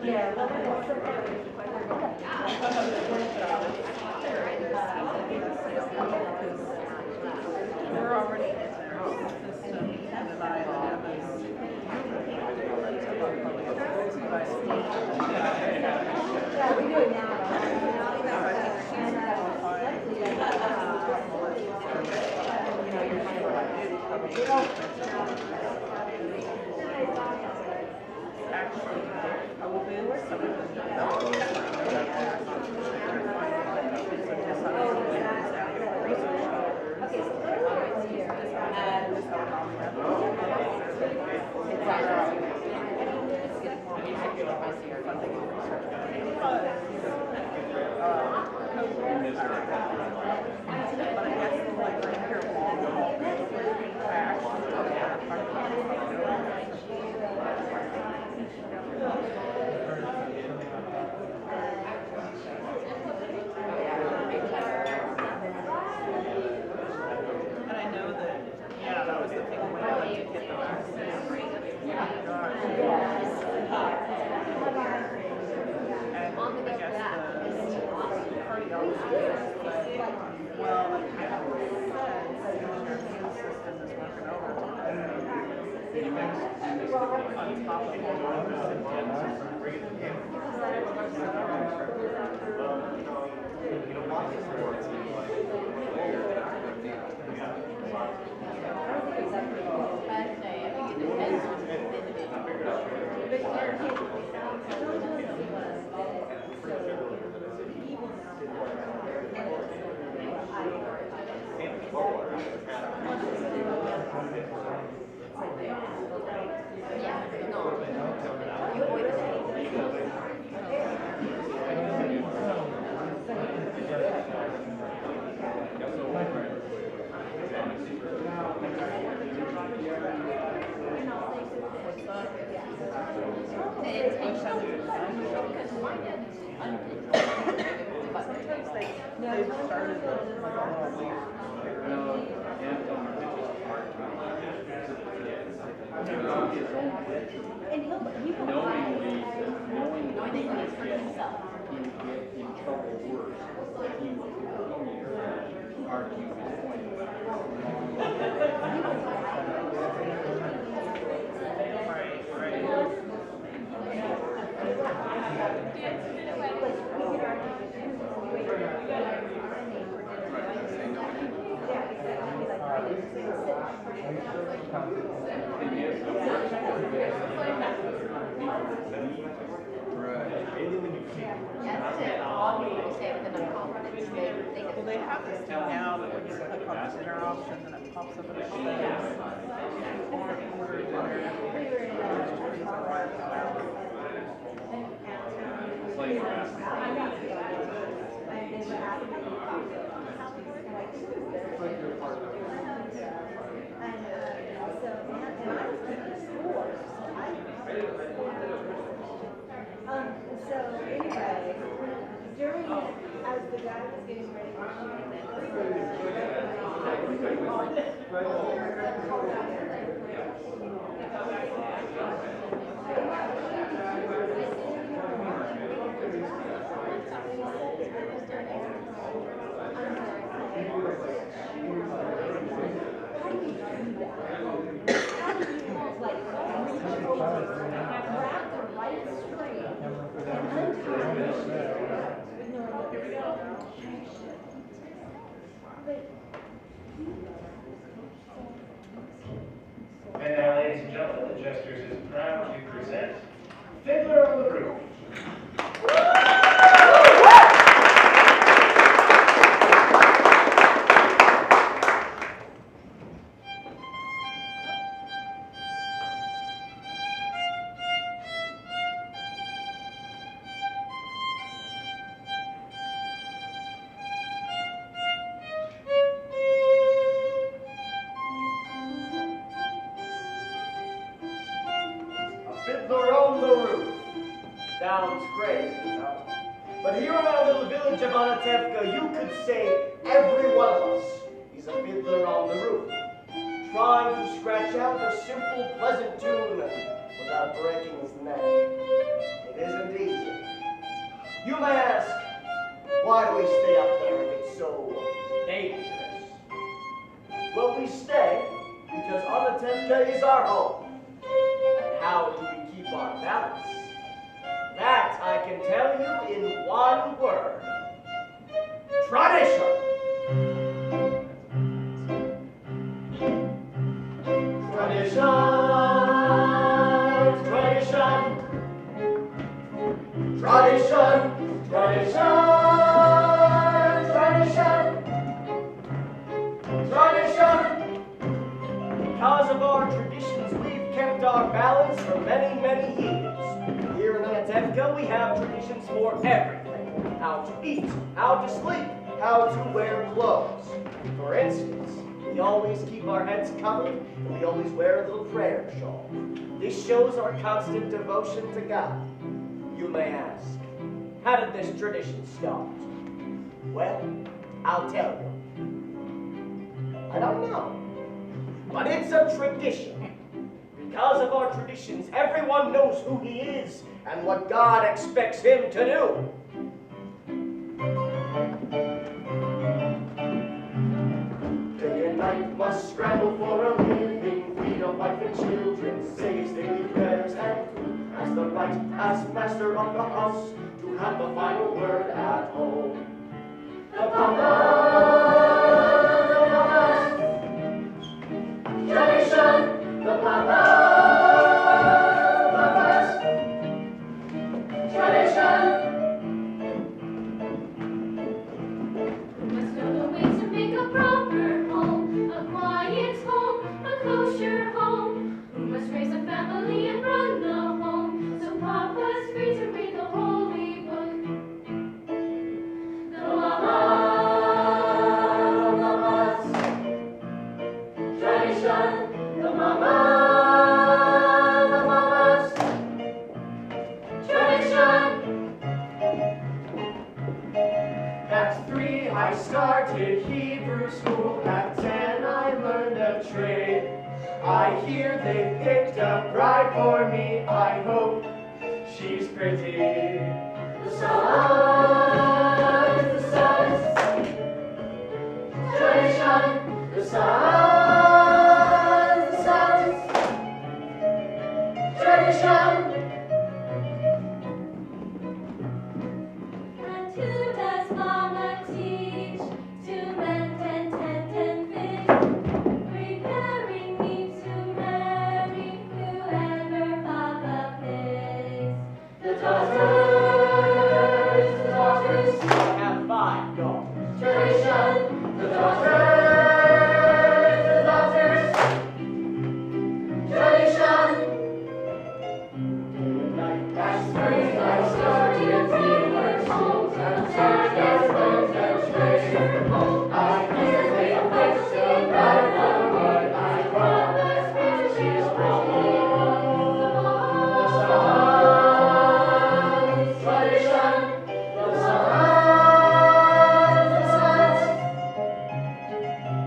We're already in their system, and then I have Yeah, we do it now. Well, they have this thing now that when you click on the dinner option, then it pops up in the space. If you want to order dinner, please arrive now. So anyway, during as the guy was getting ready to And now, ladies and gentlemen, the Jesters is proud to present Fiddler on the Roof. Fiddler on the Roof. Sounds great, you know. But here in our little village of Anatemka, you could say every one of us is a fiddler on the roof. trying to scratch out a simple, pleasant tune without breaking his neck. It isn't easy. You may ask, why do we stay up there if it's so dangerous? Well, we stay because Anatemka is our home. And how do we keep our balance? That I can tell you in one word. Tradition. Because of our traditions, we've kept our balance for many, many years. Here in Anatemka, we have traditions for everything. How to eat, how to sleep, how to wear clothes. For instance, we always keep our heads covered, and we always wear a little prayer shawl. This shows our constant devotion to God. You may ask, how did this tradition start? Well, I'll tell you. I don't know. But it's a tradition. Because of our traditions, everyone knows who he is and what God expects him to do. Day and night must scramble for a living, feed a wife and children, say his daily prayers, and who has the right, as master of the house, to have the final word at home? The Papa! Tradition, the Papa's tradition. We must know the way to make a proper home, a quiet home, a kosher home. We must raise a family and run the home, so Papa's free to read the holy book. The Mama's tradition, the Mama's tradition. At 3 I started Hebrew school, at 10 I learned a trade. I hear they picked a bride for me, I hope she's pretty. The sons, tradition, the sons, tradition. And who does Mama teach to mend and tend and fix, preparing me to marry whoever Papa picks? The daughters, I have 5 daughters. tradition, The daughters, tradition. At 3 I started Fiddler school, at 10 I learned a trade. I hear they picked a bride for me, I hope she's pretty. The sons, tradition, the sons,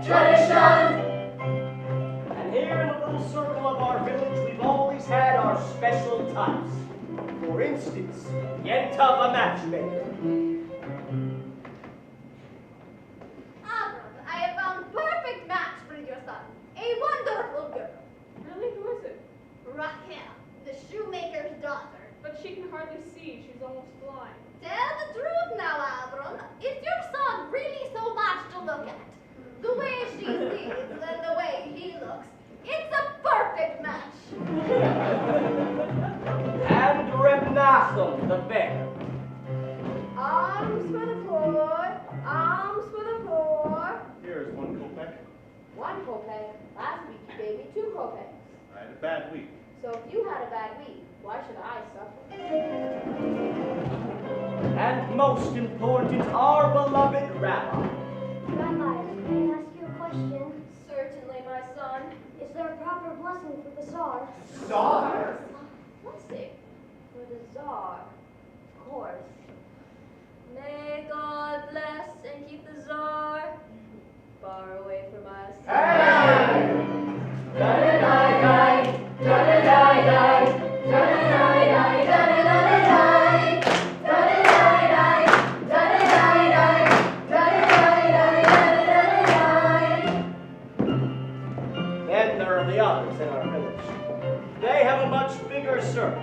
tradition. And here in a little circle of our village, we've always had our special types. For instance, Yentov, a matchmaker. Abram, I have found perfect match for your son. A wonderful girl. Really? Who is it? Raquel, the shoemaker's daughter. But she can hardly see. She's almost blind. Tell the truth now, Abram. Is your son really so much to look at? The way she sees and the way he looks, it's a perfect match. And Reb Nachum, the bear. Arms for the poor, arms for the poor. Here's 1 kopeck. 1 kopeck. Last week you gave me 2 kopecks. I had a bad week. So if you had a bad week, why should I suffer? And most important, our beloved rabbi. Rabbi, may I ask you a question? Certainly, my son. Is there a proper blessing for the Tsar? Czar. Blessing for the Tsar, of course. May God bless and keep the Tsar far away from us. Hey! village. They have a much bigger circle.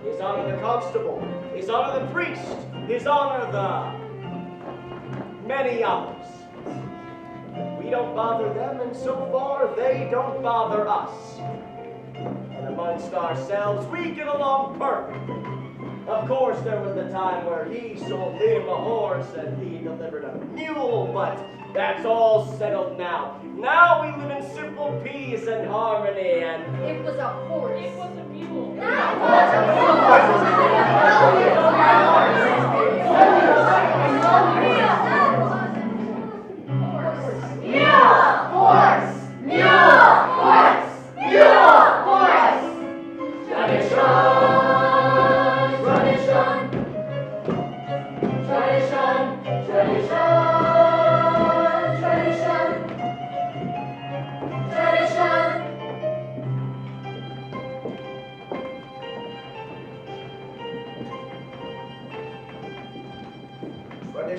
His Honor the Constable, His Honor the Priest, His Honor the many others. We don't bother them, and so far they don't bother us. And amongst ourselves, we get along perfectly. Of course, there was the time where he sold him a horse and he delivered a mule, but that's all settled now. Now we live in simple peace and harmony, and It was a horse. It was a mule. That was a mule.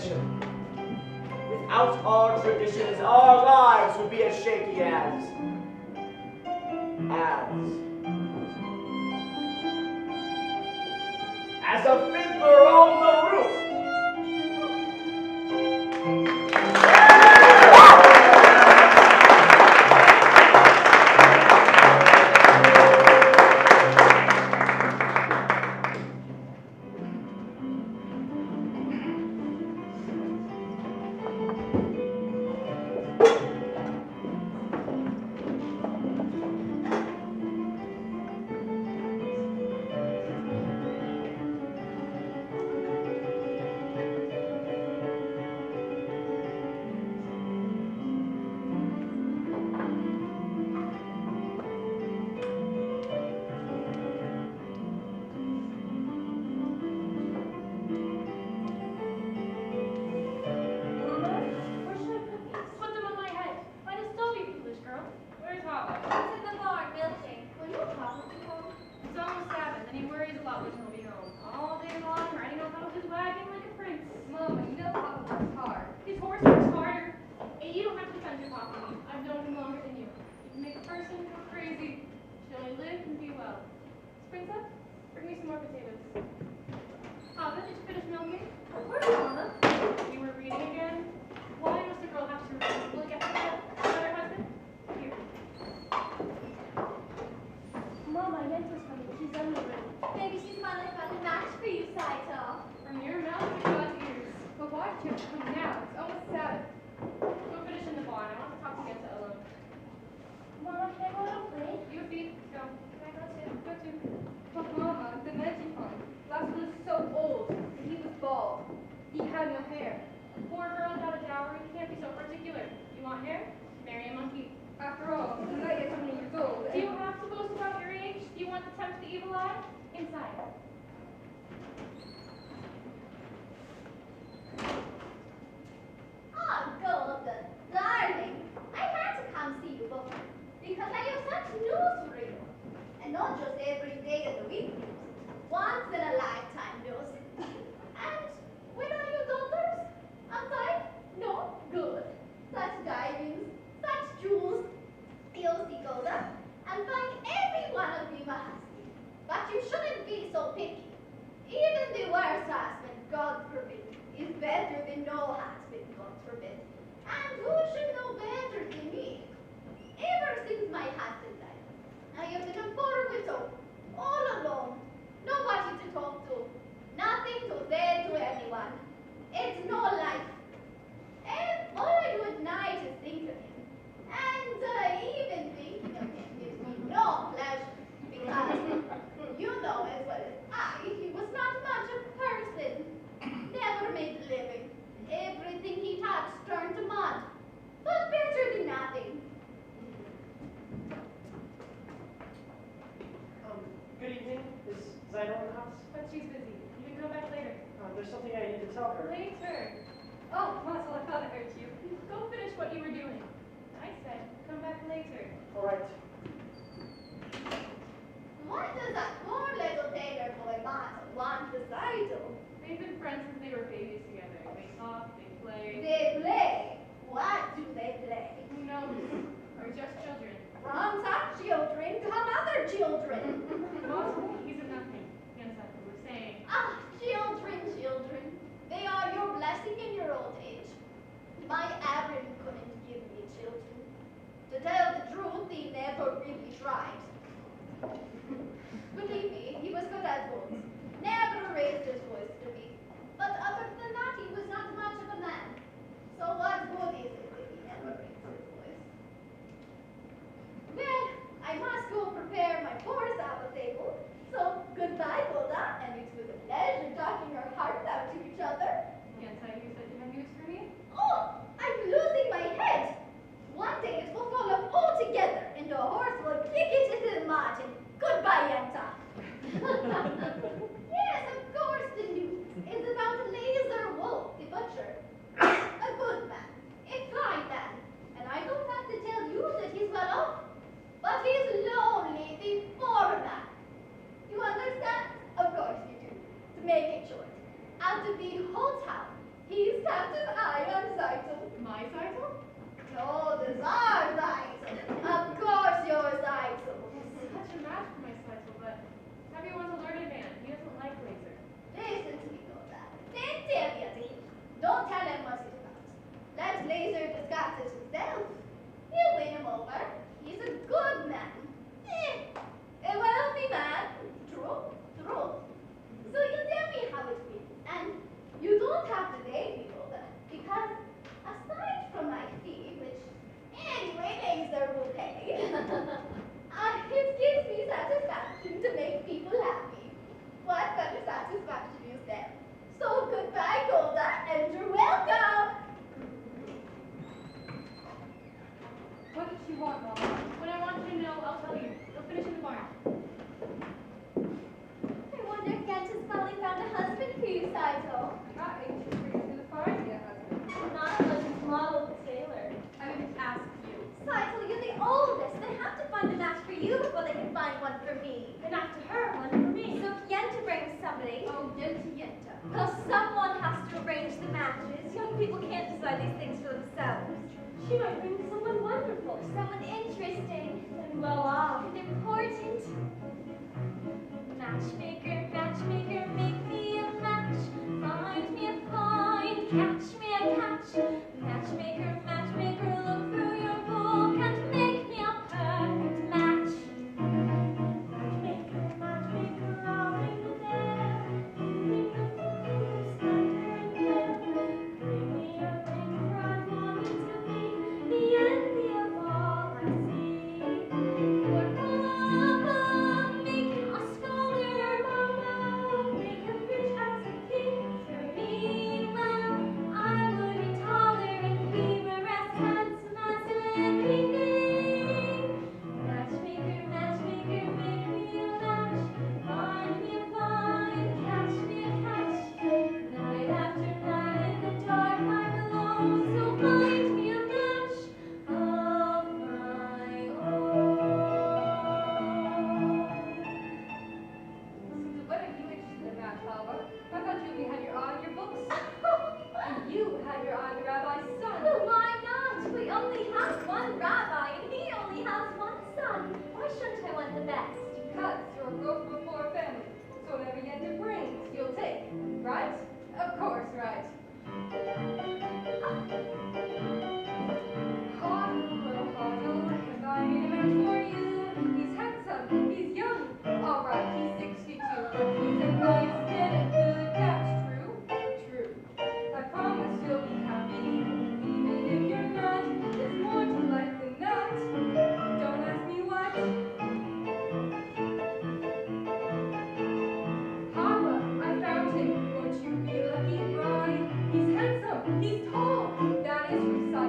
tradition. Without our traditions, our lives would be as shaky as a fiddler on the roof. Golda, darling, I had to come see you both because I have such news for you. And not just every day of the week news, once in a lifetime news. And where are your daughters? Outside? No? Good. Such diamonds, such jewels. You'll see, Golda, and find every one of them a husband. But you shouldn't be so picky. Even the worst husband, God forbid, is better than no husband, God forbid. And who should know better than me? Ever since my husband died, I have been a poor widow, all alone, nobody to talk to, nothing to say to anyone. It's no life. And all I do at night is think of him. And even thinking of him gives me no pleasure, because you know as well as I, he was not much of a person. Never made a living. Everything he touched turned to mud. But better than nothing. Good evening. Is Zyno in the house? But she's busy. You can come back later. There's something I need to tell her. Later. Oh, Muscle, I thought I heard you. Go finish what you were doing. I said, come back later. All right. What does that poor little tailor boy want with idol? They've been friends since they were babies together. They talk, they play. They play. What do they play? Who knows? Or just children. From such children come other children. Well, he's a nothing. Yes, like we were saying. Ah, children, children. They are your blessing in your old age. My Aaron couldn't give me children. To tell the truth, he never really tried. Believe me, he was good at words. Never raised his voice to me. But other than that, he was not much of a man. So what good is it if he never raised his voice? Well, I must go prepare my poor Sabbath table. So goodbye, Golda, and it was a pleasure talking our hearts out to each other. Yes, I you said you had news for me? Oh, I'm losing my head. One day it will fall off altogether, and the horse will kick it into the mud. And goodbye, Yenta. Yes, of course the news is about Laser Wolf, the butcher. A good man, a fine man, and I don't have to tell you that he's well off. But he's lonely, the poor man. You understand? Of course you do. To make it short, out of the whole town, he's Captain Eye on Zeitel. My title? No, the Tsar's Zeitel. Of course your Zeitel. Such a match for my title, but everyone's a learned man. He doesn't like laser. Listen to me, Golda. Then tell you to him. Don't tell him what it's about. Let Laser discuss it himself. He'll win him over. He's a good man. A wealthy man. True, true. So you tell me how it feels. And you don't have to date me, Golda, because aside from my fee, which anyway Laser will pay, it gives me satisfaction to make people happy. What better satisfaction is there? So goodbye, Golda, and you're welcome. What did she want, Mama? When I want you to know, I'll tell you. Go finish in the barn. I wonder if Gent has finally found a husband for you, Saito. Not anxious for you to the farm yet, husband. Not unless it's model tailor. I didn't ask you. Saito, you're the oldest. They have to find a match for you before they can find one for me. And after her, one for me. So if Yenta brings somebody, Oh, Yenta, Yenta. because someone has to arrange the matches. Young people can't decide these things for themselves. She might bring someone wonderful. Someone interesting And well off. and important. Matchmaker, matchmaker, make me a match. Find me a find, catch me a catch. Matchmaker, matchmaker, look through your book and make me a perfect match. Matchmaker, matchmaker, I'll ring the bell. Ring the bell, splendor and glare. Bring me a ring, for I'm longing to be the envy of all I see. For Papa, make him a scholar. Mama, make him rich as a king. For me, well, I would be taller if he were as handsome as anything. Matchmaker, matchmaker, make me a match. Find me a find, catch me a catch. Night after night in the dark I'm alone, so find me a match of my own. So what are you interested in, Matt Talbot? I thought you only had your eye on your books. And you had your eye on the rabbi's son. Well, why not? We only have one rabbi, and he only has one son. Why shouldn't I want the best? Because you're a girl from a poor family. So whatever Yenta brings, you'll take. Right? Of course, right. Hardo, have I made a match for you? He's handsome, he's young. All right, he's 62, but he's a nice man, a good catch. True? True. I promise you'll be happy, even if you're not. There's more to life than that. Don't ask me what. Hava, I found him. Won't you be lucky bride? He's handsome, he's tall. That is from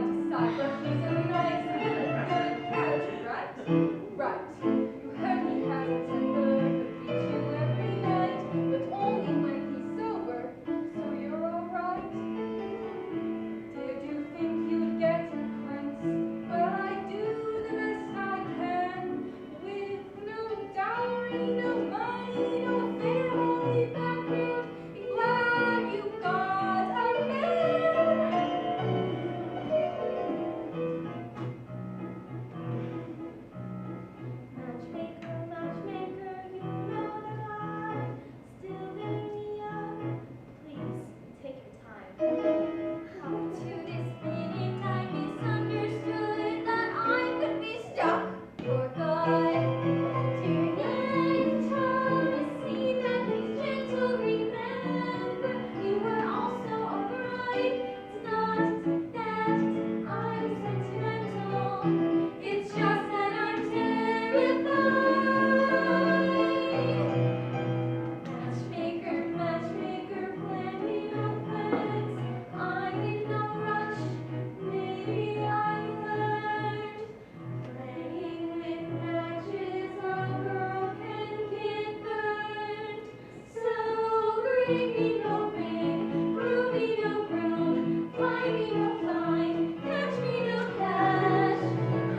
bring me no ring, brew me no broom, fly me no fine, catch me no cash,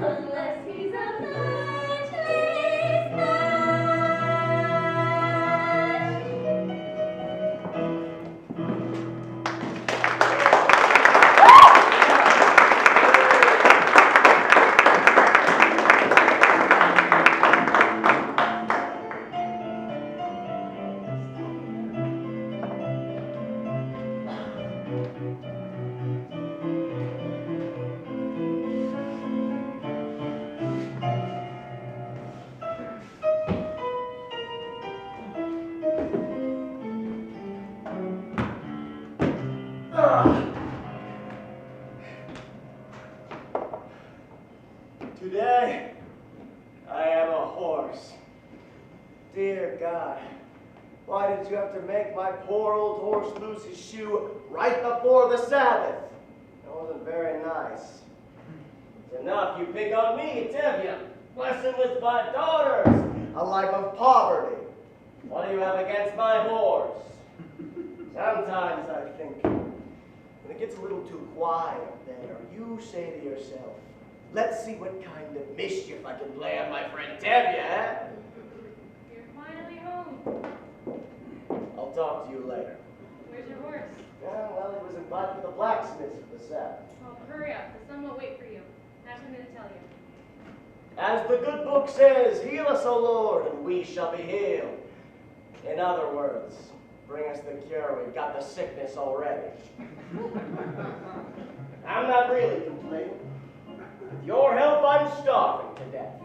unless he's a matchless Today, I am a horse. Dear God, why did you have to make my poor old horse lose his shoe right before the Sabbath? That wasn't very nice. It's enough you pick on me, Tevye, blessing with my daughters, a life of poverty. What do you have against my horse? Sometimes I think, when it gets a little too quiet there, you say to yourself, let's see what kind of mischief I can play on my friend Tevye, eh? You're finally home. I'll talk to you later. Where's your horse? Yeah, well, he was invited to the blacksmith for the Sabbath. Oh, hurry up. The sun will wait for you. I have something to tell you. As the good book says, heal us, O Lord, and we shall be healed. In other words, bring us the cure. We've got the sickness already. I'm not really complaining. With your help, I'm starving to death.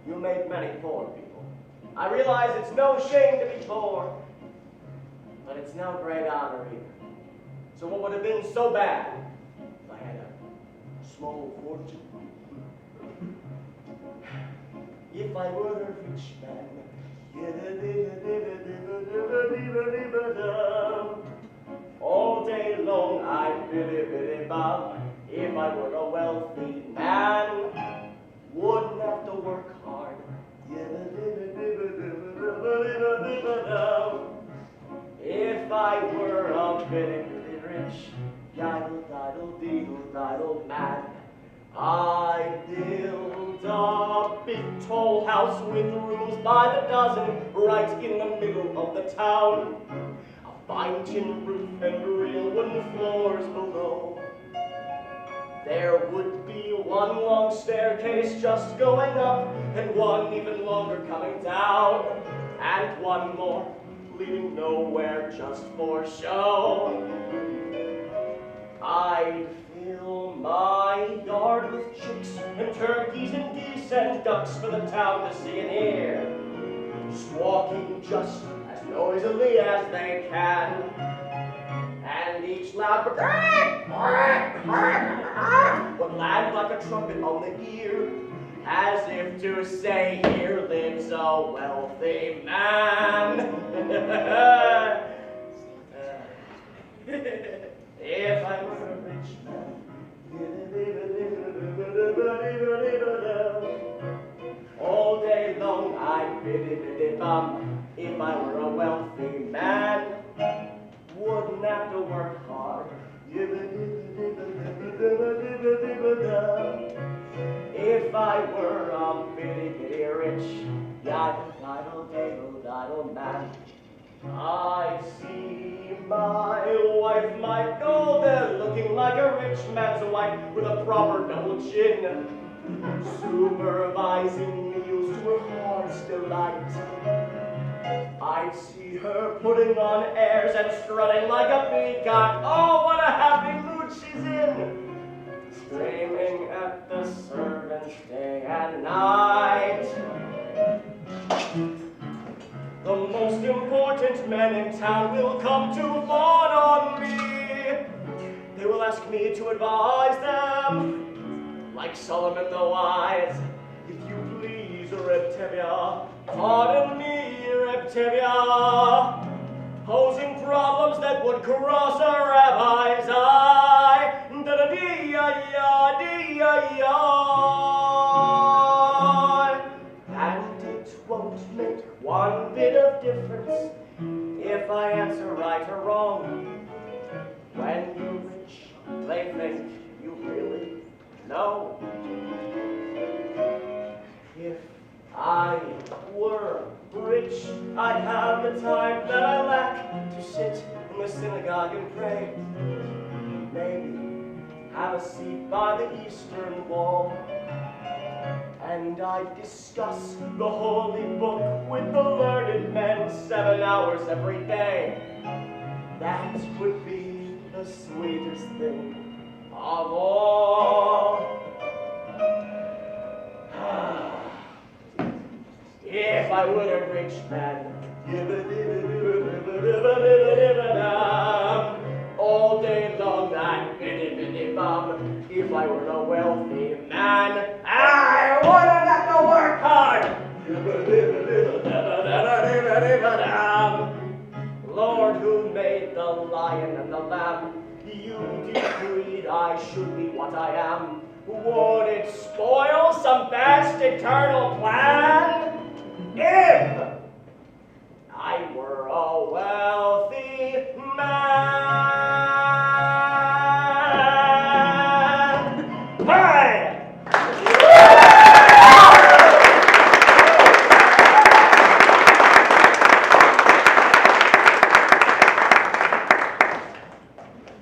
You made many poor people. I realize it's no shame to be poor, but it's no great honor either. So what would have been so bad if I had a small fortune? If I were a rich man, all day long I'd biddy-biddy-bum. If I were a wealthy man, wouldn't have to work hard. If I were a biddy-biddy rich, diddle-diddle-diddle-diddle man, I'd build a big tall house with rooms by the dozen right in the middle of the town. A fine tin roof and real wooden floors below. There would be one long staircase just going up and one even longer coming down, and one more leading nowhere just for show. I'd fill my yard with chicks and turkeys and geese and ducks for the town to see and hear, squawking just as noisily as they can, and each loud would land like a trumpet on the ear, as if to say, here lives a wealthy man. If I were a rich man, all day long I'd biddy-biddy-bum. If I were a wealthy man, wouldn't have to work hard. If I were a bitty-bitty rich, diddle-diddle-diddle man, I see my wife, my Golda, looking like a rich man's wife with a proper double chin, supervising meals to her heart's delight. I'd see her putting on airs and strutting like a peacock. Oh, what a happy mood she's in! Screaming at the servants day and night. The most important men in town will come to fawn on me. They will ask me to advise them, like Solomon the Wise. If you please, Anatemka, pardon me, Anatemka, posing problems that would cross a rabbi's eye. And it won't make one bit of difference if if I answer right or wrong. When you're rich, they think you really know. If I were rich, I'd have the time that I lack to sit in the synagogue and pray. Maybe have a seat by the eastern wall, and I'd discuss the holy book with the learned men 7 hours every day. That would be the sweetest thing of all. If I were a rich man, all day long I'd biddy-biddy-bum. If I were a wealthy man, I wouldn't have to work hard. Lord, who made the lion and the lamb, you decreed I should be what I am. Would it spoil some vast eternal plan? If I were a wealthy man. Hi!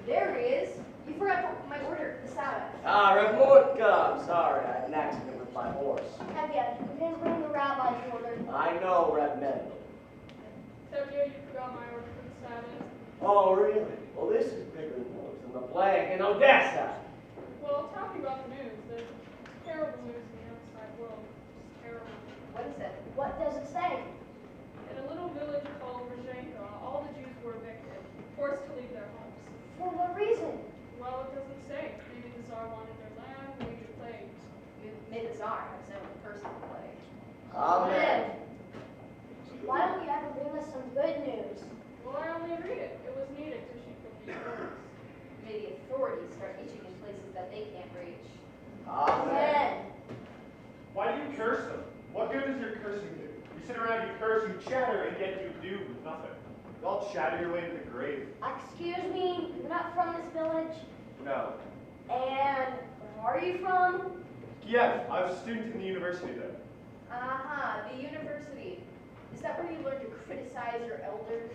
There he is. You forgot my order, the salad. Ah, Anatemka. Sorry, I had an accident with my horse. Heavy, you didn't bring the rabbi's order. I know, Reb Men. Tokyo, you forgot my order for the Sabbath. Oh, really? Well, this is bigger news than the plague in Odessa. Well, talking about the news, there's terrible news in the outside world. It's terrible. What is it? What does it say? In a little village called Rezhenka, all the Jews were evicted, forced to leave their homes. For what reason? Well, it doesn't say. Maybe the Tsar wanted their land, maybe the plague. Maybe the Tsar has his own personal plague. Amen. Why don't you ever bring us some good news? Well, I only read it. It was needed to sheep from the authorities. Maybe authorities start reaching in places that they can't reach. Amen. Why do you curse them? What good does your cursing do? You sit around, you curse, you chatter, and yet you do nothing. You all chatter your way to the grave. Excuse me, you're not from this village? No. And where are you from? Kiev. I was a student in the university there. The university. Is that where you learn to criticize your elders?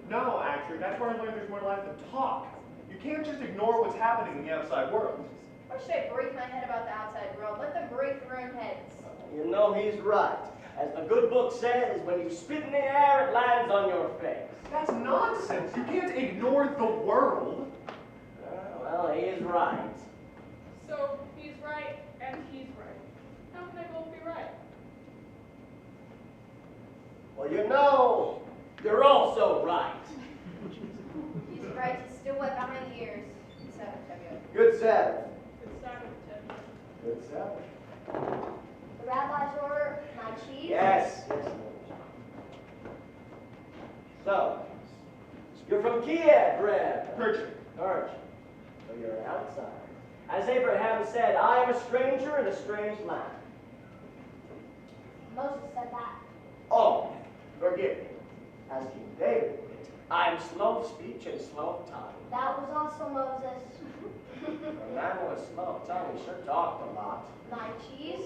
No, actually, that's where I learned there's more life than talk. You can't just ignore what's happening in the outside world. Or should I break my head about the outside world? Let them break their own heads. You know he's right. As the good book says, when you spit in the air, it lands on your face. That's nonsense. You can't ignore the world. Well, he is right. So, he's right, and he's right. How can they both be right? Well, you know, you're also right. He's right, he's still wet behind the ears. Good Sabbath, Tevye. Good Sabbath. It's Sabbath, Ted. Good Sabbath. The rabbi's order, my cheese? Yes, yes. So, you're from Kiev, Reb. Persian. Persian. So you're an outsider. As Abraham said, I am a stranger in a strange land. Moses said that. Oh, forgive me. As King David did, I'm slow of speech and slow of tongue. That was also Moses. A man with a slow tongue, he sure talked a lot. My cheese?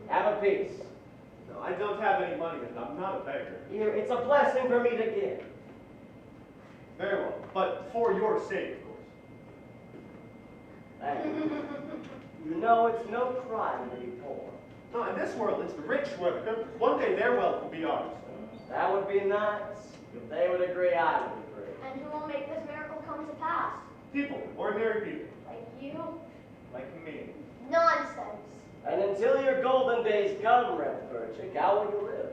Have a piece. No, I don't have any money, and I'm not a beggar. Here, it's a blessing for me to give. Very well, but for your sake, of course. Thank you. You know it's no crime to be poor. No, in this world, it's the rich who are the criminals. One day their wealth will be ours. That would be nice. If they would agree, I would agree. And who will make this miracle come to pass? People, ordinary people, Like you? like me. Nonsense. And until your golden days come, Reb Burchick, how will you live?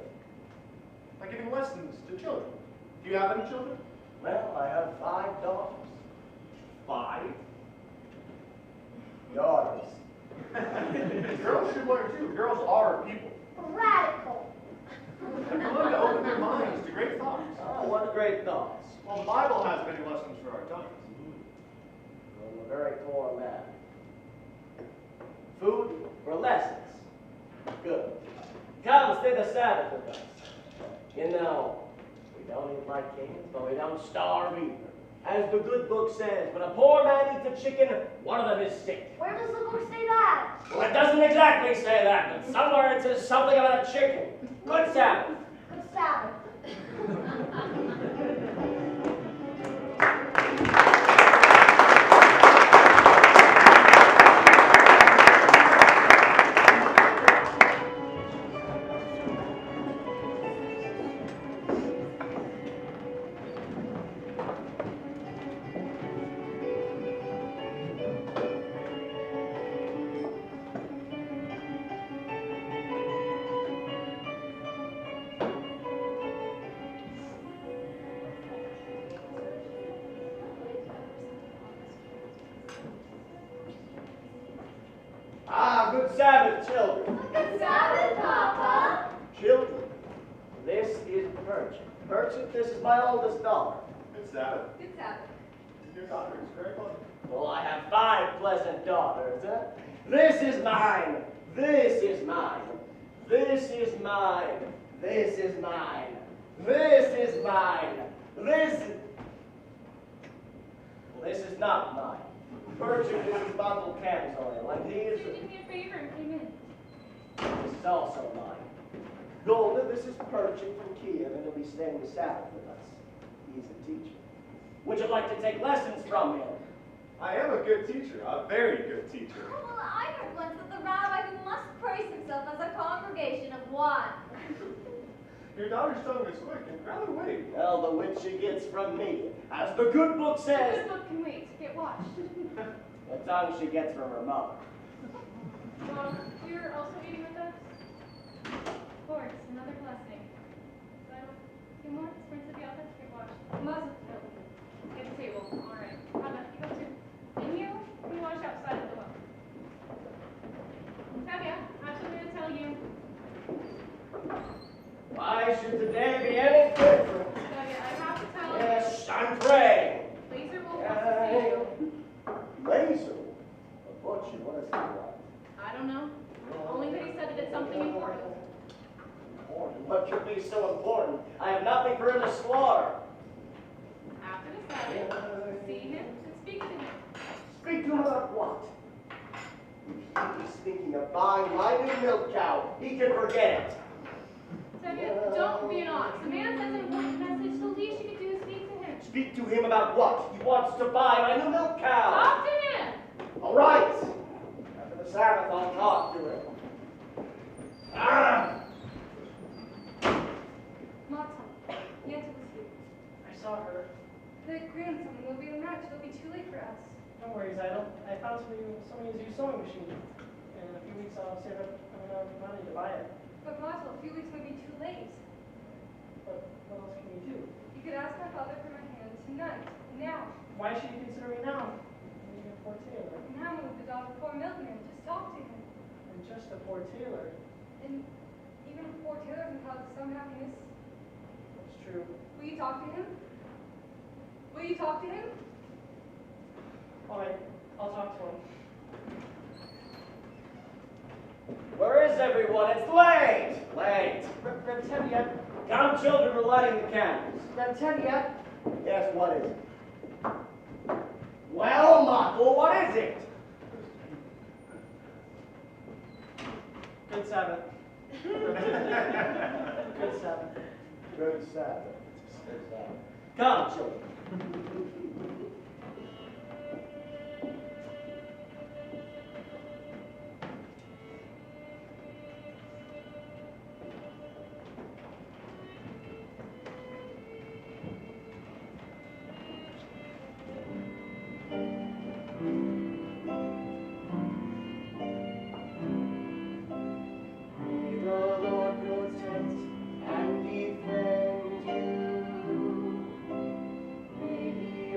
By giving lessons to children. Do you have any children? Well, I have 5 daughters. 5? Daughters. Girls should learn too. Girls are people. Radical. They're willing to open their minds to great thoughts. Oh, what great thoughts. Well, the Bible has many lessons for our times. I'm a very poor man. Food for lessons. Good. Come, stay the Sabbath with us. You know, we don't eat like kings, but we don't starve either. As the good book says, when a poor man eats a chicken, one of them is sick. Where does the book say that? Well, it doesn't exactly say that, but somewhere it says something about a chicken. Good Sabbath. Good Sabbath. Ah, good Sabbath, children. Good Sabbath, Papa. Children, this is Purchett. Purchett, this is my oldest daughter. Good Sabbath. Good Sabbath. Your daughter is very funny. Well, I have 5 pleasant daughters, huh? This is mine. This is mine. This is mine. This is mine. This is mine. This is not mine. Purchett, this is Uncle Cam's oil, and he is. You did me a favor and came in. This is also mine. Golda, this is Purchett from Kiev, and he'll be staying the Sabbath with us. He's a teacher. Would you like to take lessons from him? I am a good teacher, a very good teacher. Well, I heard once that the rabbi must praise himself as a congregation of one. Your daughter's tongue is quick and rather witty. Well, the which she gets from me. As the good book The says, good book can wait. Get washed. the tongue she gets from her mother. Well, you're also eating with us? Of course, another blessing. So, you want Prince of the office? Get washed. Muzzle fill. Get the table. All right. How about you go too? And you wash outside of the well. Tavia, actually, I'm going to tell you. Why should today be any different? Tavia, I have to tell you. Yes, I'm praying. Laser will want to see you. Laser? A butcher, what is he like? I don't know. Only that he said that it's something important. Important? What could be so important? I have nothing for him to slaughter. After the Sabbath, see him and speak to him. Speak to him about what? If he's speaking of buying my new milk cow, he can forget it. Tavia, don't be an ox. The man says an important message. The least you could do is speak to him. Speak to him about what? He wants to buy my new milk cow. Talk to him. All right. After the Sabbath, I'll talk to him. Ah! Marta, Yenta was here. I saw her. The grandson will be a match. It'll be too late for us. No worries, I found somebody's new sewing machine. In a few weeks I'll save up enough money to buy it. But Marta, a few weeks may be too late. But what else can you do? You could ask my father for my hand tonight. Now. Why should you consider me now? You're a poor tailor. Now with the dog, poor milkman. Just talk to him. I'm just a poor tailor. And even a poor tailor can have some happiness. That's true. Will you talk to him? Will you talk to him? All right, I'll talk to him. Where is everyone? It's late. Late. Tavia, Come, children, we're lighting the candles. Tavia. Yes, what is it? Well, Michael, what is it? Good Sabbath. Good Sabbath. Good Sabbath. Good Sabbath. Come, children. May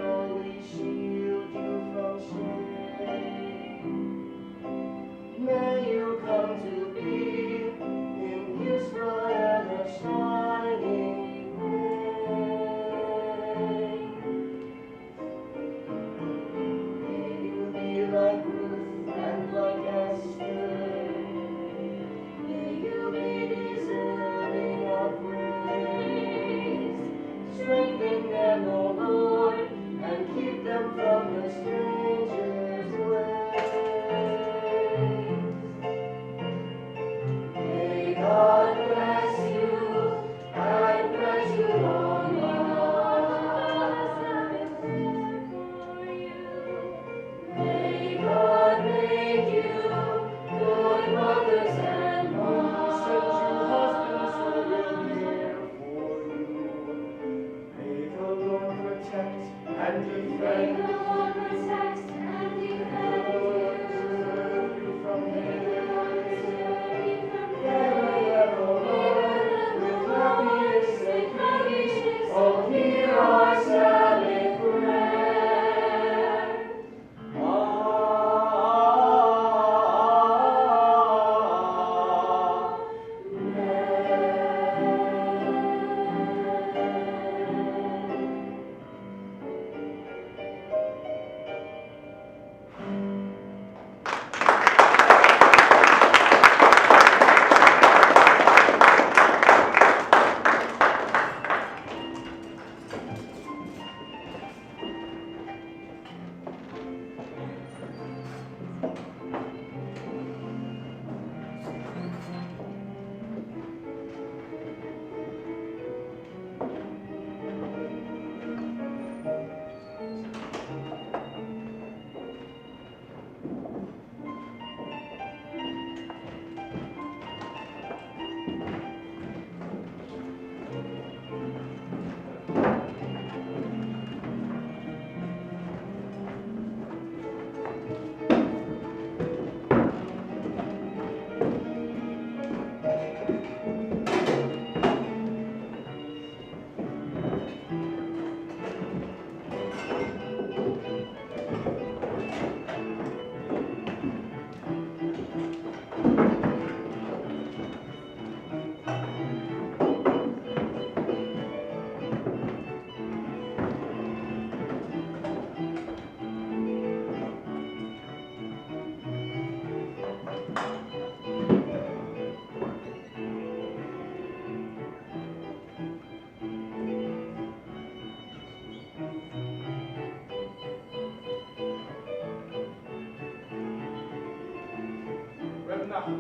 coffee?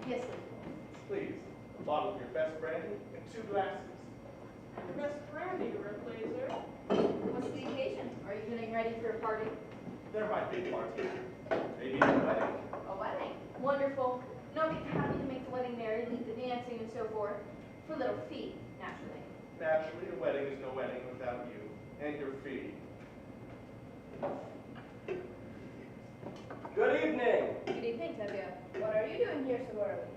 Yes, sir. Please. A bottle of your best brandy and 2 glasses. The best brandy, Red Blazer. What's the occasion? Are you getting ready for a party? There might be a party. Maybe even a wedding. A wedding. Wonderful. No, we'd be happy to make the wedding merry, lead the dancing and so forth. For a little fee, naturally. Naturally, a wedding is no wedding without you and your fee. Good evening. Good evening, Tevye. What are you doing here so early?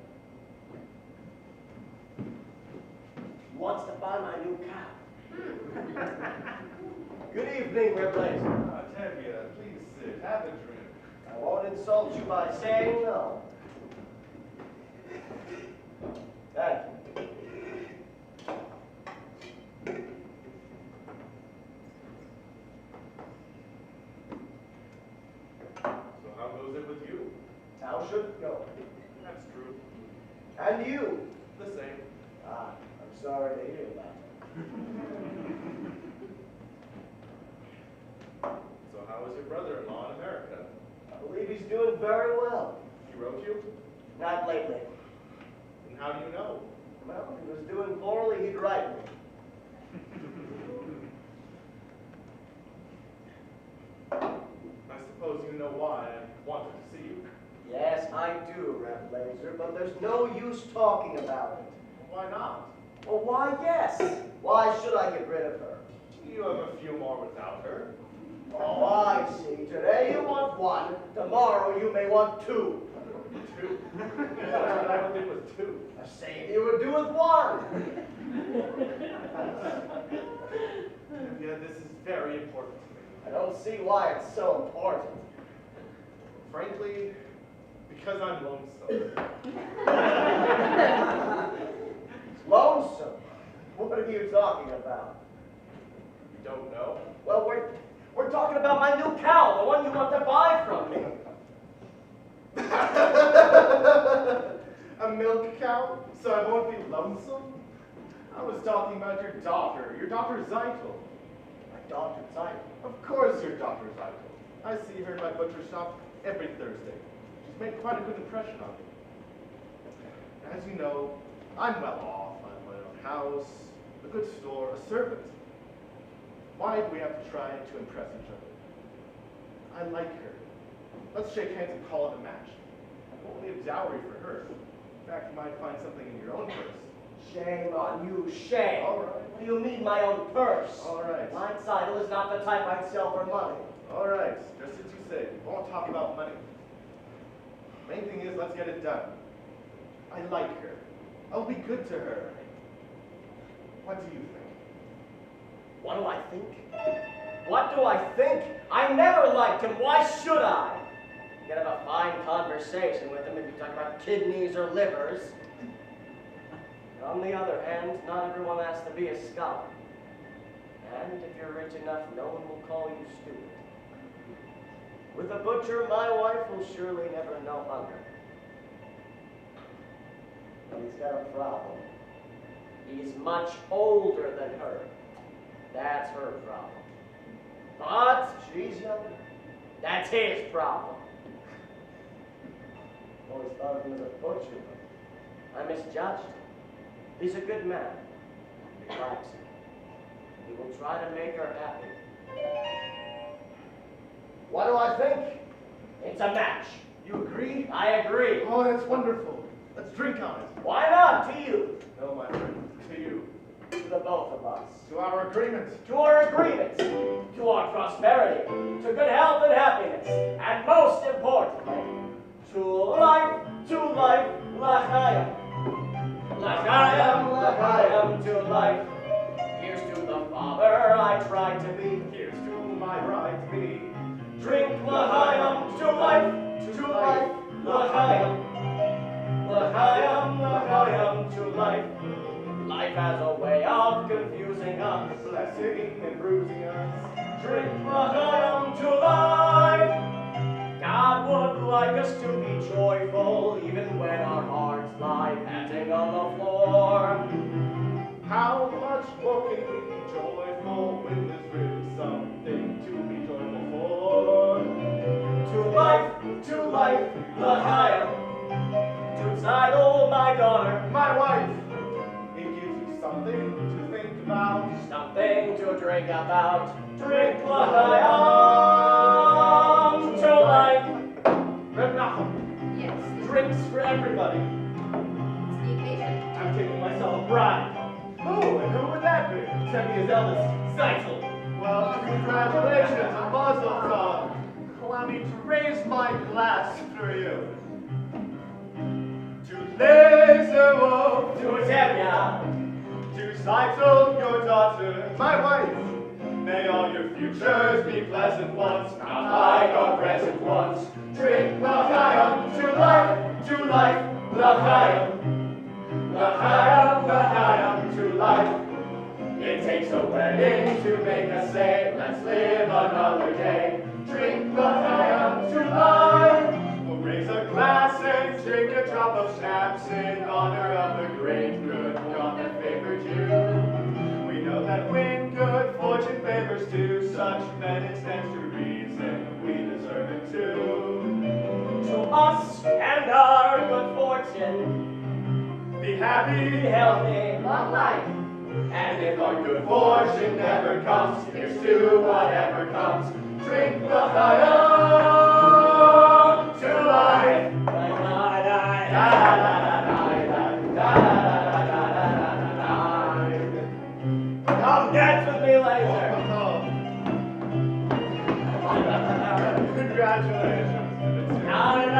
He wants to buy my new cow. Good evening, Red Blazer. Tevye, please sit. Have a drink. I won't insult you by saying no. Thank you. So how goes it with you? How should it go? That's true. And you? The same. Ah, I'm sorry to hear that. So how is your brother-in-law in America? I believe he's doing very well. He wrote you? Not lately. And how do you know? Well, if he was doing poorly, he'd write me. I suppose you know why I wanted to see you. Yes, I do, Red Blazer, but there's no use talking about it. Why not? Well, why, yes. Why should I get rid of her? You have a few more without her. Oh, I see. Today you want 1, tomorrow you may want 2. 2? I don't think it was 2. The same you would do with 1. Yeah, this is very important to me. I don't see why it's so important. Frankly, because I'm lonesome. Lonesome? What are you talking about? You don't know? Well, we're talking about my new cow, the one you want to buy from me. A milk cow? So I won't be lonesome? I was talking about your daughter Zeitel. My daughter, Zeitel. Of course your daughter Zeitel. I see her in my butcher shop every Thursday. She's made quite a good impression on me. As you know, I'm well off. I have my own house, a good store, a servant. Why do we have to try to impress each other? I like her. Let's shake hands and call it a match. I won't need a dowry for her. In fact, you might find something in your own purse. Shame on you, shame. All right. What do you mean, my own purse? All right. My Zeitel is not the type I'd sell for money. All right, just as you say, we won't talk about money. Main thing is, let's get it done. I like her. I'll be good to her. What do you think? What do I think? What do I think? I never liked him. Why should I? You can have a fine conversation with him if you talk about kidneys or livers. On the other hand, not everyone has to be a scholar. And if you're rich enough, no one will call you stupid. With a butcher, my wife will surely never know hunger. But he's got a problem. He's much older than her. That's her problem. But she's younger. That's his problem. Always thought of him as a butcher, but I misjudged him. He's a good man. He likes her. He will try to make her happy. What do I think? It's a match. You agree? I agree. Oh, that's wonderful. Let's drink on it. Why not? To you. No, my friend, to you. To the both of us. To our agreement. To our agreements. To our prosperity. To good health and happiness. And most importantly, to life, l'chaim. L'chaim, l'chaim, to life. Here's to the father I tried to be. Here's to my bride to be. Drink l'chaim, to life, l'chaim. L'chaim, l'chaim, to life. Life has a way of confusing us. Blessing and bruising us. Drink l'chaim to life. God would like us to be joyful, even when our hearts lie panting on the floor. How much more can we be joyful when there's really something to be joyful for? To life, l'chaim. my daughter. My wife. It gives you something to think about. Something to drink about. Drink l'chaim to life. Reb Nachum, Yes, drinks for everybody. it's the occasion. I'm taking myself a bride. Who? And who would that be? Temmie's eldest, Seitel. Well, congratulations, a mazel tov. Allow me to raise my glass for you. To Leserwolf, To Temia. to Seitel, your daughter, my wife. May all your futures be pleasant ones, not like our present ones. Drink l'chaim to life, l'chaim. L'chaim to life. It takes a wedding to make us say, let's live another day. Drink l'chaim to life. We'll raise a glass and drink a drop of schnapps in honor of the great good God that favored you. We know that when good fortune favors to such men it stands to reason we deserve it too. To us and our good fortune. Be happy, Be healthy. Long life. and if our good fortune never comes, here's to whatever comes. Drink l'chaim to life. Come dance with me later. Congratulations to the two.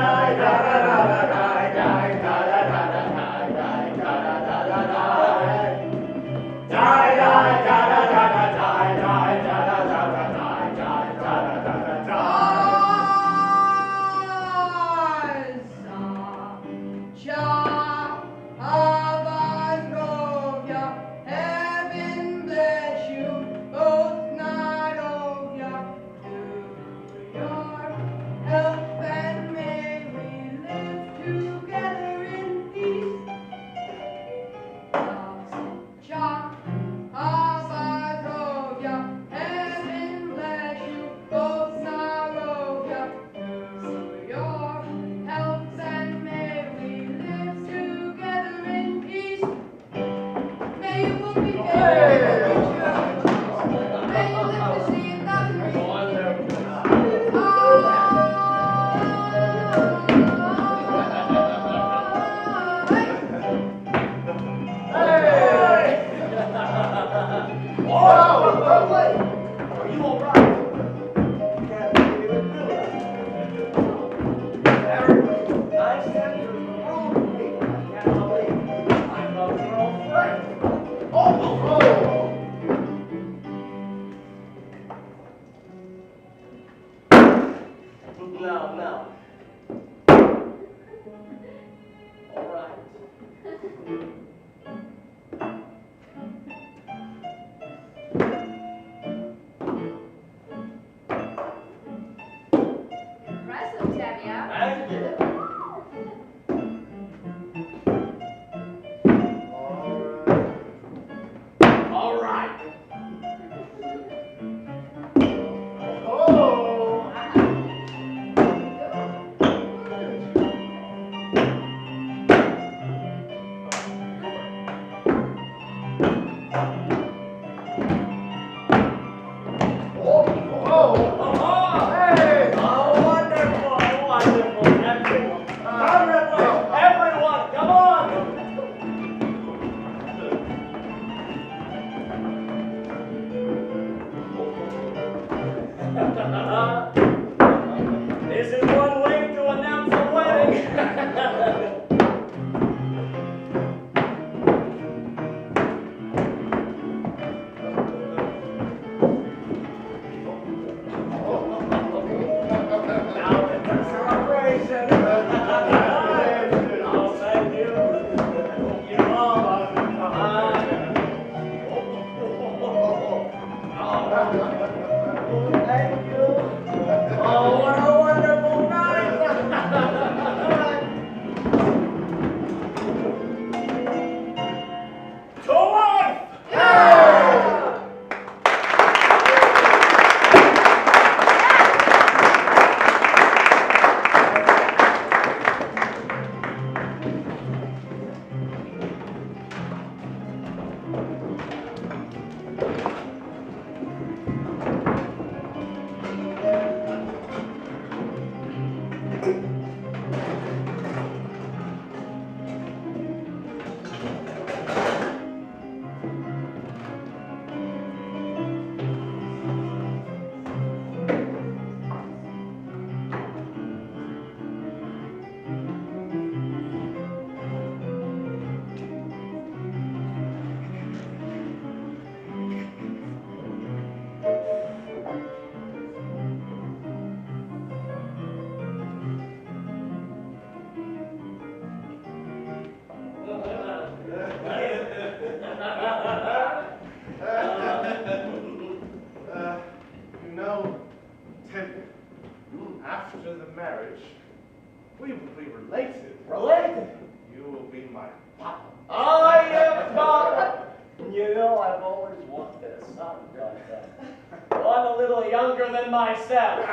than myself.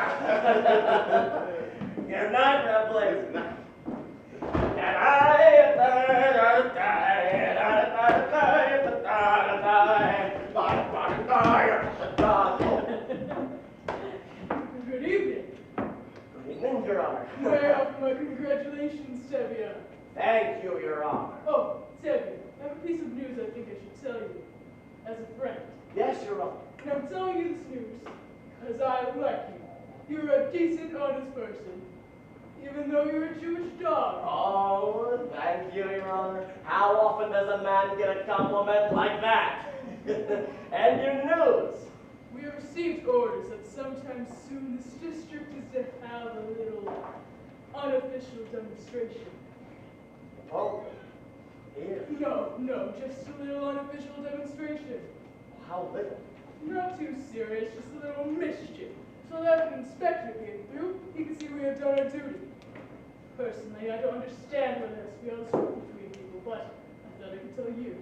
Good night, Revelation. Good night. Good evening. Good evening, Your Honor. May I offer my congratulations, Sevier? Thank you, Your Honor. Oh, Sevier, I have a piece of news I think I should tell you. As a friend. Yes, Your Honor. And I'm telling you this news because I like you. You're a decent, honest person. Even though you're a Jewish dog. Oh, thank you, Your Honor. How often does a man get a compliment like that? And your news? We have received orders that sometime soon this district is to have a little unofficial demonstration. Oh, here. No, just a little unofficial demonstration. How little? Not too serious, just a little mischief. So that an inspector came through, he could see we have done our duty. Personally, I don't understand why there has to be all this work between people, but I thought I could tell you. You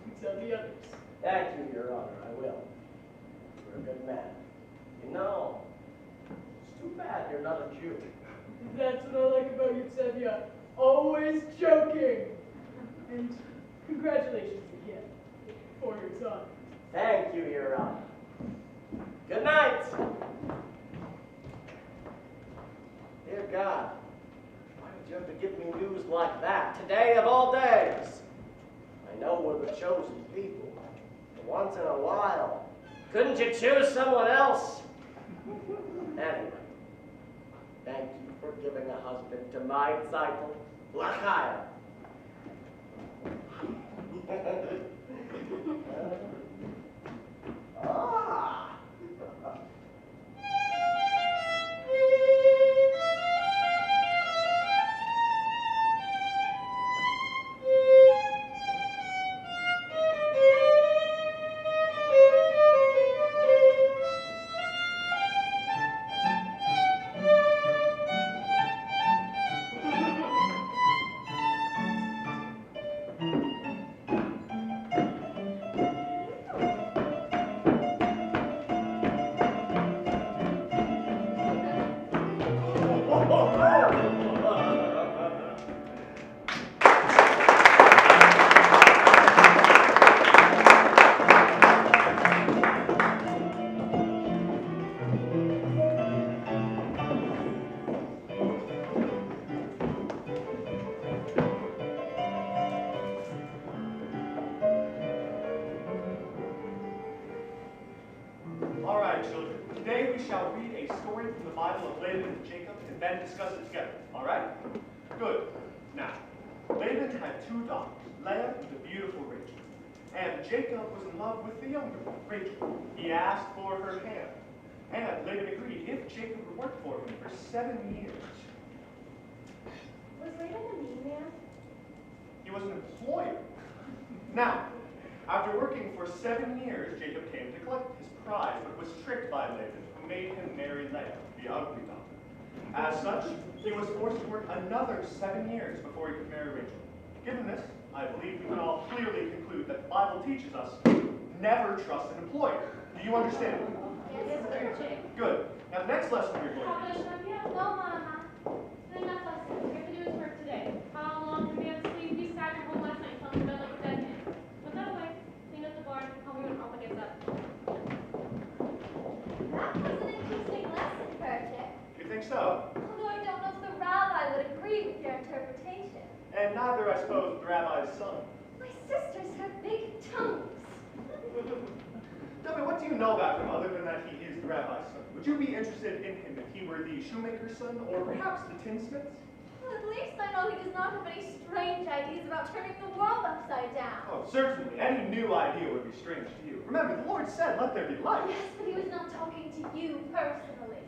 could tell the others. Thank you, Your Honor. I will. You're a good man. You know, it's too bad you're not a Jew. That's what I like about you, Tevya. Always joking. And congratulations again for your time. Thank you, Your Honor. Good night. Dear God, why did you have to give me news like that today of all days? I know we're the chosen people, but once in a while, couldn't you choose someone else? Anyway, thank you for giving a husband to my disciple, L'chaim. Ah! All right, children. Today we shall read a story from the Bible of Laban and Jacob and then discuss it together. All right? Good. Now, Laban had two daughters, Leah and the beautiful Rachel. And Jacob was in love with the younger one, Rachel. He asked for her hand. And Laban agreed if Jacob would work for him for 7 years. Was Laban a mean man? He was an employer. Now, after working for 7 years, Jacob came to collect his prize, but was tricked by Laban, who made him marry Leah, the ugly daughter. As such, he was forced to work another 7 years before he could marry Rachel. Given this, I believe we can all clearly conclude that the Bible teaches us never trust an employer. Do you understand? Yes, sir. Good. Now, the next lesson we're going to No, Mama. The next lesson. We have to do his work today. How long can we have to sleep? He sat at home last night telling me about like a dead man. Put that away. Clean up the barn. Call me when Papa gets up. That was an interesting lesson, Perchik. You think so? Although I don't know if the rabbi would agree with your interpretation. And neither, I suppose, the rabbi's son. My sisters have big tongues. Tell me, what do you know about him other than that he is the rabbi's son? Would you be interested in him if he were the shoemaker's son, or perhaps the tinsmith's? Well, at least I know he does not have any strange ideas about turning the world upside down. Oh, certainly. Any new idea would be strange to you. Remember, the Lord said, let there be light. Yes, but he was not talking to you personally.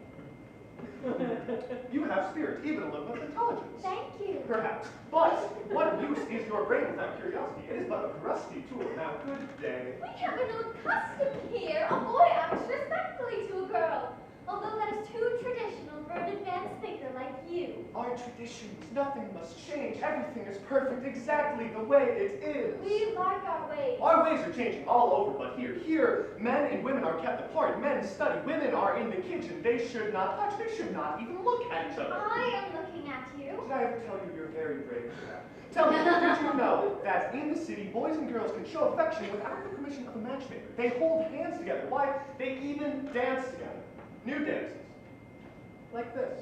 You have spirit, even a little bit of intelligence. Thank you. Perhaps. But what use is your brain without curiosity? It is but a rusty tool. Now, good day. We have a new custom here. A boy acts respectfully to a girl. Although that is too traditional, for an advanced thinker like you. Our traditions, nothing must change. Everything is perfect exactly the way it is. We like our ways. Our ways are changing all over, but here, men and women are kept apart. Men study, women are in the kitchen. They should not touch, they should not even look at each other. I am looking at you. Did I ever tell you you're very brave for that? Tell me, did you know that in the city, boys and girls can show affection without the permission of a matchmaker? They hold hands together. Why? They even dance together. New dances. Like this.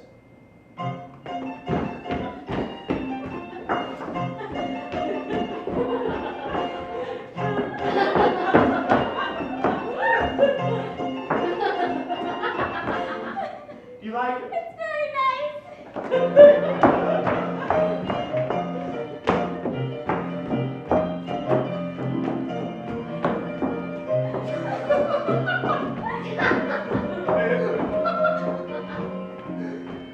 You like it? It's very nice.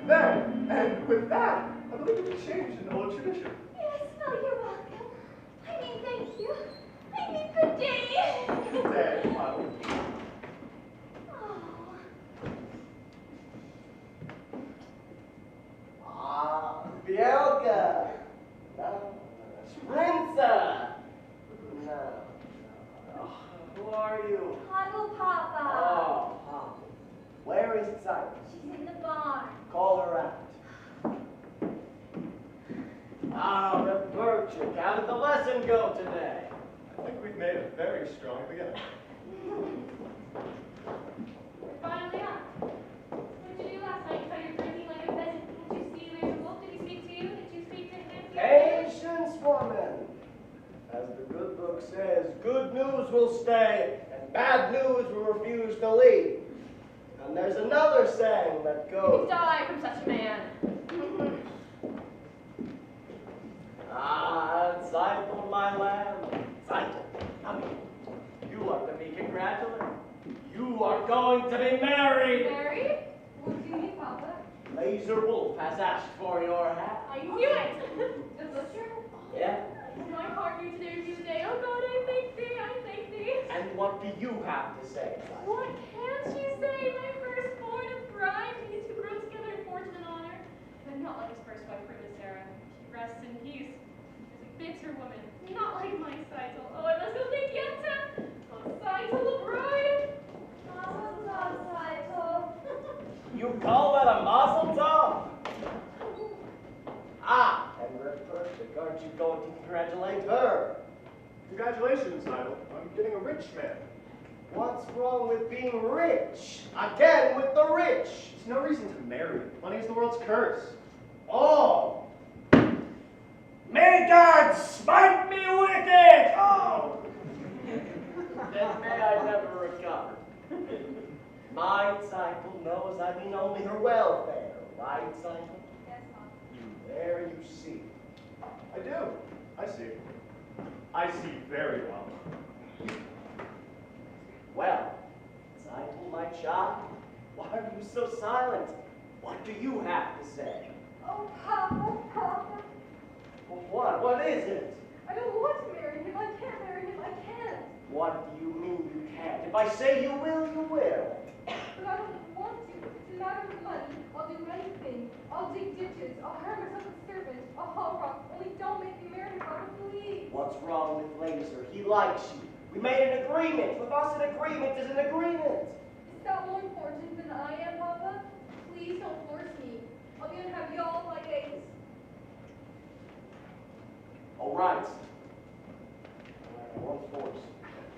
There, and with that, I believe we can change an old tradition. Yes, oh, you're welcome. I mean, thank you. I mean, good day. Good day, Mother. Oh. Bielka. No. Sprinza. No. Who are you? Huddle, Papa. Oh, Papa. Where is Zeit? She's in the barn. Call her out. Ah, Bertram, how did the lesson go today? I think we've made a very strong beginning. We're finally on. What did you do last night? You thought you were drinking like a peasant. Did you see there's a wolf? Did he speak to you? Did you speak to him? Patience, woman. As the good book says, good news will stay, and bad news will refuse to leave. And there's another saying that You goes, die from such a man. ah, Zeitel, my lamb. Zeitel, come here. You are to be congratulated. You are going to be married. Married? What do you need, Papa? Laser Wolf has asked for your hat. I knew it. The butcher? Yeah? My heart knew today would be the day. Oh God, I thank thee, I thank thee. And what do you have to say, Zeitel? What can't you say, my firstborn of bride? These two grow together in fortune and honor. But not like his first wife, Princess Sarah. She rests in peace. She's a bitter woman. Not like my Zeitel. Oh, I must go thank Yenta. Oh, Zeitel, a bride. Mazel tov, Zeitel. You call that a mazel tov? Ah, and perfect. Aren't you going to congratulate her? Congratulations, Idol. I'm getting a rich man. What's wrong with being rich? Again with the rich. There's no reason to marry. Money is the world's curse. Oh! May God smite me with it! Oh! Then may I never recover. My Zeitel knows I mean only her welfare, right, Zeitel? Yes, Papa. There you see. I do. I see. I see very well. Well, Zeitel, my child, why are you so silent? What do you have to say? Oh, Papa, Papa. What? What is it? I don't want to marry him. I can't marry him. I can't. What do you mean you can't? If I say you will, you will. But I don't want to. It's a matter of money. I'll do anything. I'll dig ditches. I'll hire myself a servant. I'll haul rock. Only don't make me marry him, Papa, please. What's wrong with Laser? He likes you. We made an agreement. With us, an agreement is an agreement. Is that more important than I am, Papa? Please don't force me. I'll be unhappy all my days. All right. I won't force.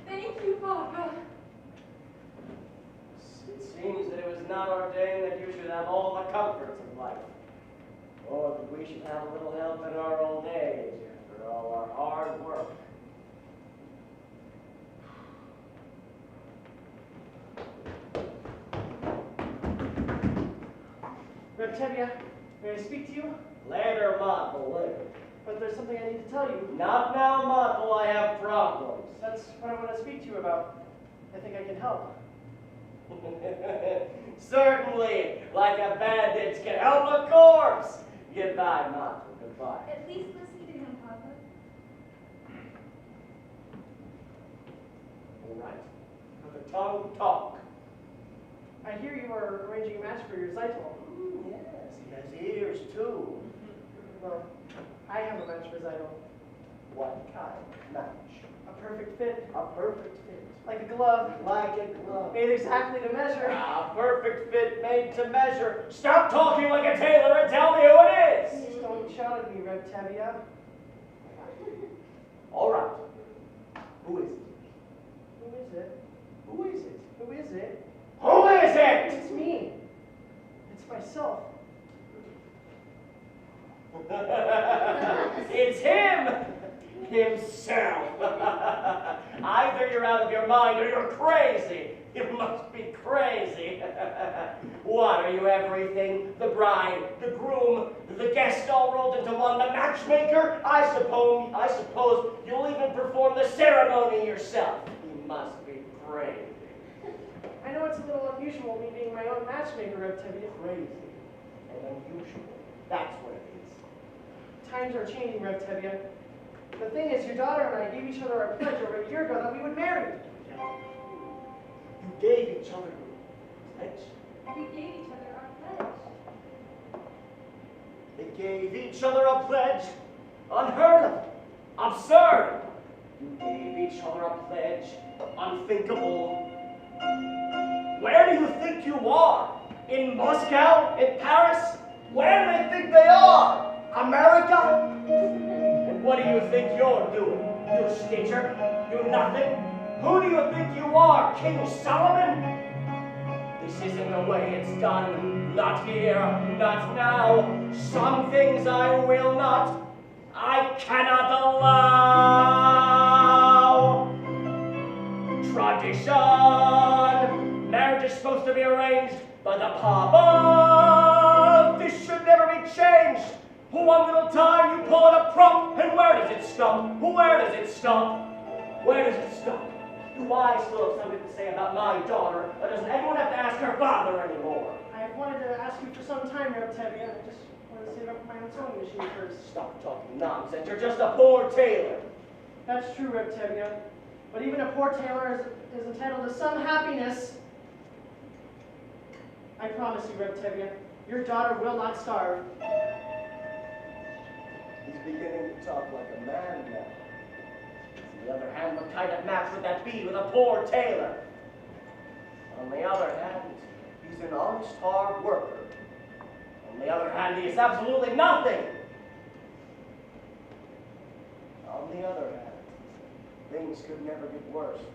Thank you, Papa. It seems that it was not ordained that you should have all the comforts of life, or that we should have a little help in our old age after all our hard work. Anatemka, may I speak to you? Later, Mottle, later. But there's something I need to tell you. Not now, Mottle, I have problems. That's what I want to speak to you about. I think I can help. Certainly, like a bandage can help a corpse. Goodbye, Mottle, goodbye. At least listen to him, Papa. All right, let the tongue talk. I hear you are arranging a match for your Zeitel. Yes, he has ears too. Well, I have a match recital. What kind of match? A perfect fit. A perfect fit. Like a glove. Like a glove. Made exactly to measure. A perfect fit made to measure. Stop talking like a tailor and tell me who it is. Please don't shout at me, Reptavia. All right. Who is it? Who is it? Who is it? Who is it? Who is it? It's me. It's myself. It's him! Himself! Either you're out of your mind or you're crazy. You must be crazy. What, are you everything? The bride, the groom, the guest all rolled into one, the matchmaker? I suppose you'll even perform the ceremony yourself. You must be crazy. I know it's a little unusual, me being my own matchmaker, Reptavia. Crazy and unusual. That's what it is. Times are changing, Reptavia. The thing is, your daughter and I gave each other a pledge over a year ago that we would marry. You gave each other a pledge. We gave each other our pledge. They gave each other a pledge. Unheard of. Absurd. You gave each other a pledge. Unthinkable. Where do you think you are? In Moscow? In Paris? Where do they think they are? America? And what do you think you're doing? You stitcher? You nothing? Who do you think you are? King Solomon? This isn't the way it's done. Not here, not now. Some things I will not, I cannot allow. Tradition. Marriage is supposed to be arranged by the Papa. This should never be changed. One little time you pull it a prop, and where does it stop? Where does it stop? Where does it stop? Do I still have something to say about my daughter, or doesn't anyone have to ask her father anymore? I have wanted to ask you for some time, Reptavia. I just wanted to save up my own sewing machine first. Stop talking nonsense. You're just a poor tailor. That's true, Reptavia. But even a poor tailor is entitled to some happiness. I promise you, Reptavia, your daughter will not starve. He's beginning to talk like a man now. On the other hand, what kind of match would that be with a poor tailor? On the other hand, he's an honest, hard worker. On the other hand, he is absolutely nothing. On the other hand, things could never get worse for him.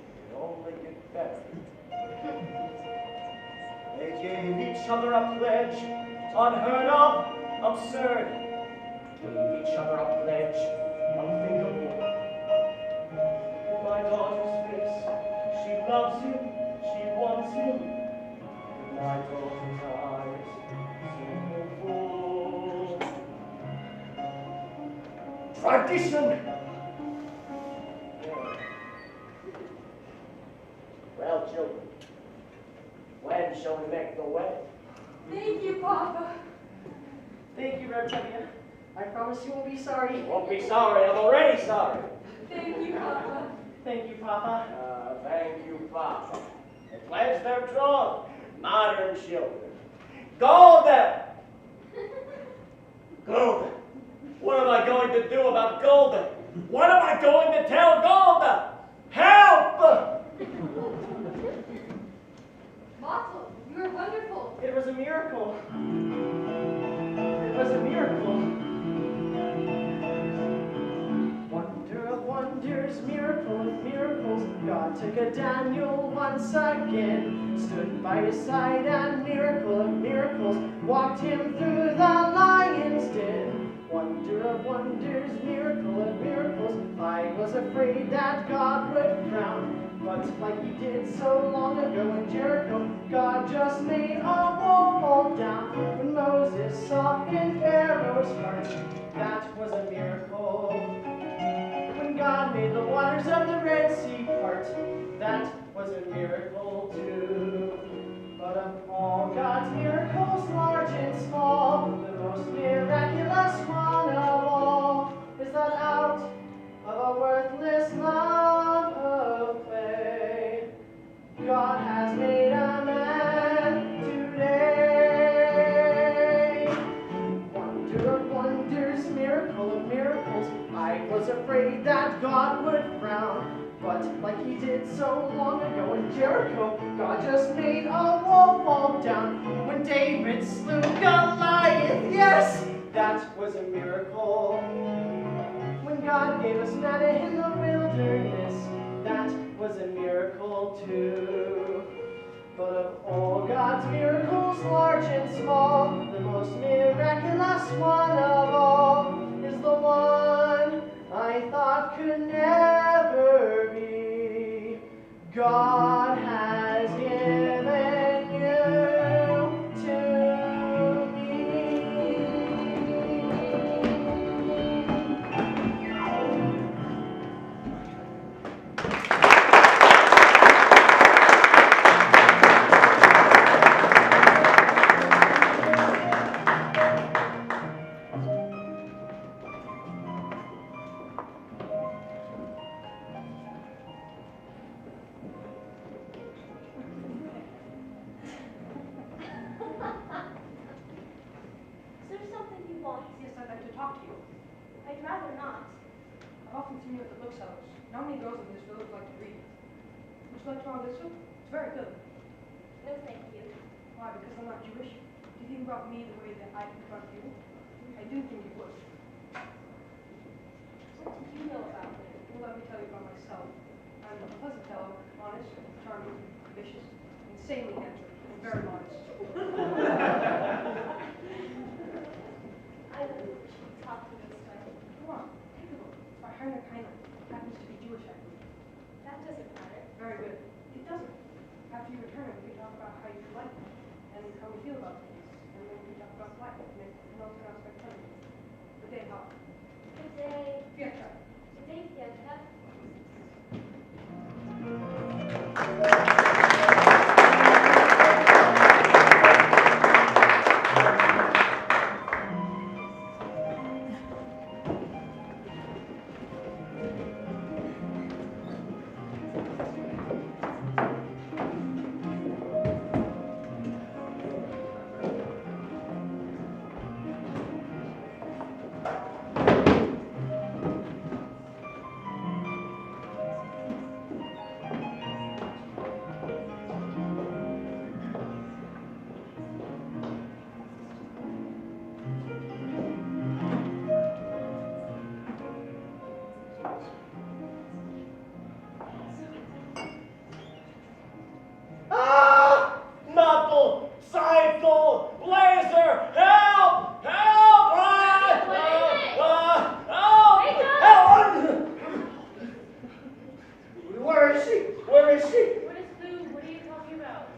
It could only get better. They gave each other a pledge, unheard of, absurd. Gave each other a pledge, unthinkable. In my daughter's face, she loves him, she wants him. In my daughter's eyes, so full. Tradition! Well, children, when shall we make the wedding? Thank you, Papa. Thank you, Reptavia. I promise you won't be sorry. You won't be sorry, I'm already sorry. Thank you, Papa. Thank you, Papa. Thank you, Papa. They pledge their troth, modern children. Golda! Golda! What am I going to do about Golda? What am I going to tell Golda? Help! Motto, you are wonderful. It was a miracle. It was a miracle. Wonder of wonders, miracle of miracles. God took a Daniel once again, stood by his side, and miracle of miracles, walked him through the lion's den. Wonder of wonders, miracle of miracles. I was afraid that God would frown, but like he did so long ago in Jericho, God just made a wall fall down. When Moses saw in Pharaoh's heart, that was a miracle. When God made the waters of the Red Sea part, that was a miracle too. But of all God's miracles, large and small, the most miraculous one of all is that out of a worthless lump of clay, God has made a man today. wonders, miracle of miracles. I was afraid that God would frown, but like he did so long ago in Jericho, God just made a wall fall down. When David slew Goliath, yes, that was a miracle. When God gave us manna in the wilderness, that was a miracle too. But of all God's miracles, large and small, the most miraculous one of all is the one I thought could never be. God has given you to me. Is there something you want? Yes, I'd like to talk to you. I'd rather not. I've often seen you at the booksellers. Not many girls in this village like to read. Would you like to borrow this book? It's very good. No, thank you. Why? Because I'm not Jewish? Do you think about me the way that I think about you? I do think you would. What do you know about me? Well, let me tell you about myself. I'm a pleasant fellow, honest, charming, ambitious, insanely handsome, and very modest. I wouldn't wish you talk to me this way. Go on, take a look. My Heinrich Heinlein happens to be Jewish, I believe. That doesn't matter. Very good. It doesn't. After you return, we can talk about how you like it and how we feel about things. And then we can talk about life and make notes and aspect of it. Good day, Hop. Good day. Fiesta. Good day, Fiesta. Knuckle! Cycle! Laser! Help! Help! What is it? Help! Wake up! Help! Where is she? Where is she? What is who? What are you talking about?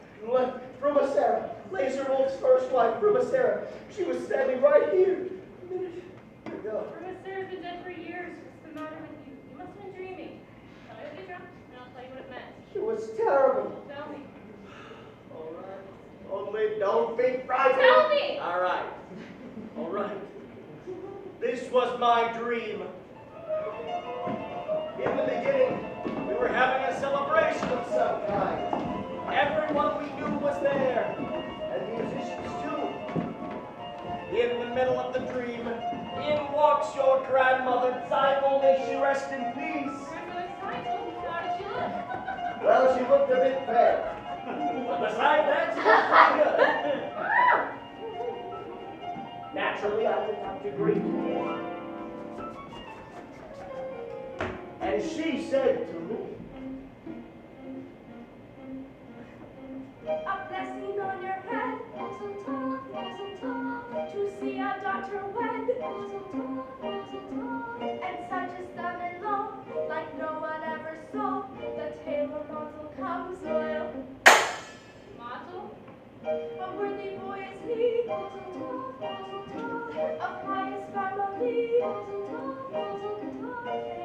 Frumacera. Laser Wolf's first wife, Frumacera. She was standing right here a minute ago. Sarah's been dead for years. What's the matter with you? You must have been dreaming. Tell me what you dreamt, and I'll tell you what it meant. She was terrible. Tell me. All right. Only don't be frightened. Tell me! All right. All right. This was my dream. In the beginning, we were having a celebration of some kind. Everyone we knew was there, and musicians too. In the middle of the dream, in walks your grandmother, Zykel, may she rest in peace. Grandmother's title. How did she look? Well, she looked a bit pale. But besides that, she looked pretty good. Naturally, I went out to greet her. And she said to me, A blessing on your head, to see a daughter wed, and such a son-in-law, like no one ever saw. The tailor model comes loyal, Model? a worthy boy is he, of highest family,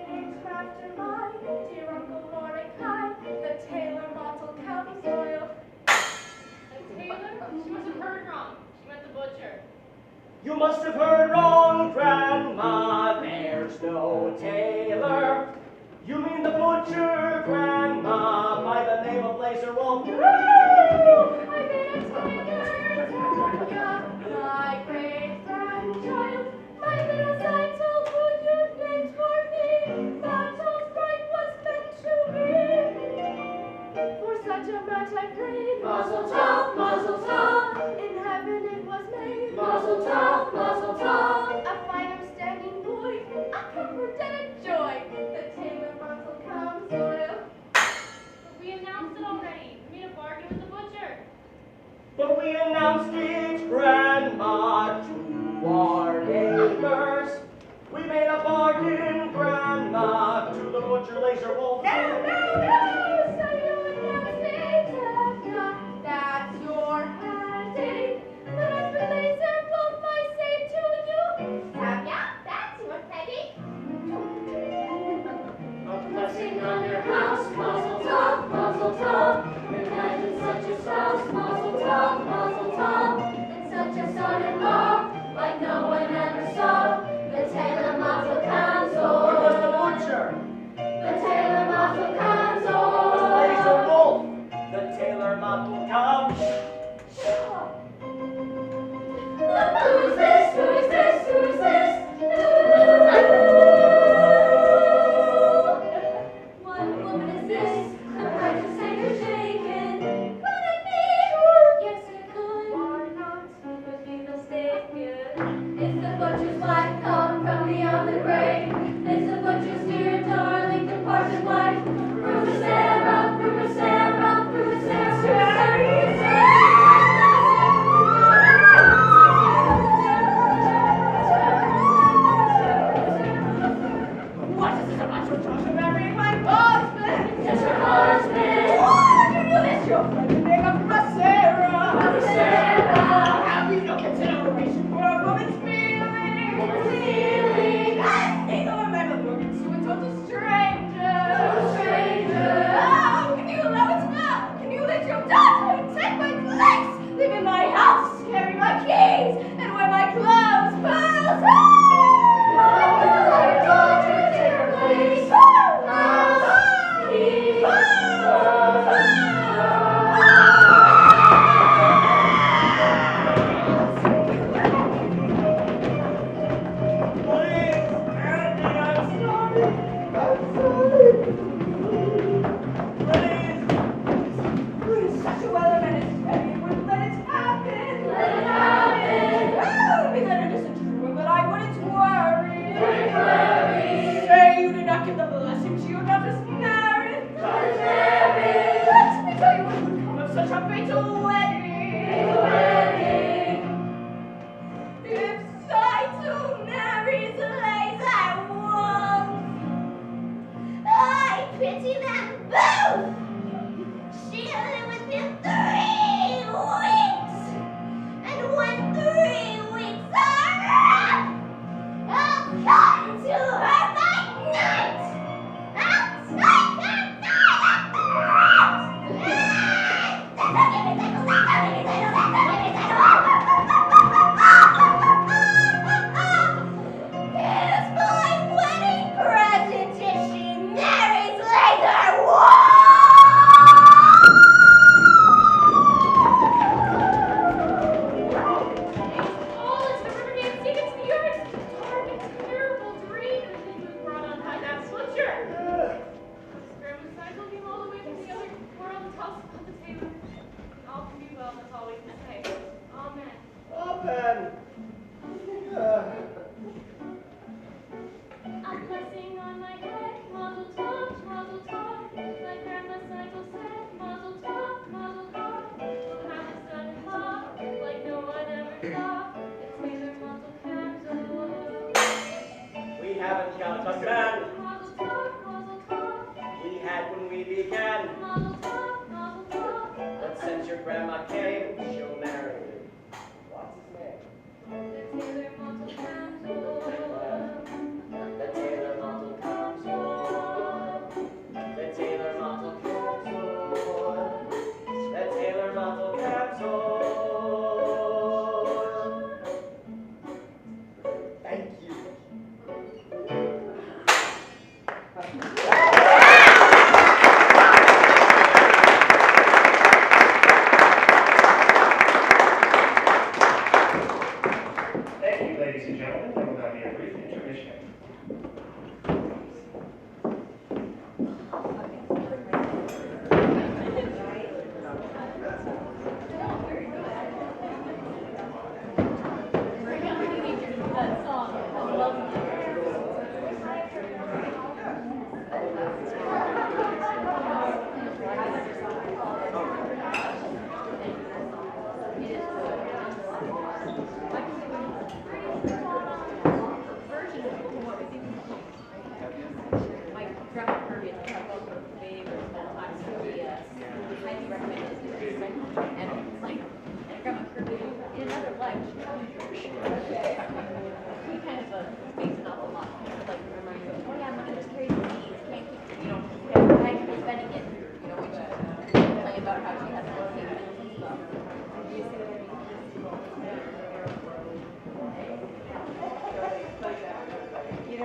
named after my dear Uncle Mordecai. The tailor model comes loyal. A tailor? She must have heard wrong. She meant the butcher. you must have heard wrong, Grandma. There's no tailor. You mean the butcher, Grandma, by the name of Laser Wolf. I made a tailor, my great grandchild, my butcher laser wolf. No, so you're not Anatemka. That's your headache. But as the laser wolf, I say to you, Have ya? That's your headache. a blessing on your house, mazel tov, mazel tov. Imagine such a spouse, mazel tov, mazel tov. And such a son-in-law, like no one ever saw. The tailor mazel Where was kanzor. the butcher? The tailor mazel The kanzor. laser wolf. The tailor mazel comes. Who's this? Who is this? Who is this? What woman is this? The precious anchor shaken. Could it be? Yes, it could. Why not? Could be mistaken. It's the butcher's wife come from beyond the grave. It's the butcher's dear darling departed wife. From Sarah, from Sarah, from What is this about your daughter marrying my husband? It's her husband. What? You know this your friend the name of Sarah. Sarah. Have you no consideration for a woman's feelings? Neither remember looking to a total stranger. How can you allow it now? Can you let your daughter take my place? Live in my house, carry my keys, and wear my clothes, pearls. Your daughter take her place. House, keys, Please, Andy, I'm sorry. Please. Such a well-meant and steady would let it happen. Let it happen. Oh, be that it isn't true, but I wouldn't worry. Wouldn't worry. Say you did not give the blessing to your daughter's marriage. Daughter's marriage. Let me tell you what would come of such a fatal wedding. If Saito marries Laser Wolf, I pity them both. She'll live within 3 weeks. And when 3 weeks are up, I'll come to her by night. I'll take her by the Here's my wedding present if she marries Laser Wolf. All is the river dance tickets to yours. Dark and terrible dream. And then we brought on high that switcher. Grandma's cycle came all the way from the other world to tell us about the tailor. All can be well, that's all we can say. Amen. Open. A blessing on my head, mazel tov, mazel tov. Like Grandma's cycle said, mazel tov, mazel tov. We'll have a son-in-law, like no one ever saw. The tailor mazel kanzor. We haven't got a man. Mazel tov, mazel tov. We had when we began. Mazel tov, mazel tov. But since your grandma came, she'll marry you. What's his name? The tailor mazel kanzor. The tailor mazel kanzor. The tailor mazel kanzor. The tailor mazel kanzor. Thank you.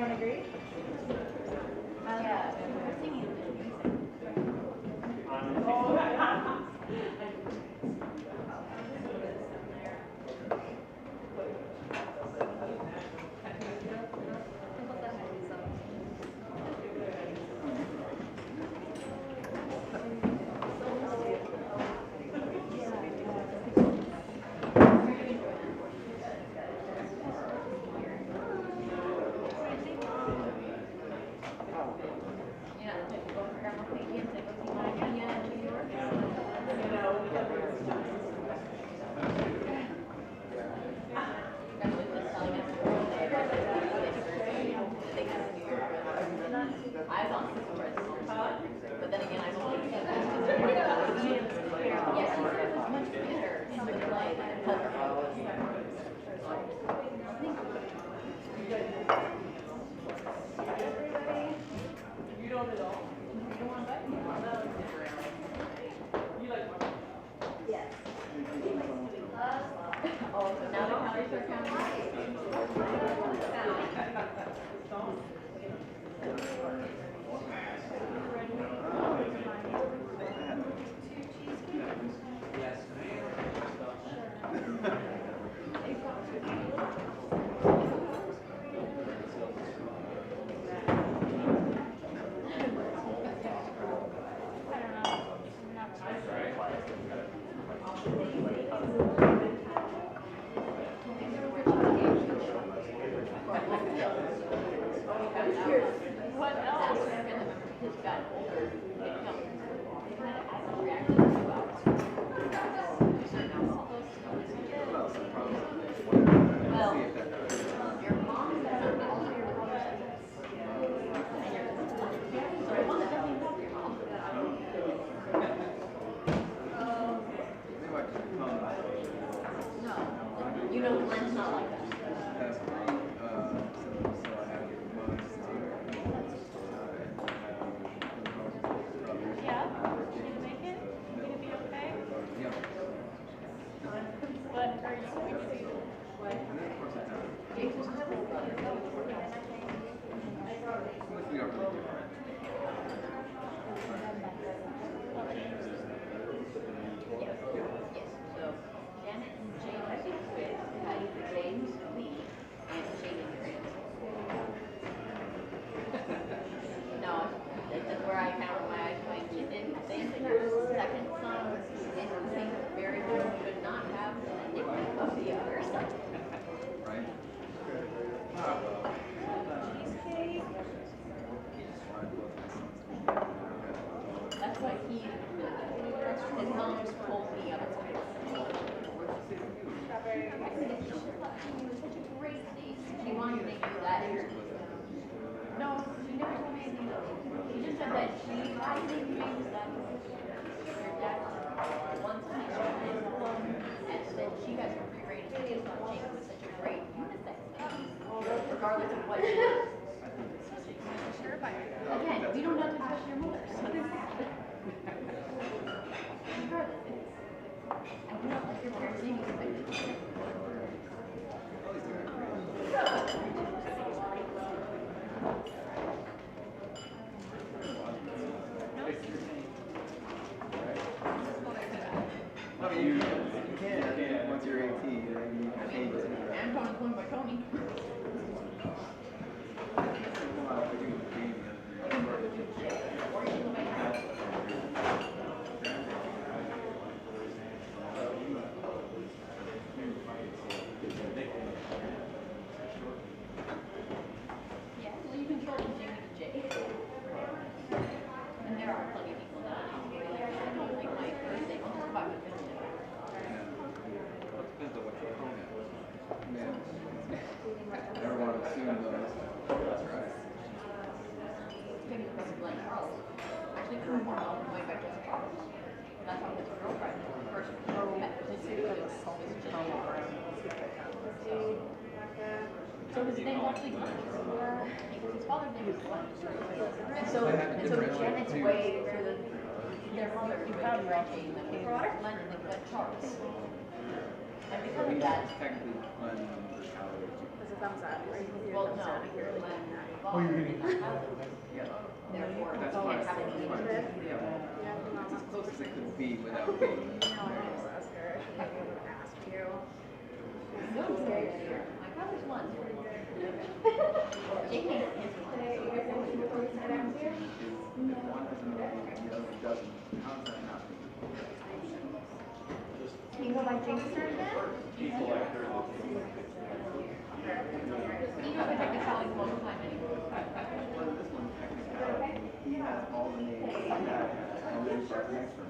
don't agree? Yeah, we're singing the music. I thought this was but then again, I'm only yes, it's much better to play than puzzle. You don't at all. You don't want to bite me? You like one? Yes. Oh, so now the calories are counting? What else? It's gotten older. Well, your mom says something also your mother says it. So the one that doesn't even talk to your mom. No. You know Glenn's not like that. Yeah, can you make it? Can it be okay? But are you going to do Yes, so Janet and James quit, James, me, and Jamie Grant. No, that's where I kind of why I explained you didn't think that your second son didn't think very well should not have the nickname of the others. Right? That's why his mom just told me of it. I said, if you should love Jimmy was such a great name. She wanted to name you that. No, she never told me anything else. She just said that I think James that your dad once he started and said she has a rearranged because James was such a great unisex name, regardless of what she is. Again, we don't know to touch your mother, so this is regardless, I do not like your parents' name expected. I mean, you can, once you're 18, you can change it. Anton's going by Tony. Yeah, well, you can shorten Jamie to J. And there are plenty of people that I don't like my first name. I'll just buy my middle name. Depends on what you're calling it. Yeah. Never want to assume those. That's right. Taking the person like Charles. Actually, for more going back to Charles. That's how his girlfriend first met. So his name actually comes from his father's name was Glenn. And so Janet's way for their mother to differentiate them was Glenn and then Glenn Charles. And because of that, Technically, There's a thumbs up. well, no, Glenn Oh, you're getting. Therefore, that's why it's as close as it could be without being. My brother's one. Jake makes his one. One doesn't know the other doesn't. How's that happening? Can you go by Jesters then? People like her. You know the technicalities most of the time anyway. Well, this one technically, he has all the names that and then start next to him.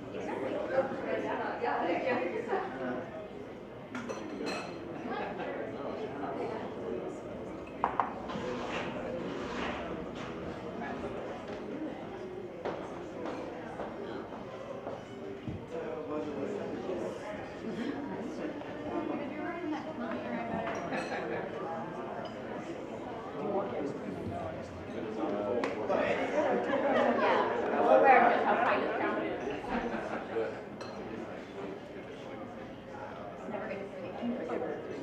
We're aware of just how tight it's counted. Never going to see anything.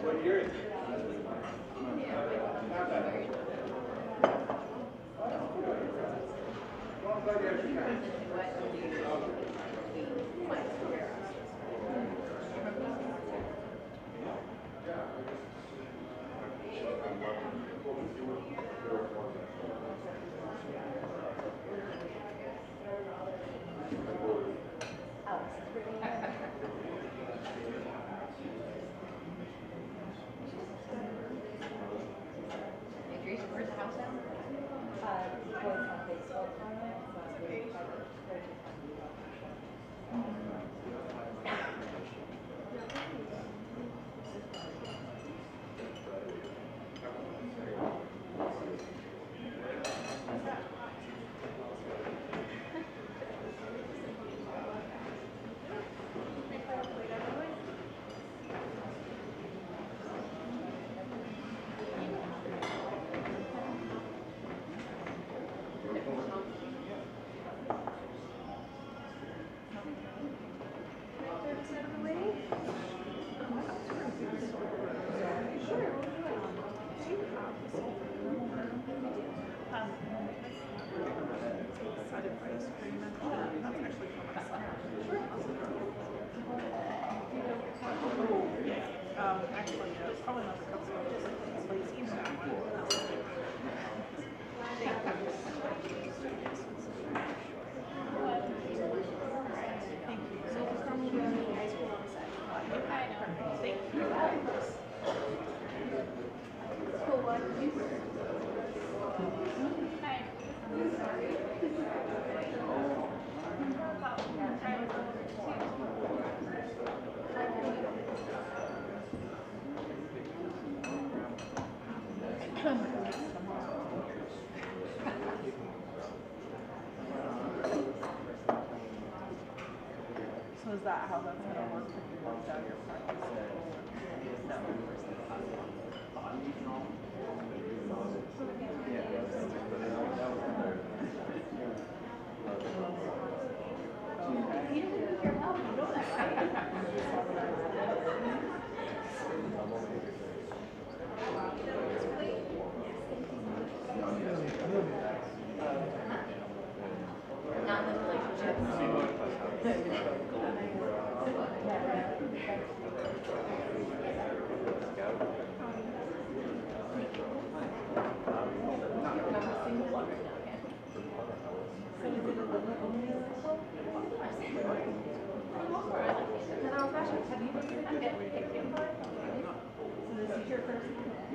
What year is it? Where's the house down? Actually, probably not the cups of but it's easy. So is that how that's going to work if you worked out your practice? You didn't lose your love, you know that, right? Not in the relationship.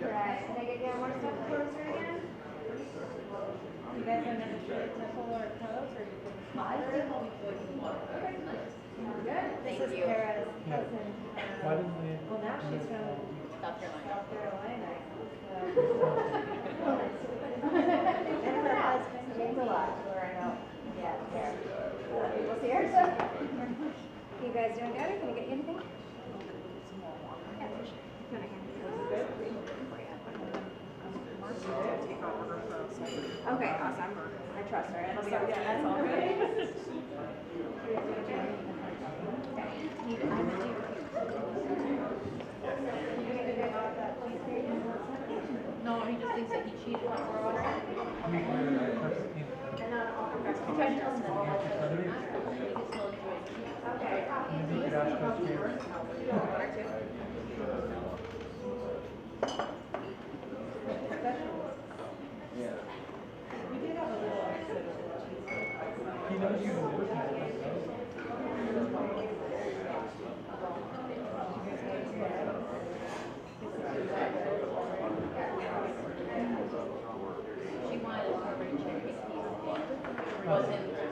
Right. Can I get down one step closer again? You guys have never tried temple or toes, or you can slide? This is Kara's cousin. Well, now she's from South Carolina. And her husband, Nicola, who are out. Yeah, there. People see her. You guys doing good? Can I get you anything? Okay, awesome. I trust her. I'm sorry. That's all right. No, he just thinks that he cheated on her. He tried to tell him that all that stuff. He can still enjoy it. Okay. We did have a little exit of He knows you. She wanted to cover Cherokee. It wasn't mentioned until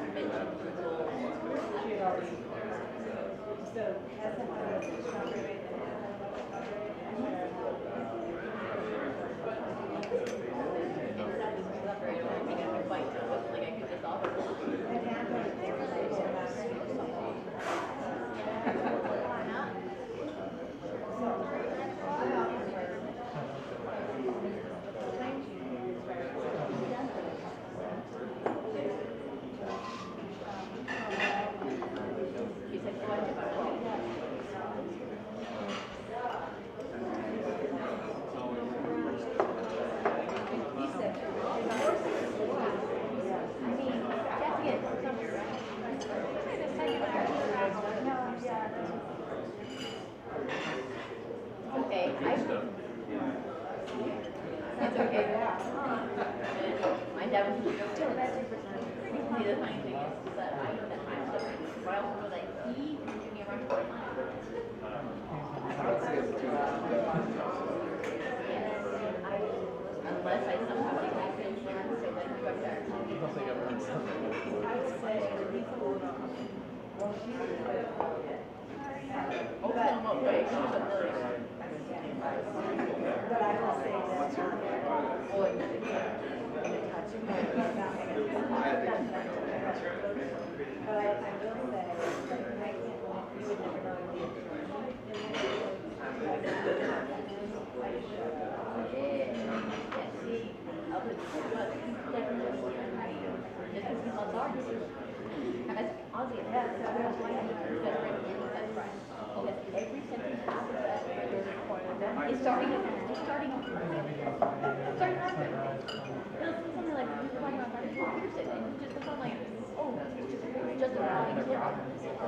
she had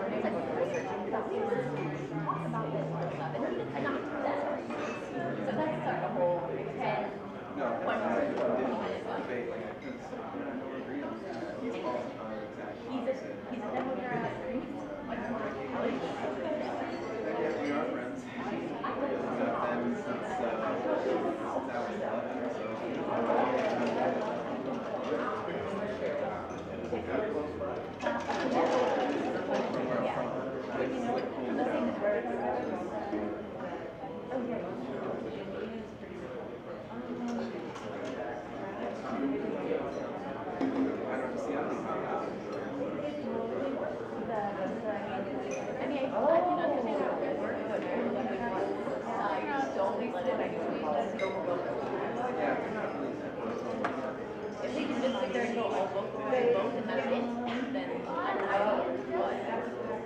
already.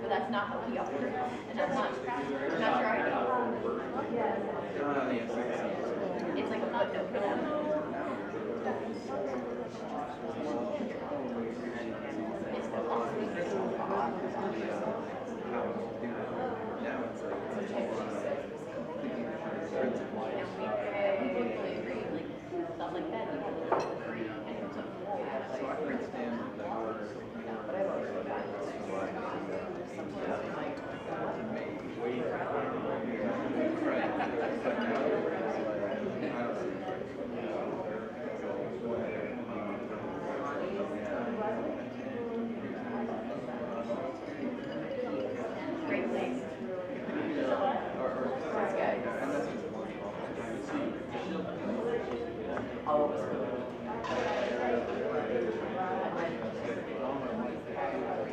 So that's not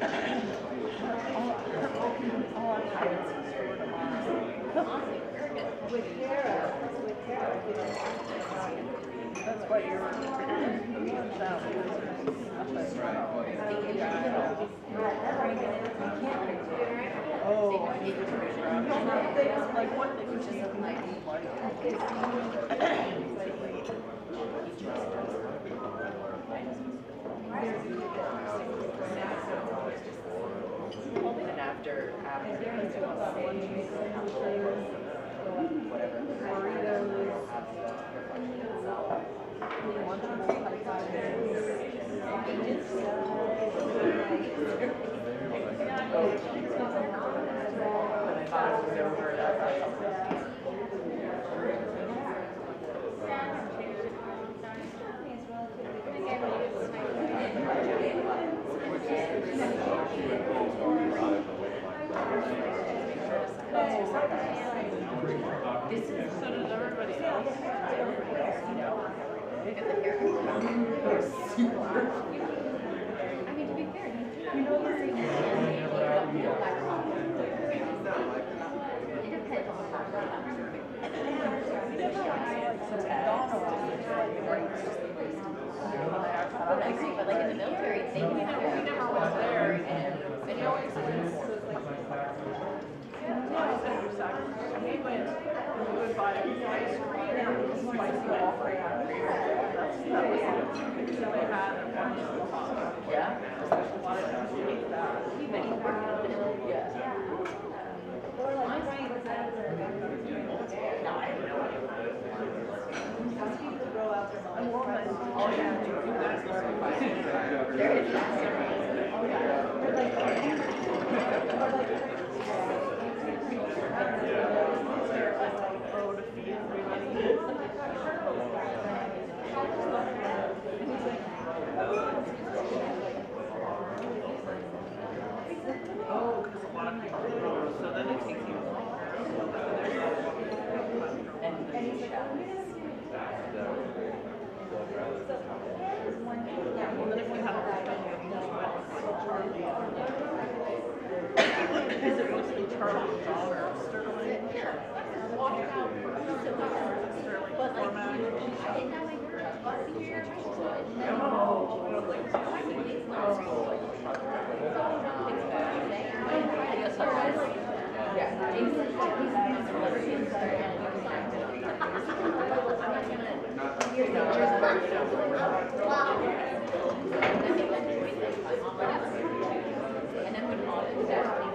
That's why you're oh, like what they would just And after But like in the military, they never went there, and they always we would buy ice cream and spicy waffle. That was because they had at one of the hospitals. Yeah. There's a lot of times you eat that. even working on it. Yeah. No, I don't know. Oh yeah, you guys There is that. Oh, because a lot of people do. So then it takes you longer. And Well, then if you have a is it mostly Charlie John or Sterling? Walk out. Sterling format? And then when all of that,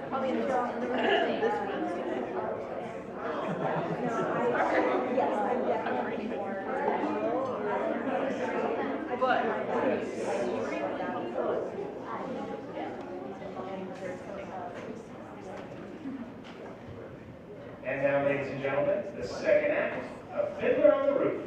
Probably in the room. This yes, I'm definitely more. And now, ladies and gentlemen, the second act of Fiddler on the Roof.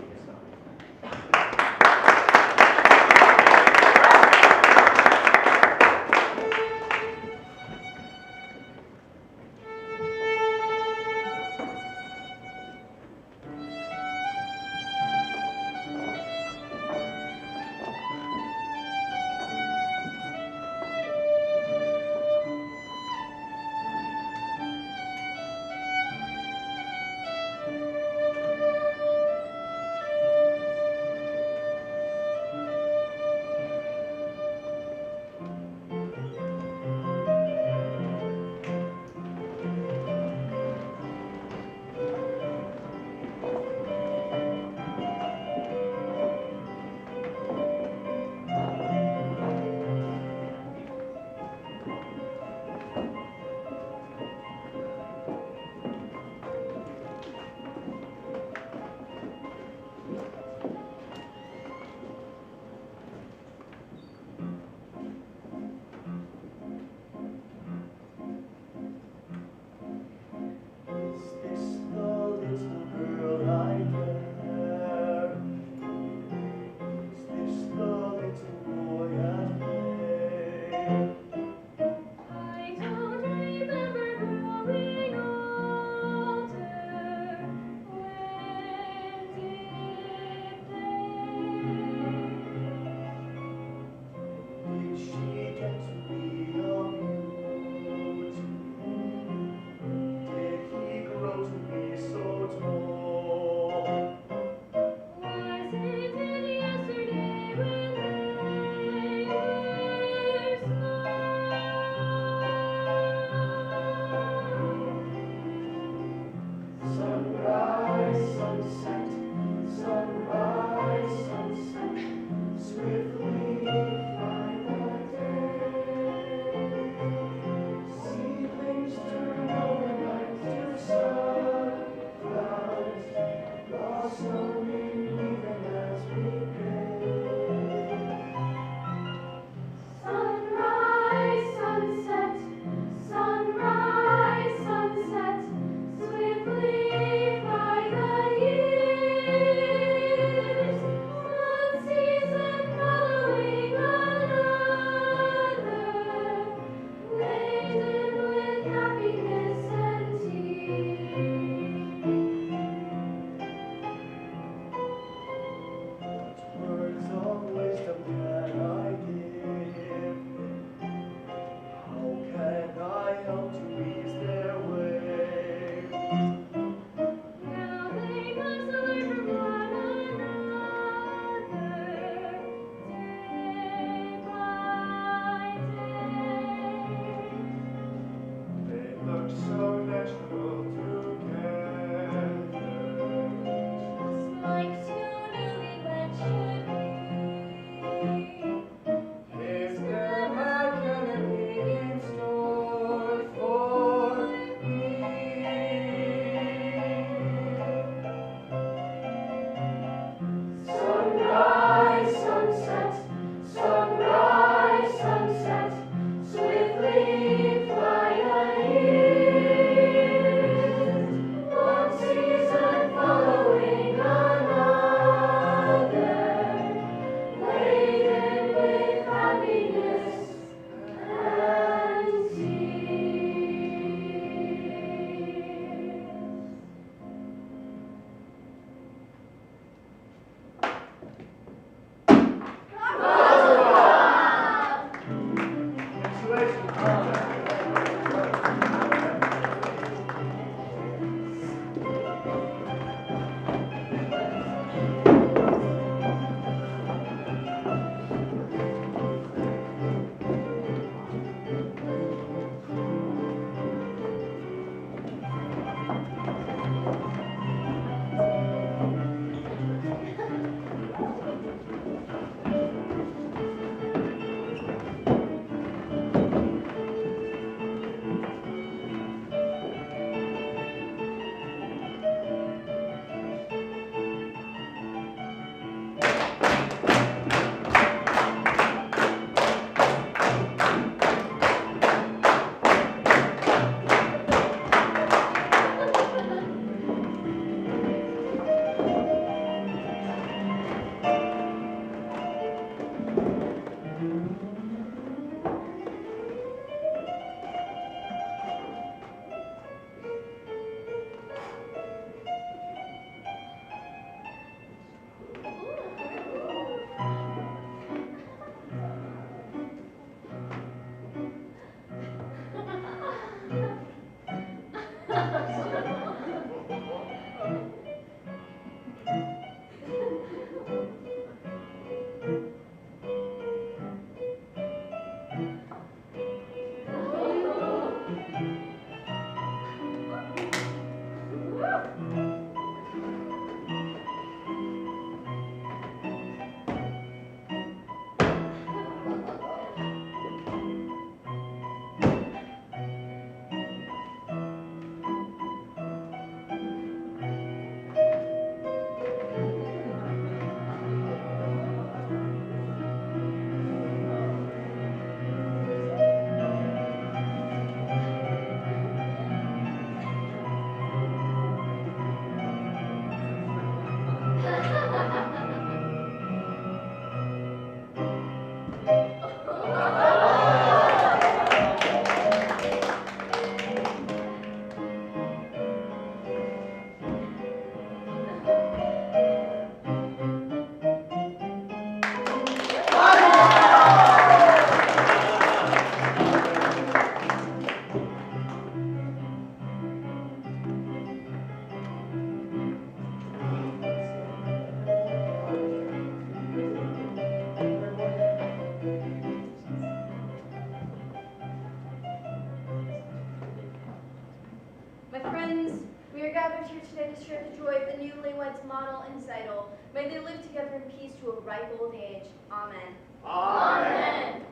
model, and Zeidel. May they live together in peace to a ripe old age. Amen. Amen.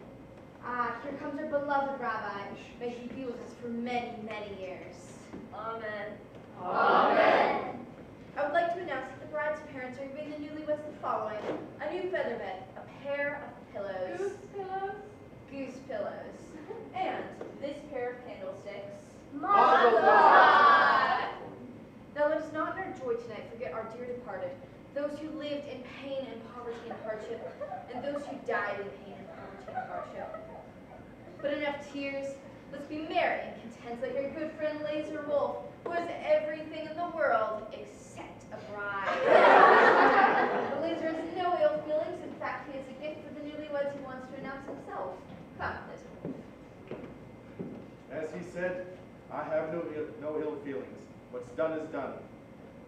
Ah, here comes our beloved Rabbi. May he be with us for many, many years. Amen. Amen. I would like to announce that the bride's parents are giving the newlyweds the following: a new feather bed, a pair of pillows. Goose pillows? Goose pillows. And this pair of candlesticks. Mazel tov. Now let us not in our joy tonight forget our dear departed, those who lived in pain and poverty and hardship, and those who died in pain and poverty and hardship. But enough tears. Let's be merry and content like your good friend Laser Wolf, who has everything in the world except a bride. But Laser has no ill feelings. In fact, he has a gift for the newlyweds he wants to announce himself. Come, Laser. As he said, I have no ill feelings. What's done is done.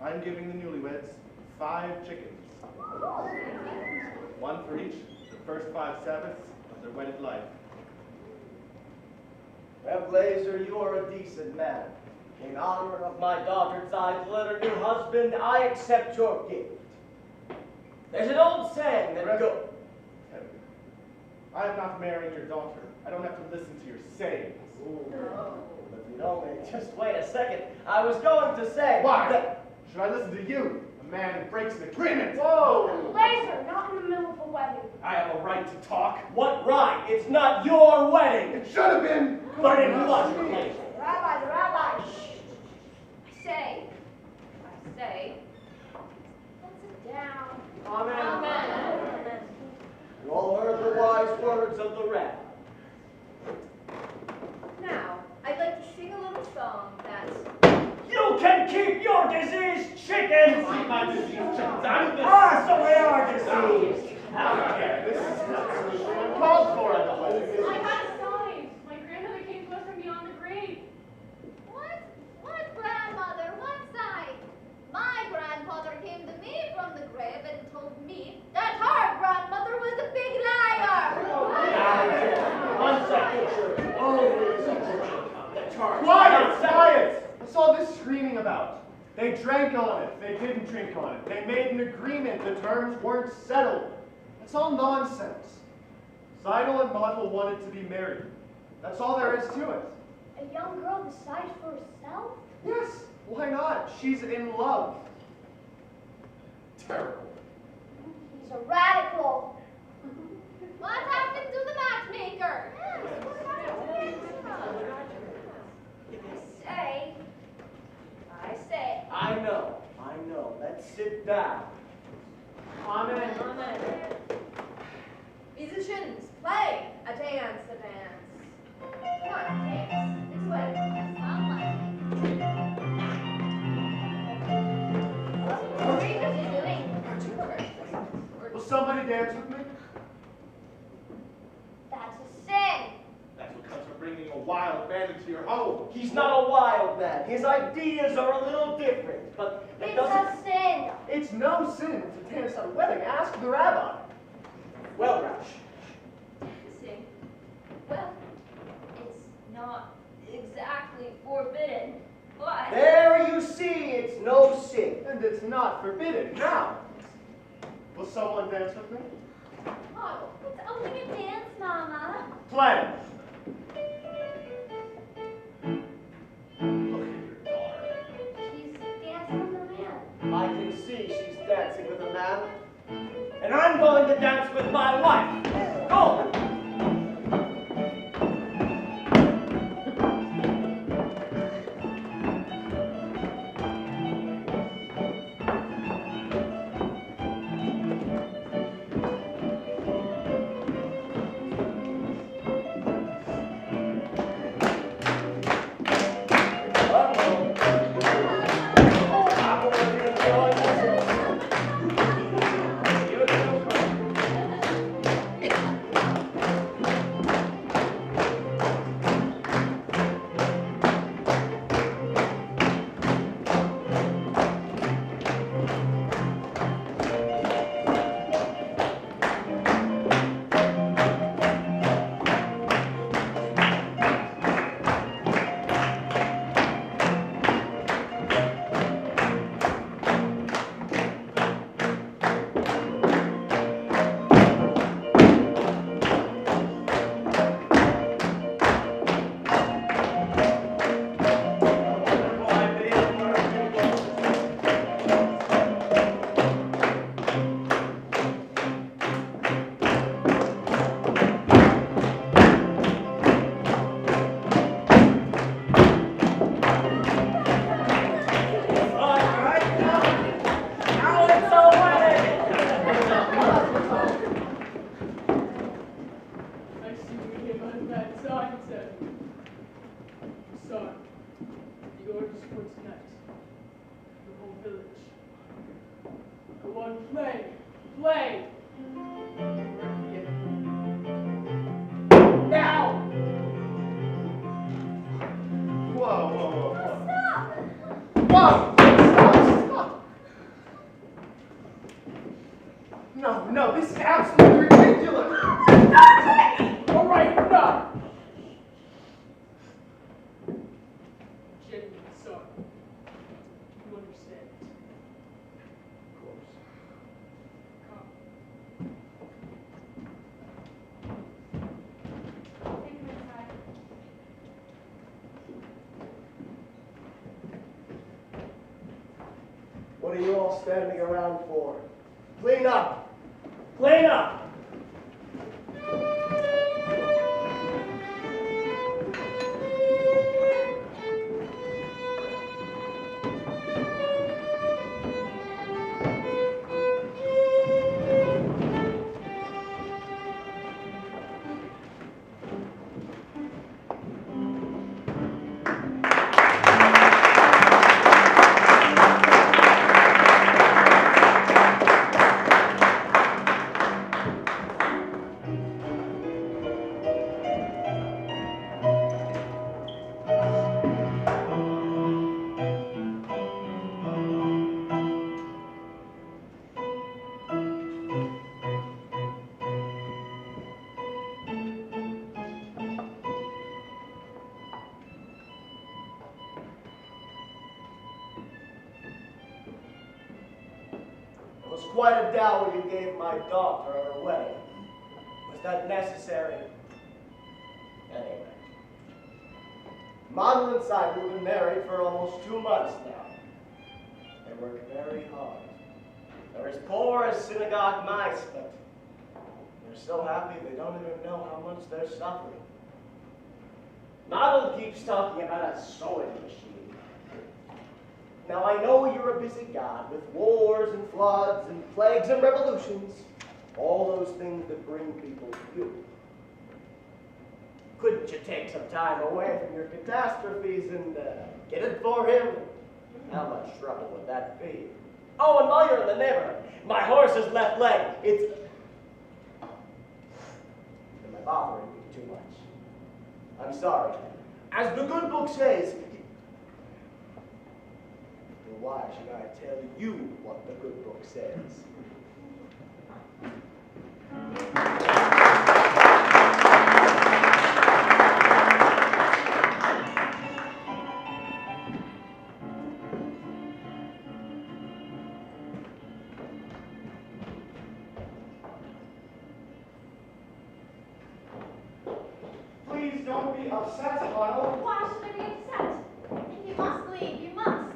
I'm giving the newlyweds 5 chickens. 1 for each, the first 5 Sabbaths of their wedded life. Well, Blazer, you are a decent man. In honor of my daughter Zeidel and her new husband, I accept your gift. There's an old saying that goes... I am not marrying your daughter. I don't have to listen to your sayings. But you know, just wait a second. I was going to say... Why? That... Should I listen to you, a man who breaks an agreement? Whoa! Laser, not in the middle of a wedding. I have a right to talk. What right? It's not your wedding. It should have been. But it wasn't, Blazer. Rabbi. I say, let's sit down. Amen. Amen. You all heard the wise words of the rabbi. Now, I'd like to sing a little song that's... You can keep your diseased chickens! My diseased chickens out of this. Ah, so they are diseased! Yeah, this is not uncalled for at the wedding. I had a sign. My grandmother came to us from beyond the grave. What grandmother? What side? My grandfather came to me from the grave and told me that her grandmother was a big liar. Quiet! What's all this screaming about? They drank on it. They didn't drink on it. They made an agreement. The terms weren't settled. It's all nonsense. Zeidel and Montel wanted to be married. That's all there is to it. A young girl decides for herself? Yes, why not? She's in love. Terrible. He's a radical. What happened to the matchmaker? I say. I know. Let's sit down. Amen. Musicians, play a dance. Come on, dance. This way. Will somebody dance with me? That's a sin. That's what comes from bringing a wild man into your home. He's not a wild man. His ideas are a little different, but it It's doesn't... a sin. It's no sin to dance at a wedding. Ask the rabbi. Well, Rash, Dancing. Well, it's not exactly forbidden, but... there you see, it's no sin. And it's not forbidden. Now, will someone dance with me? Oh, it's only a dance, Mama. Play. Look at your daughter. She's dancing with a man. I can see she's dancing with a man. And I'm going to dance with my wife. Go! everyone, play, play. Now! Whoa, whoa, whoa, whoa. Stop! Whoa! Stop, stop! No, this is absolutely ridiculous! All right, enough. Genuine son. You understand? Of course. Come. Take him inside. What are you all standing around for? Clean up! Clean up! It was quite a dower you gave my daughter at her wedding. Was that necessary? Anyway. Model and Cyber have been married for almost 2 months now. They work very hard. They're as poor as synagogue mice, but they're so happy they don't even know how much they're suffering. Model keeps talking about a sewing machine. Now, I know you're a busy god with wars and floods and plagues and revolutions, all those things that bring people to you. Couldn't you take some time away from your catastrophes and get it for him? How much trouble would that be? Oh, and while you're in the neighborhood, my horse's left leg, it's... Am I bothering you too much? I'm sorry. As the good book says, why should I tell you what the good book says? Please don't be upset, Otto. Why should I be upset? If you must leave, you must.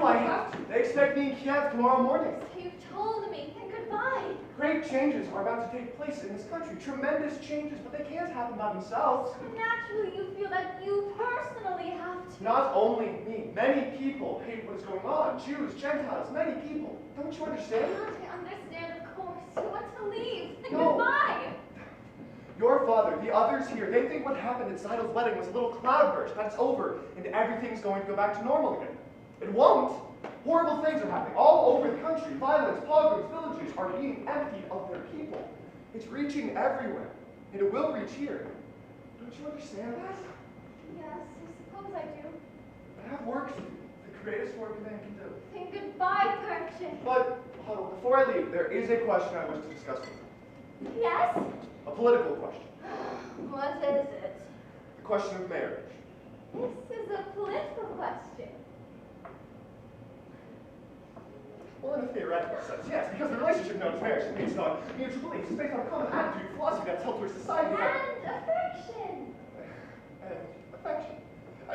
I have to. They expect me in Kiev tomorrow morning. So you've told me, then goodbye. Great changes are about to take place in this country. Tremendous changes, but they can't happen by themselves. Naturally, you feel that you personally have to. Not only me. Many people hate what is going on. Jews, Gentiles, many people. Don't you understand? I understand, of course. You want to leave. Then No. goodbye. Your father, the others here, they think what happened at Seidel's wedding was a little cloudburst, that it's over, and everything's going to go back to normal again. It won't. Horrible things are happening all over the country. Violence, pogroms, villages are being emptied of their people. It's reaching everywhere, and it will reach here. Don't you understand that? Yes, I suppose I do. I have work to do, the greatest work a man can do. Then goodbye, Perchin. But, hold on, before I leave, there is a question I wish to discuss with you. Yes? A political question. What is it? The question of marriage. This is a political question. Well, in a theoretical sense, yes, because the relationship known as marriage is based on mutual beliefs, it's based on a common attitude, philosophy that's held towards society. And affection. And affection.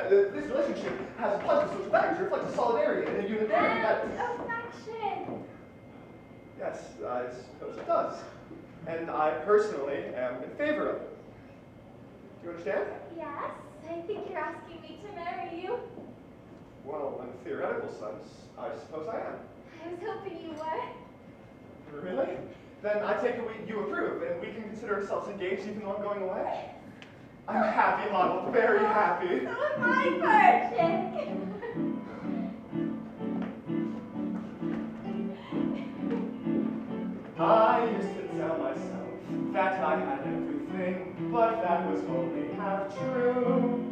This relationship has positive social values, reflects a solidarity and a unitarian. And affection. Yes, I suppose it does. And I personally am in favor of it. Do you understand? Yes, I think you're asking me to marry you. Well, in a theoretical sense, I suppose I am. I was hoping you were. Really? Then I take it you approve, and we can consider ourselves engaged even though I'm going away? I'm happy, Hoddle, very happy. So am I, Perchin. I used to tell myself that I had everything, but that was only half true.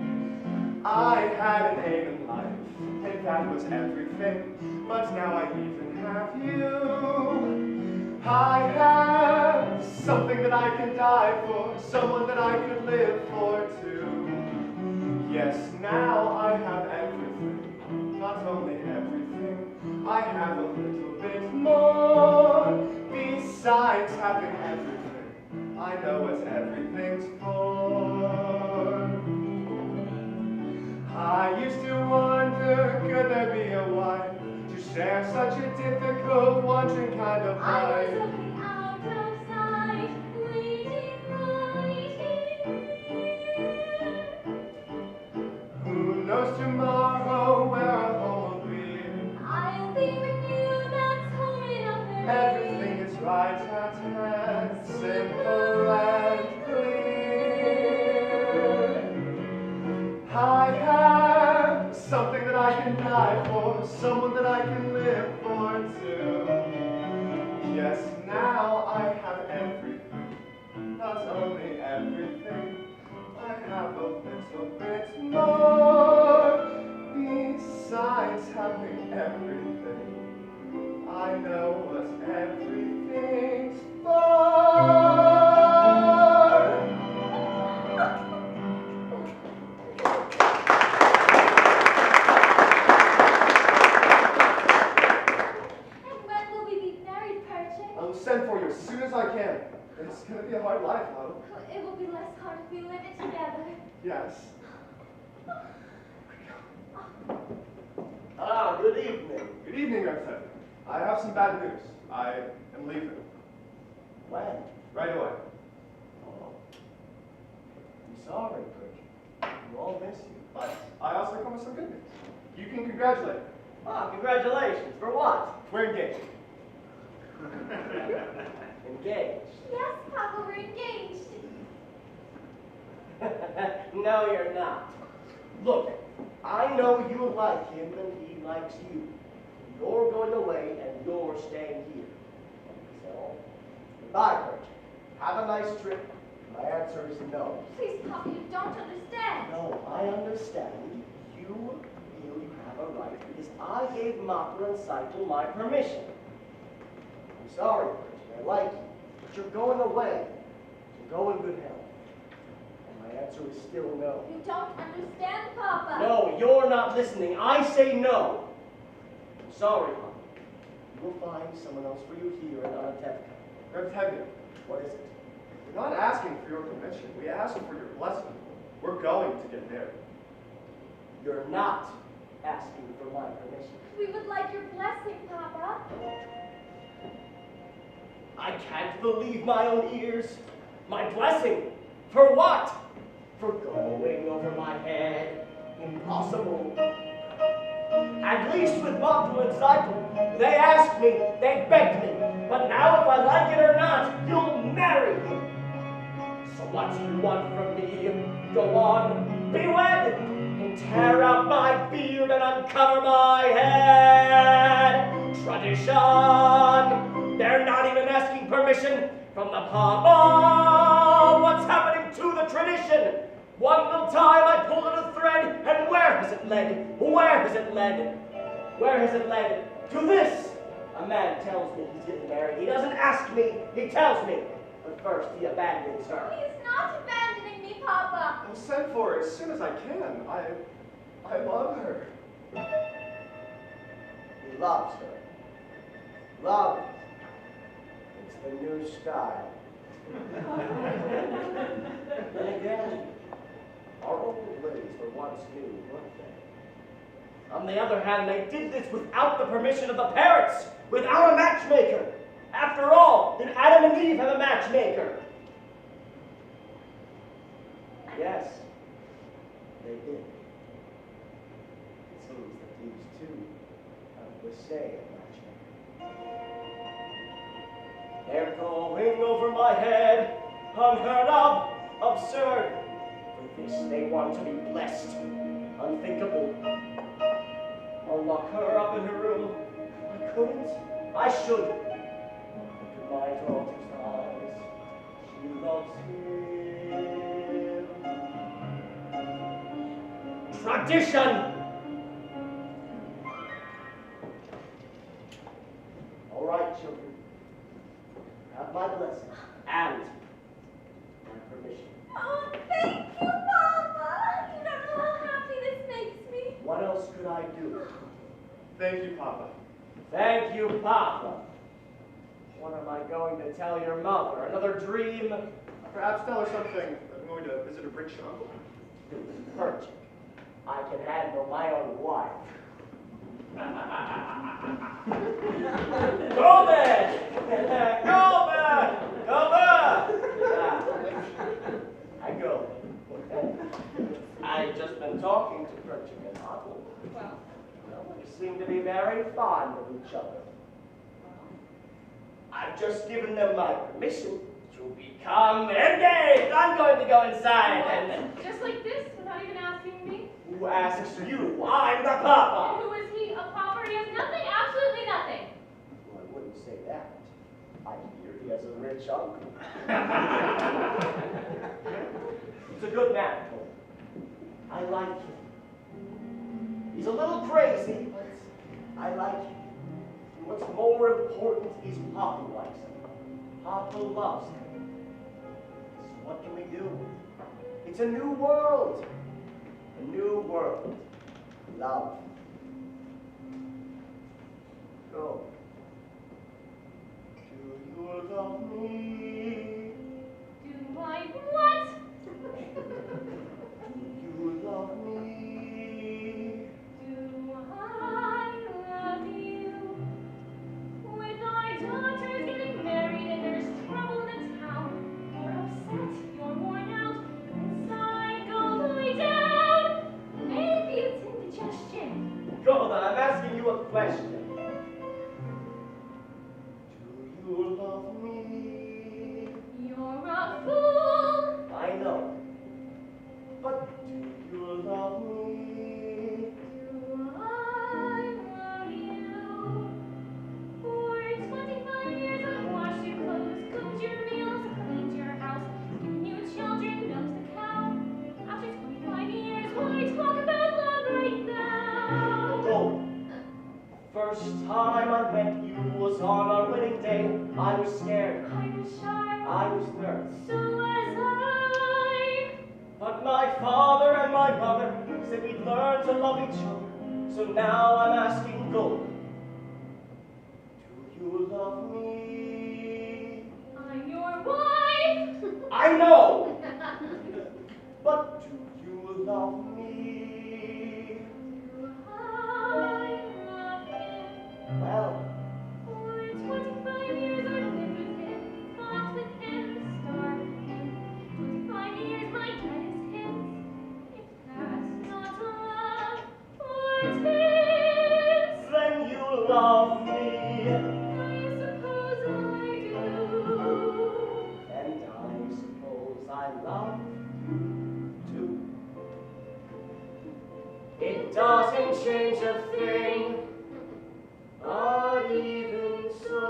I had an aim in life, and that was everything, but now I even have you. I have something that I can die for, someone that I could live for too. Yes, now I have everything, not only everything, I have a little bit more. Besides having everything, I know what everything's for. I used to wonder, could there be a wife to share such a difficult, wandering kind of I life? was looking out of sight, waiting right here. Who knows tomorrow where our home will be? I'll be with you, that's home enough for me. Everything is right at hand, simple and clear. I have something that I can die for, someone that I can live for too. Yes, now I have everything, not only everything, I have a little bit more. Besides having everything, I know what everything's for. And when will we be married, Perchik? I'll send for you as soon as I can. It's going to be a hard life, Otto. It will be less hard if we live it together. Yes. Ah, good evening. Good evening, Anatemka. I have some bad news. I am leaving. When? Right away. Oh. I'm sorry, Perch. We all miss you. But I also come with some good news. You can congratulate me. Ah, congratulations. For what? We're engaged. Engaged. Yes, Papa, we're engaged. No, you're not. Look, I know you like him and he likes you. You're going away and you're staying here. So, goodbye, Perch. Have a nice trip. My answer is no. Please, Papa, you don't understand. No, I understand. You feel you have a right because I gave Mappa and Saito my permission. I'm sorry, Perch. I like you. But you're going away. So go in good health. And my answer is still no. You don't understand, Papa. No, you're not listening. I say no. I'm sorry, Papa. We'll find someone else for you here in Anatemka. Anatemka, What is it? we're not asking for your permission. We ask for your blessing. We're going to get married. You're not asking for my permission. We would like your blessing, Papa. I can't believe my own ears. My blessing? For what? For going over my head. Impossible. At least with Mappa and Saito, they asked me, they begged me. But now if I like it or not, you'll marry him. So what do you want from me? Go on, be wed, and tear out my beard and uncover my head. Tradition. They're not even asking permission from the Papa. What's happening to the tradition? One little time I pulled at a thread, and where has it led? Where has it led? Where has it led? To this! A man tells me he's getting married. He doesn't ask me, he tells me. But first he abandons her. He is not abandoning me, Papa. I'll send for her as soon as I can. I love her. He loves her. Love. It's the new style. Then again, our old ways were once new, weren't they? On the other hand, they did this without the permission of the parents, without a matchmaker. After all, did Adam and Eve have a matchmaker? Yes, they did. It seems that these two have the same matchmaker. They're going over my head, unheard of, absurd. For this they want to be blessed, unthinkable. I'll lock her up in her room. I couldn't. I should. Goodbye to tradition. All right, children. Have my blessing and my permission. Oh, thank you, Papa. You don't know how happy this makes me. What else could I do? Thank you, Papa. Thank you, Papa. What am I going to tell your mother? Another dream? Perhaps tell her something. I'm going to visit a rich uncle. Virgin. I can handle my own wife. Golda! Golda! Golda! I go. I've just been talking to Virgin and Otto. Well, We seem to be very fond of each other. I've just given them my permission to become engaged. I'm going to go inside and... Just like this, without even asking me? Who asks you? I'm the papa. And who is he? A pauper? He has nothing, absolutely nothing. Well, I wouldn't say that. I hear he has a rich uncle. He's a good man, Cole. I like him. He's a little crazy, but I like him. And what's more important is Papa likes him. Papa loves him. So what can we do? It's a new world. A new world. Love. Go. Do you love me? Do I what? Do you love me? Do I love you? With our daughters getting married and there's trouble in the town, you're upset, you're worn out, inside go way down. Maybe it's indigestion. Golda, I'm asking you a question. Do you love me? You're a fool. I know. But do you love me? Do I love you? For 25 years I've washed your clothes, cooked your meals, cleaned your house, given you children, milked the cow. After 25 years, why talk about love right now? Go. First time I met you was on our wedding day. I was scared. I was shy. I was nervous. So was I. But my father and my mother said we'd learn to love each other. So now I'm asking Golda. Do you love me? I'm your wife. I know. But do you love me? Do I love him? Well, For 25 years I've lived with him, fought with him, starved with him. 25 years my debt is his. If that's not love, what's his? then you love me. I suppose I do. And I suppose I love you too. It doesn't change a thing, but even so,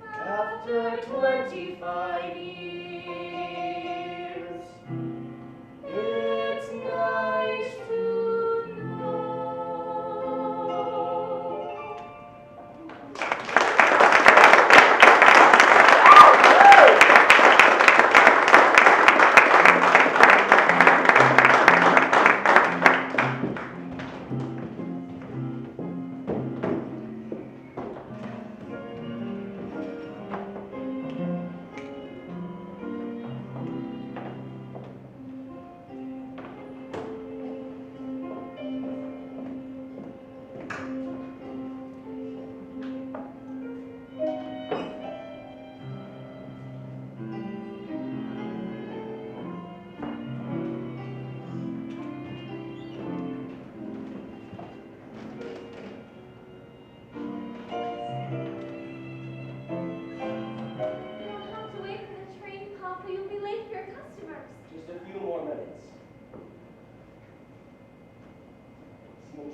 after 25 years, it's nice to know.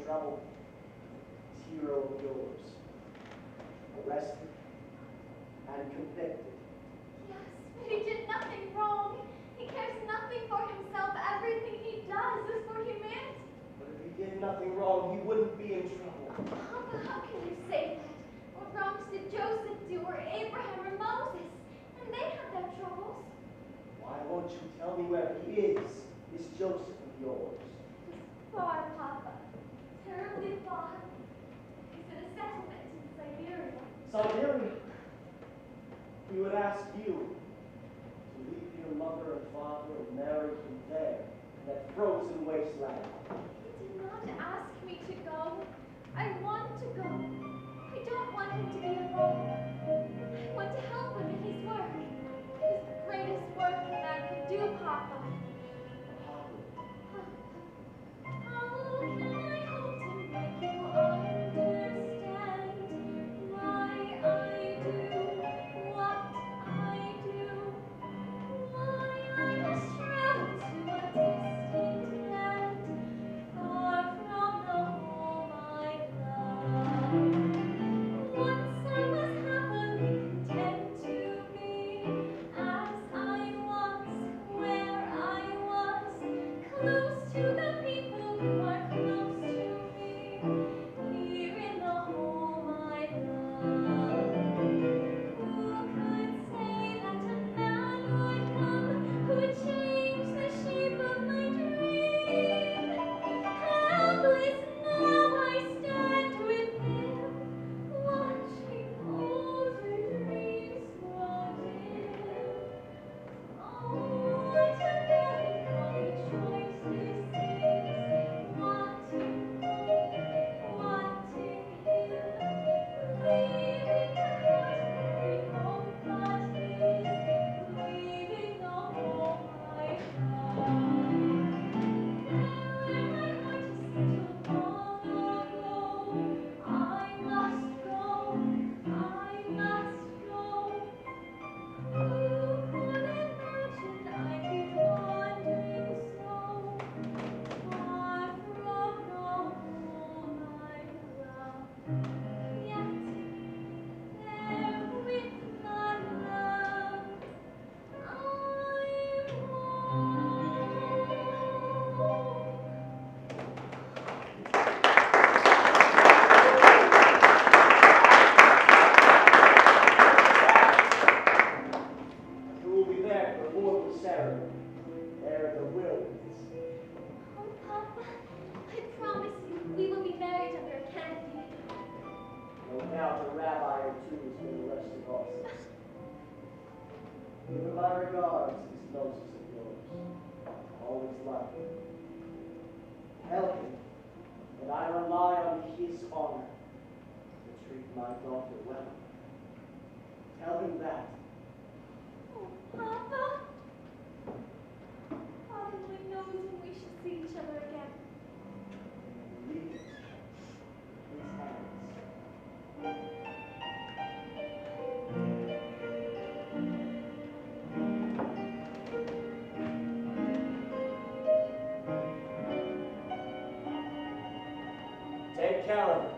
trouble, this hero of yours, arrested and convicted. Yes, but he did nothing wrong. He cares nothing for himself. Everything he could ask you to leave your mother and father and marry him there in that frozen wasteland. He did not ask me to go. I want to go. I don't want him to be alone. I want to help him in his work. It is the greatest work a man can do, Papa. How can I hope to make you understand why I do what I do? Why I must travel to a distant land, far from the home I love. Once I was happily content to be as I was, where I was, close to the people who are close to me, here in the home I love. Who could say that a man would come who would change the shape of my dream? Helpless now I stand with him, watching all the dreams grow dim. Oh, what a melancholy choice this is, wanting home, wanting him, leaving the heart every home but his, leaving the home I love. There where my heart is settled long ago, I must go, I must go. Who could imagine I'd be wandering so far from the home I love? Yet there with my love I'm home. Who will be there for mortal ceremony? There in the wilderness. Oh, Papa, I promise you we will be married under a canopy. No doubt a rabbi or two is for the rest of us. Give my regards, these Moses of yours. Always love him. Tell him that I rely on his honor to treat my daughter well. Tell him that. Oh, Papa. Papa only knows when we shall see each other again. Leave it in his hands. Take care of her.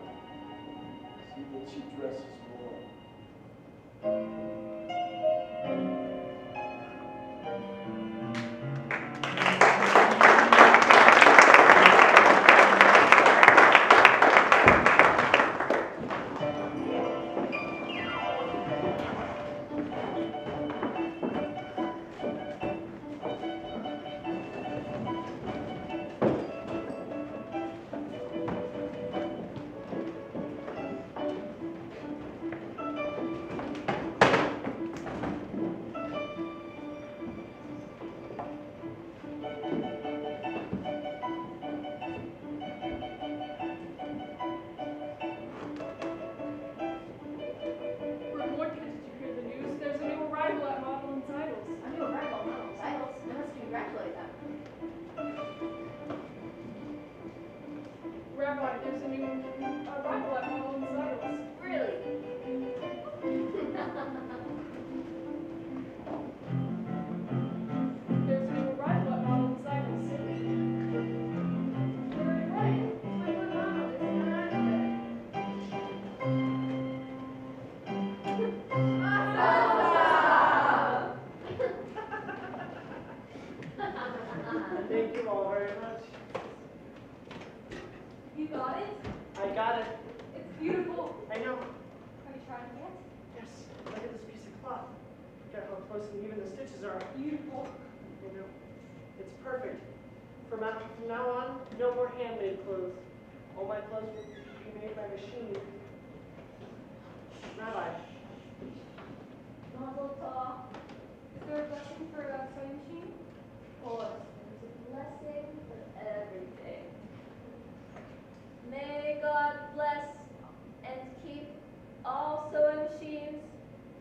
See that she dresses warm. Report, did you hear the news? There's a new arrival at Model and Titles. A new arrival, Model Titles. Let's congratulate them. Rabbi, there's a new arrival at Model and Titles. Really? There's a new arrival at Model and Titles. Very right. My good mama is an arrival Thank you all very much. You got it? I got it. It's beautiful. I know. Have you tried it yet? Yes. Look at this piece of cloth. Look at how close and even the stitches are. Beautiful. You know, it's perfect. From now on, no more handmade clothes. All my clothes will be made by machine. Rabbi. Model Papa. Is there a blessing for a sewing machine? Of course, there's a blessing for everything. May God bless and keep all sewing machines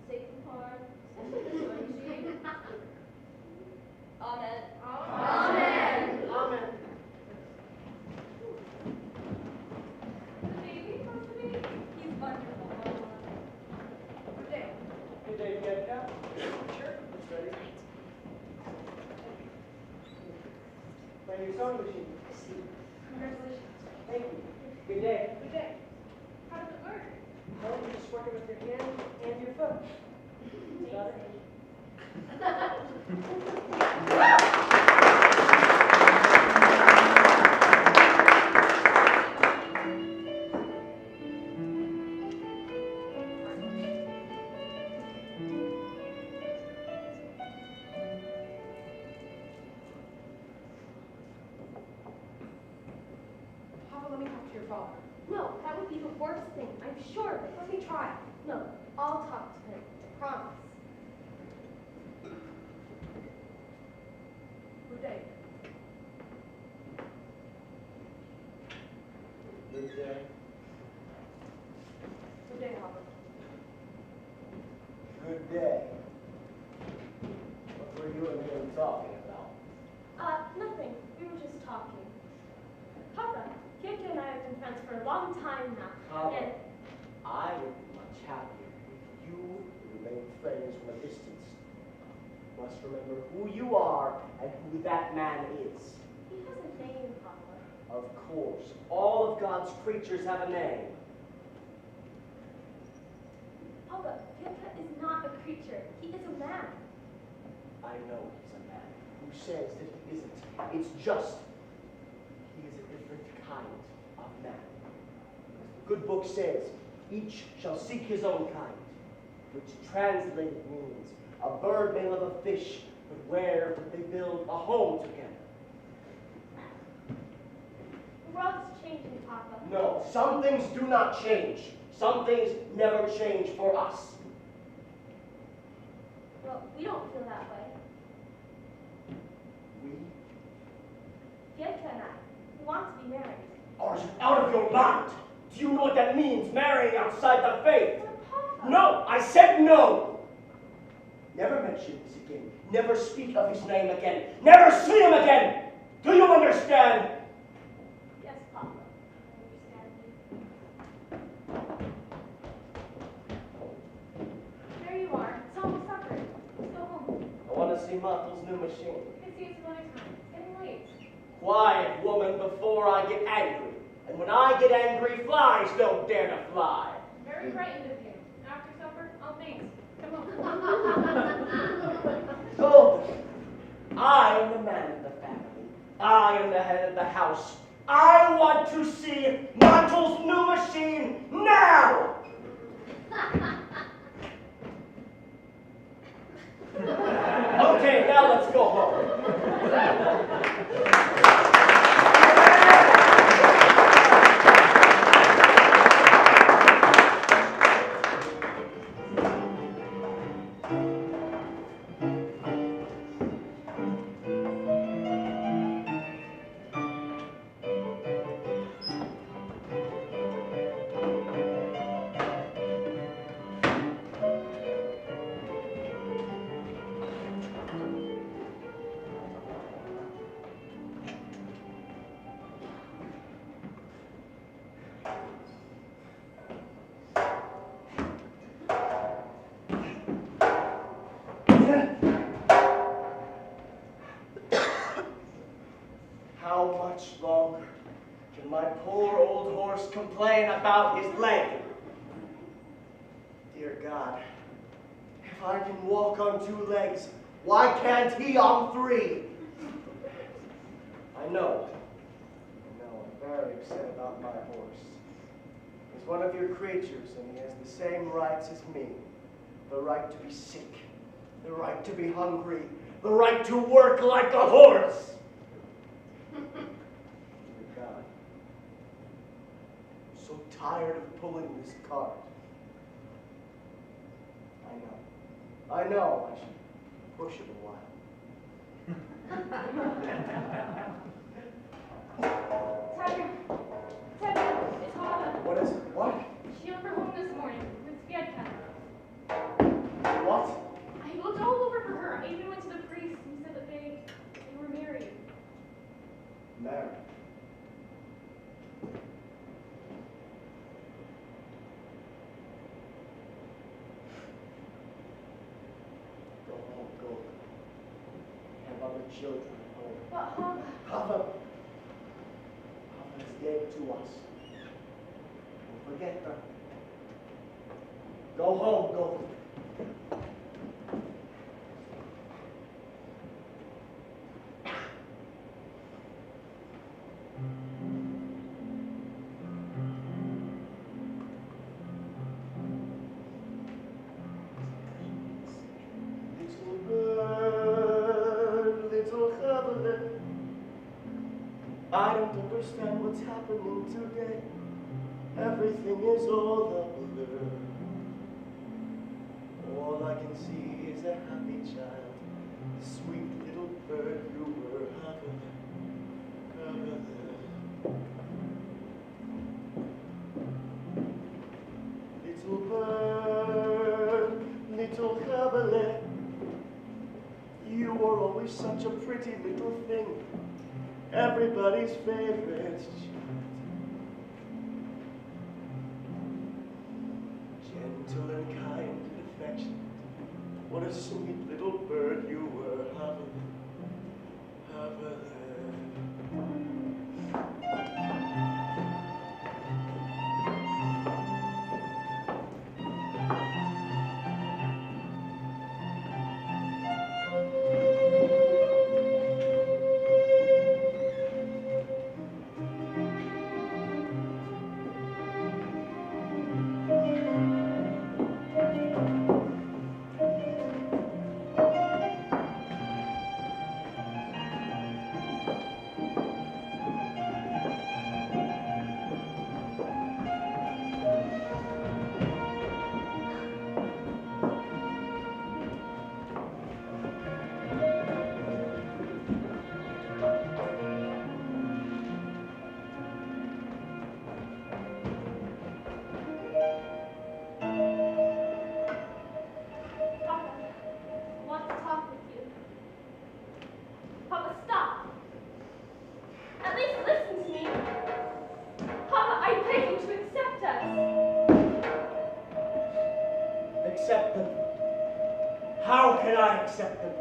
safe and hard, especially the sewing machine. Amen. Amen. Amen. The baby? How's the baby? He's wonderful, Mama. Good day. Good day, Bianca. Sure, it's ready. My new sewing machine. Congratulations. Thank you. Good day. Good day. How does it work? Well, you just work it with your hand and your foot. Got it? Papa, let me talk to your father. No, that would be the worst thing. I'm sure of it. Let me try. No, I'll talk to him. I promise. Good day. Good day. Good day, Robert. Good day. What were you and him talking about? Nothing. We were just talking. Papa, Kiki and I have been friends for a long time now. Papa, And I would be much happier if you remain friends from a distance. You must remember who you are and who that man is. he has a name, Papa. Of course, all of God's creatures have a name. Papa, Kika is not a creature. He is a man. I know he's a man. Who says that he isn't? It's just he is a different kind of man. As the good book says, each shall seek his own kind, which translated means a bird may love a fish, but where would they build a home together? The world is changing, Papa. No, some things do not change. Some things never change for us. Well, we don't feel that way. We Kika and I, we want to be married. are out of your mind. Do you know what that means, marrying outside the faith? But Papa. No, I said no. Never mention this again. Never speak of his name again. Never see him again. Do you understand? Yes, Papa. I understand you. There you are. It's almost supper. Let's go home. I want to see Martha's new machine. We can see it some other time. It's getting late. Quiet, woman, before I get angry. And when I get angry, flies don't dare to fly. Very frightened of you. After supper, I'll thanks. Come on. Golda, I am the man of the family. I am the head of the house. I want to see Martha's new machine now! Okay, now let's go home. How much longer can my poor old horse complain about his leg? Dear God, if I can walk on 2 legs, why can't he on 3? I know, I'm very upset about my horse. He's one of your creatures, and he has the same rights as me. The right to be sick, the right to be hungry, the right to work like a horse. Dear God, I'm so tired of pulling this cart. I know I should push it a while. Tanya, it's Mama. What is it? What? She left her home this morning with Sviatka. What? I looked all over for her. I even went to the priest and said that they were married. Married. Go home, Golda. Have other children at home. But Mama, Papa is dead to us. Don't forget her. Go home, Golda. Little bird, little coverlet, I don't understand what's happening today. Everything is all a blur. All I can see is a happy child, the sweet little bird you were. Little bird, little coverlet, you were always such a pretty little thing, everybody's favorite child. Gentle and kind and affectionate, what a sweet little bird you were. Accept them. How can I accept them?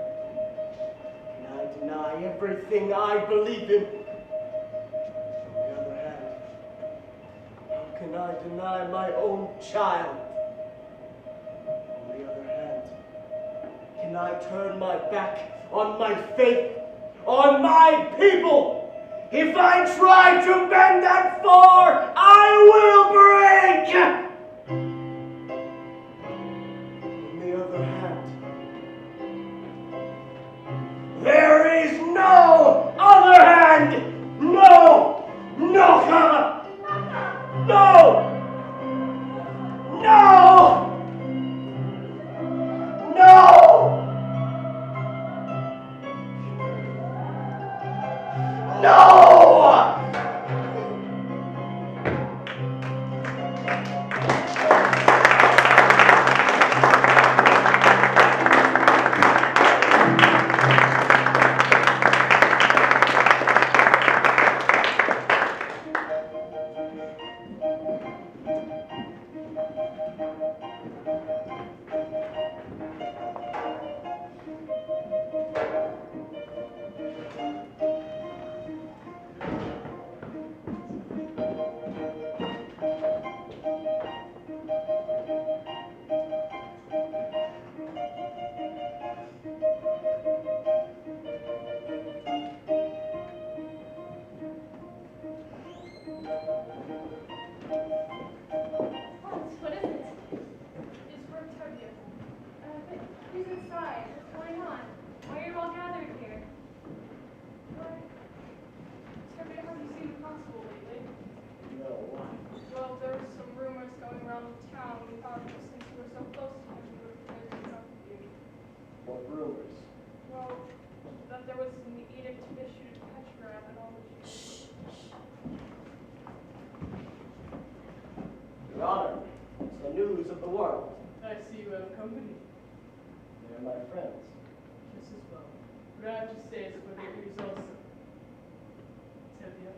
Can I deny everything I believe in? On the other hand, how can I deny my own child? On the other hand, can I turn my back on my faith, on my people? If I try to bend that far, I will break! There is no other hand! No! No, Kama! No! No! No! No! news of the world. I see you have company. They're my friends. Just as well. What I have to say is for their ears also. Tevye,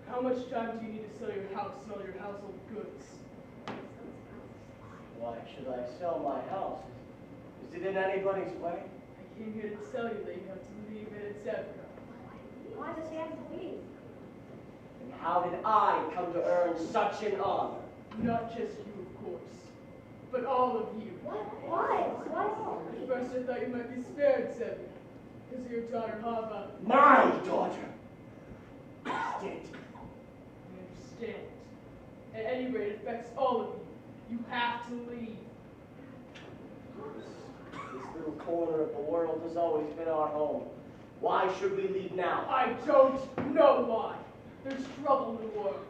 how much time do you need to sell your house and all your household goods? Why should I sell my house? Is it in anybody's way? I came here to tell you that you have to leave Anatemka. Why does he have to leave? And how did I come to earn such an honor? Not just you, of course, but all of you. Why? Why all? At first I thought you might be spared, Tevye, because of your daughter Hava. My daughter is dead. I understand. At any rate, it affects all of you. You have to leave. This little corner of the world has always been our home. Why should we leave now? I don't know why. There's trouble in the world.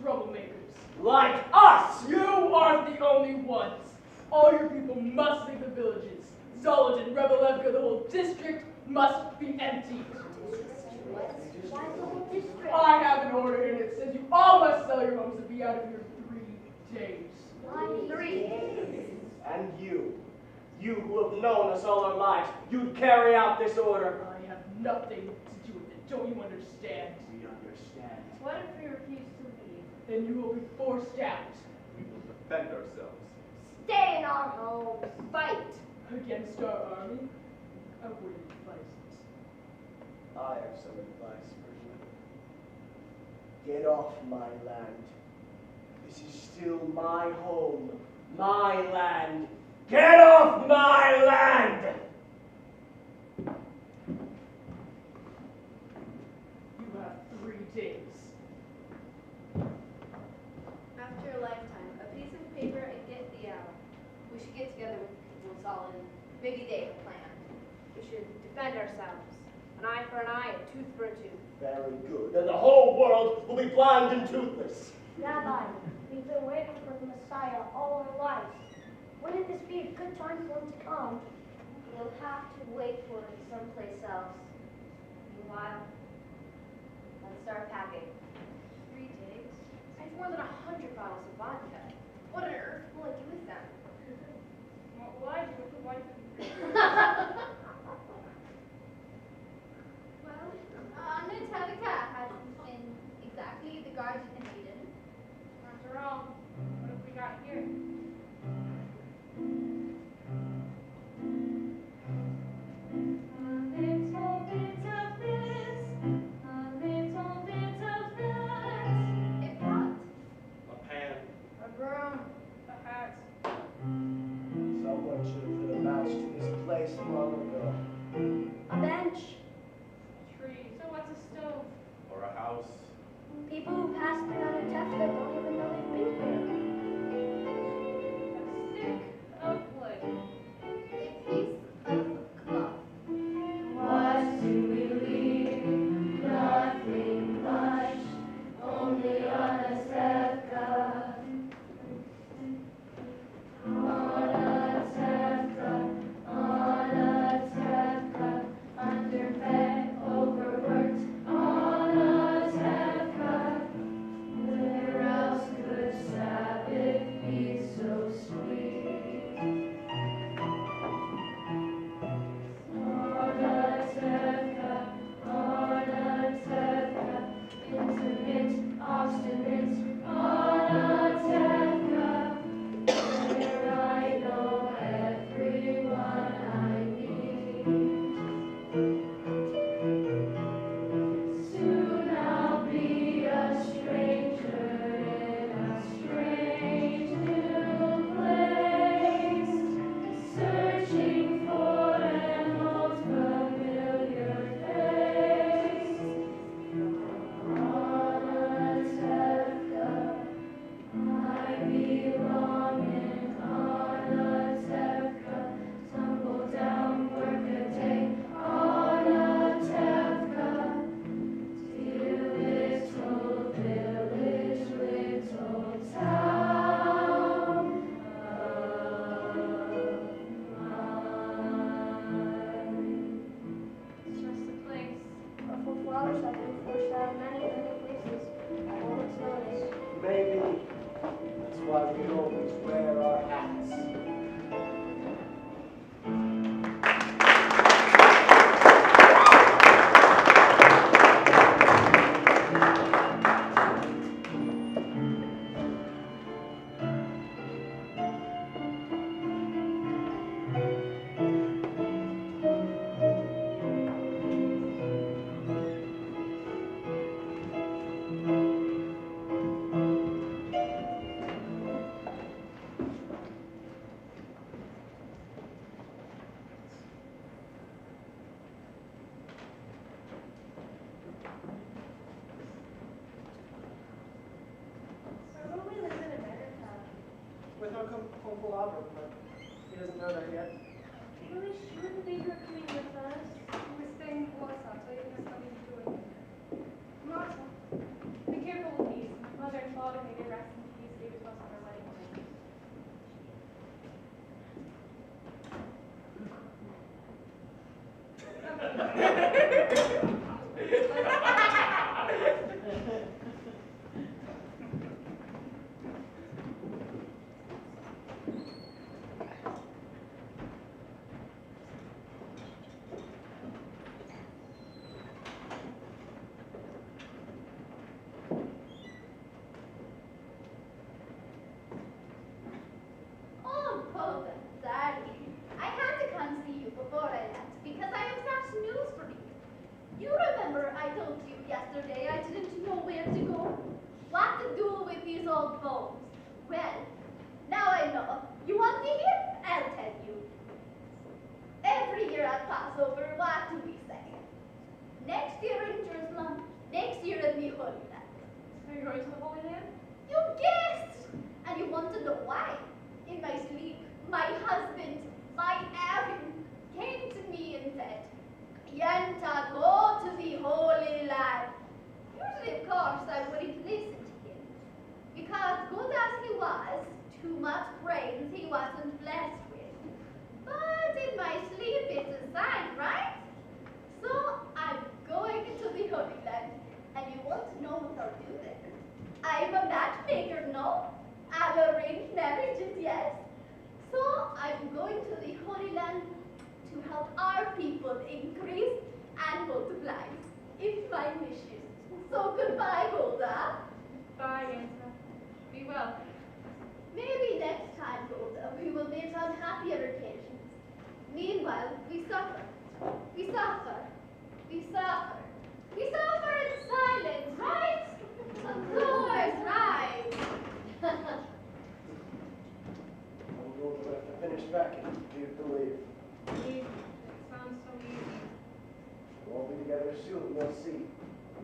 Troublemakers. Like us! You aren't the only ones. All your people must leave the villages. Zollodin, Rebelevka, the whole district must be emptied. Why the whole district? I have an order here that says you all must sell your homes and be out of here in 3 days. Why 3 days? And you who have known us all our lives, you'd carry out this order. I have nothing to do with it. Don't you understand? We understand. What if we refuse to leave? Then you will be forced out. We will defend ourselves. Stay in our homes. Fight. Against our army? I wouldn't advise it. I have some advice for you. Get off my land. This is still my home, my land. Get off my land! You have 3 days. After a lifetime, a piece of paper and get the hour. We should get together with the people all in. Maybe they have a plan. We should defend ourselves. An eye for an eye, a tooth for a tooth. Very good. And the whole world will be blind and toothless. Rabbi, we've been waiting for the Messiah all our lives. Wouldn't this be a good time for him to come? We'll have to wait for it someplace else. Meanwhile, let's start packing. 3 days? I have more than 100 bottles of vodka. What on earth will I do with them? What will I do with the wife? Well, Anatemka hasn't been exactly the guardian maiden. After all, what have we got here? A little bit of this, a little bit of that. A pot. A pan. A broom. A hat. Someone should have put a match to this place long ago. A bench. A tree. So what's a stove? Or a house. People who pass through Anatemka don't even know they've been here. A stick of wood. A piece of cloth. What do we leave? Nothing much, only Anatemka. Anatemka, Anatemka. why we always wear our hats. Where will we live in America? With Uncle Albert, but he doesn't know that yet. Really, she wouldn't think of coming with us. We were staying in Warsaw, so it has nothing to do with it. Martha, be careful with these. My mother and father may they rest in peace, gave it to us on our wedding day. Oh, Golda, darling. I had to come see you before I left because I have such news for you. You remember I told you yesterday I didn't know where to go? What to do with these old bones? Well, now I know. You want to hear? I'll tell you. Every year at Passover, what do we say? Next year in Jerusalem, next year in the Holy Land. So you're going to the Holy Land? You guessed! And you want to know why? In my sleep, my husband, my Aaron, came to me and said, Yenta, go to the Holy Land. Usually, of course, I wouldn't listen to him. Because good as he was, too much brains he wasn't blessed with. But in my sleep, it's a sign, right? So I'm going to the Holy Land. And you want to know what I'll do there? I'm a matchmaker, no? I'll arrange marriages, yes. So I'm going to the Holy Land to help our people increase and multiply. It's my mission. So goodbye, Golda. Bye, Yenta. Be well. Maybe next time, Golda, we will meet on happier occasions. Meanwhile, we suffer. We suffer. We suffer. We suffer in silence, right? Of course, right. I'm going to have to finish packing. Do you believe? Easy. It sounds so easy. We'll be together soon, you'll see.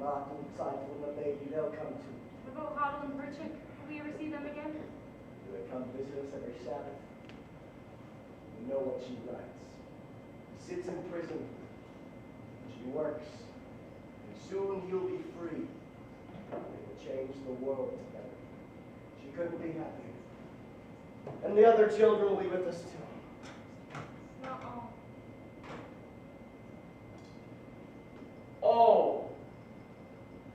Not inside from the baby they'll come to. What about Hoddle and Britchick? Will we ever see them again? Do they come visit us every Sabbath? You know what she writes. She sits in prison. She works. And soon you'll be free. They will change the world together. She couldn't be happier. And the other children will be with us too. Not all. Oh!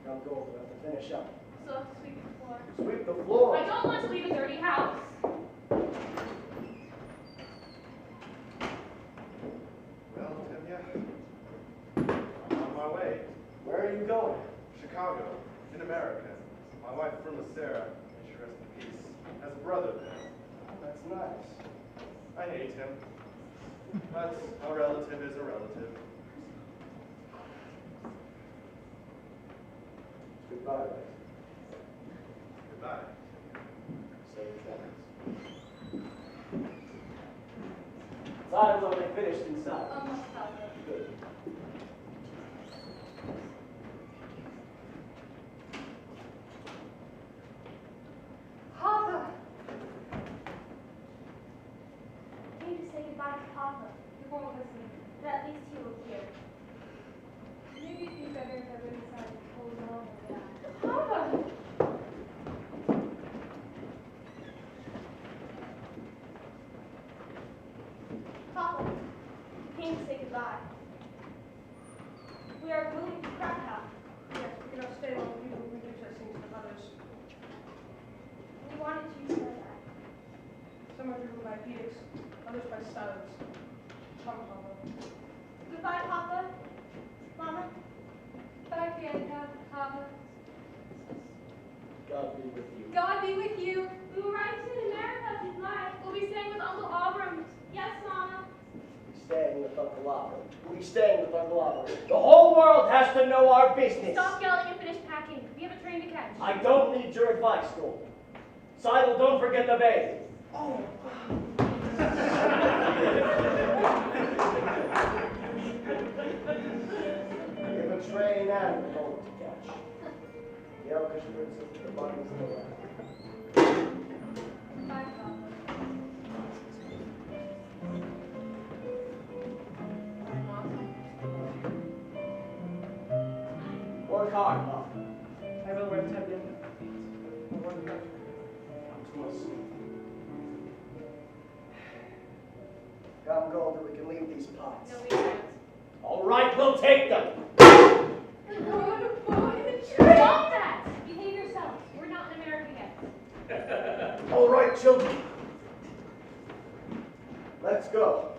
Now go, we'll have to finish up. So have to sweep the floor. Sweep the floor. I don't want to leave a dirty house. Well, Tanya, I'm on my way. Where are you going? Chicago, in America. My wife, Frilla Sarah, may she rest in peace, has a brother there. Oh, that's nice. I hate him. But a relative is a relative. Goodbye, Lex. Goodbye. Safe travels. Time when they finished inside. Almost out. Good. Papa! I need to say goodbye to Papa. You won't listen. But at least he will hear. Maybe it'd be better if I went inside and told Mom and Dad. Papa! Papa, I came to say goodbye. We are moving to Krakow. Yes, we cannot stay long. We will reduce our things to others. We wanted you to know that. salads. Come, Papa. Goodbye, Papa. Mama. Bye, Papa. God be with you. God be with you. We will ride to America if you'd like. We'll be staying with Uncle Auburn. Yes, Mama. Staying with Uncle Auburn. We'll be staying with Uncle Auburn. The whole world has to know our business. Stop yelling and finish packing. We have a train to catch. I don't need your advice, Golda. Sidle, don't forget the baby. Oh. We have a train and a boat to catch. The elvish prince of the bodies of the land. Bye, Papa. Work hard, Papa. I will wait till you. Come, Golda, we can leave these pots. No, we can't. All right, we'll take them. Stop that! Behave yourselves. We're not in America yet. All right, children. Let's go.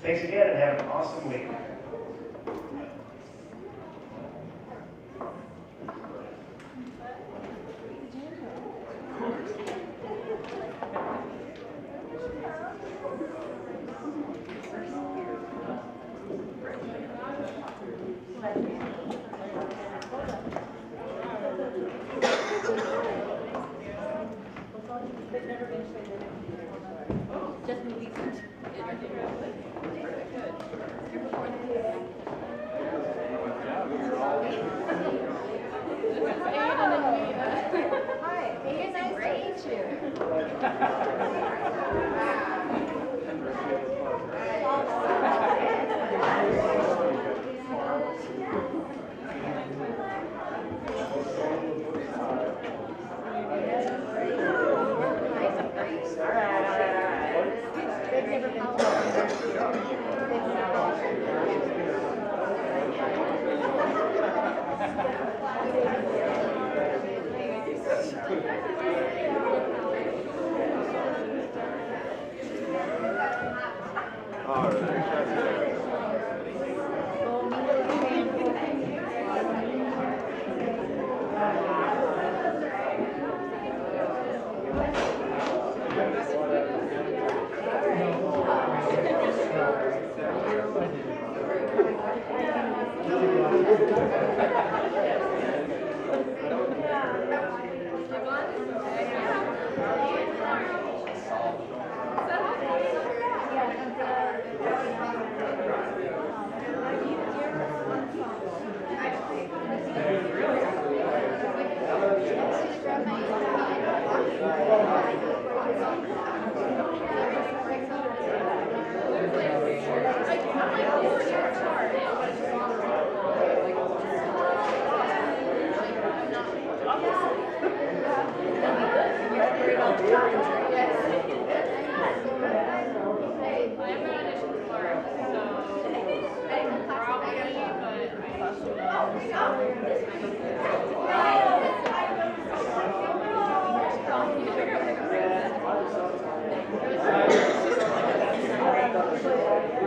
Thanks again and have an awesome week. Just movies.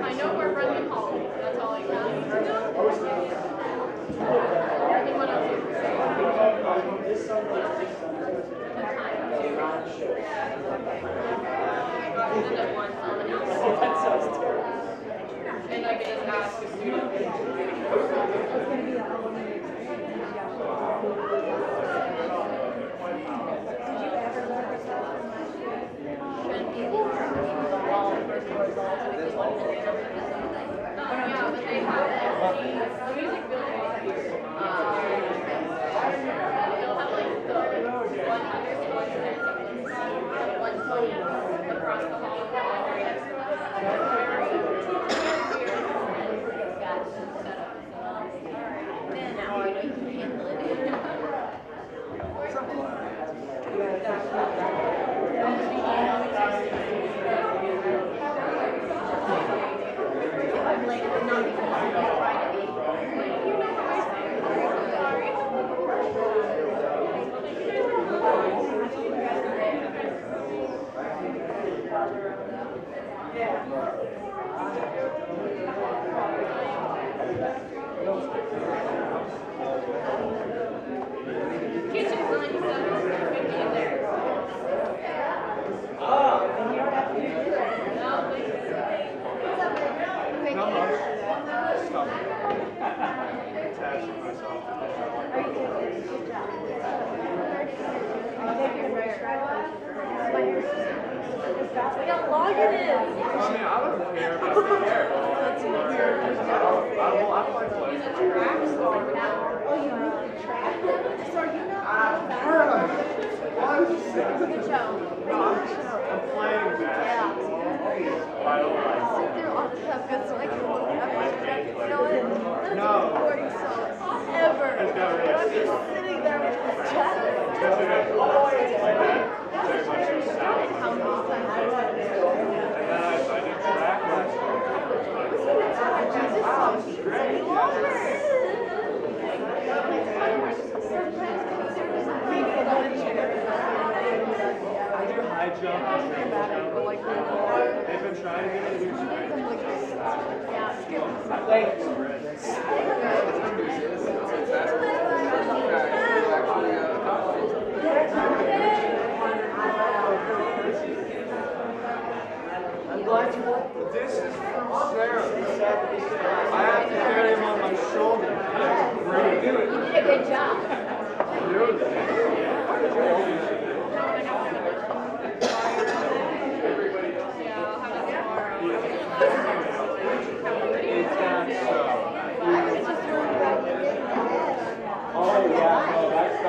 I know we're running home. That's all I can. Anyone else? And I can just ask a yeah, but they have the music video here. They'll have like the 120 across the hall. Then now I know you can handle it. I'm late, it's not because I'm trying to be. You know how I feel. Sorry. Kitchen's 97, it's gonna be in there. Oh, and you don't have to do that. No, please. Not much. Stop. Attaching myself to the show. Are you good? Good job. I'll take your right Look how long it is. I mean, I don't care about the hair. I like He's a playing. track star now. Oh, you need to track? So are you not? Good show. No, I'm playing basketball. I don't like Sit there on the top good so I can look at my track. You know what? That's No. the boring song ever. It's got But I'm just sitting there with this track. I do high jump and triple jump. They've been trying to get me to do I'm glad you like this. This is from Sarah. I have to carry him on my shoulder. Great. You did a good job. Oh yeah, no, that was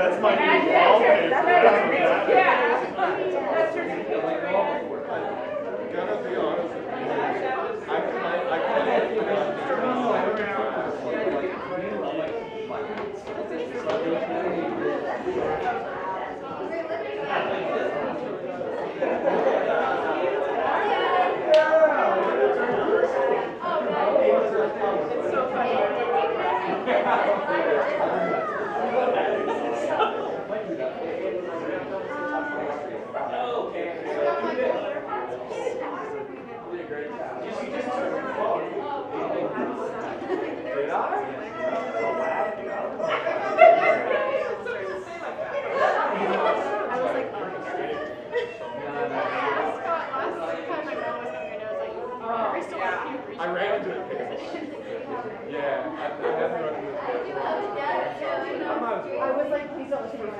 That's my new Yeah, wallpaper. that's That's right. what that Yeah. is. That's your Gotta be honest with you. I I ran into it. Yeah, I haven't run into it. I was like, please don't listen to me.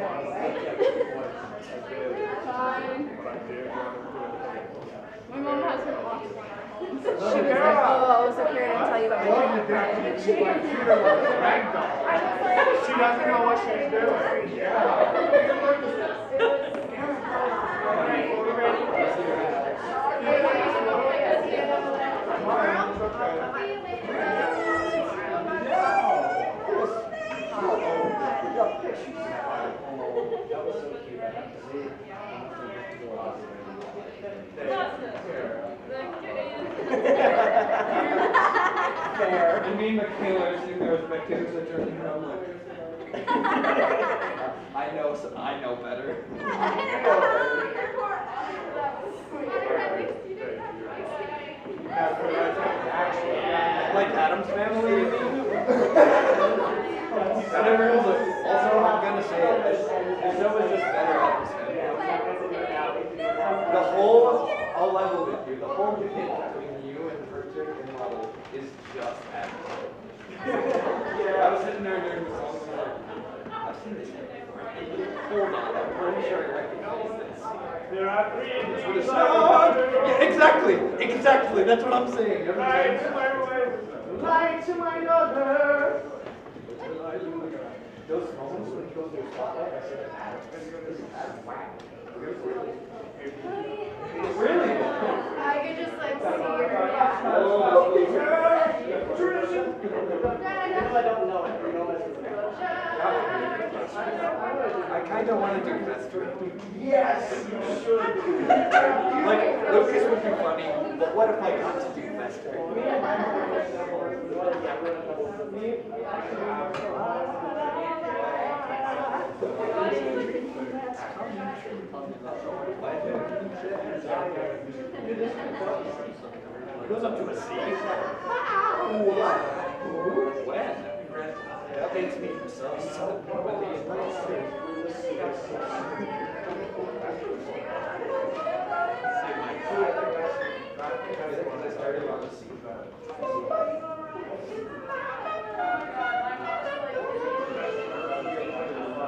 Fine. My mom has her watch. She was like, oh, so here I didn't tell you about my dream. She doesn't know what she's doing. Fair. And me and Michaela are sitting there with spectators that jerking her own leg. I know better. Like Adam's Family. I never also, I'm gonna say it. The show is just better Adam's Family. The whole, I'll level with you. The whole bit between you and Perchik and Model is just Adam's Family. I was sitting there during the song and I'm like, I've seen this before. Hold on, I'm pretty sure I recognize this. There are three. Yeah, exactly. That's what I'm saying. Every time. Lie to my mother. Those moments when he goes to the spotlight, I said, Adam, wow. Really? I could just like see your I don't know it. I kind of want to do Fester. Yes, you should. Like, Lucas would be funny, but what if I got to do Fester? It goes up to a C. What? When? That makes me so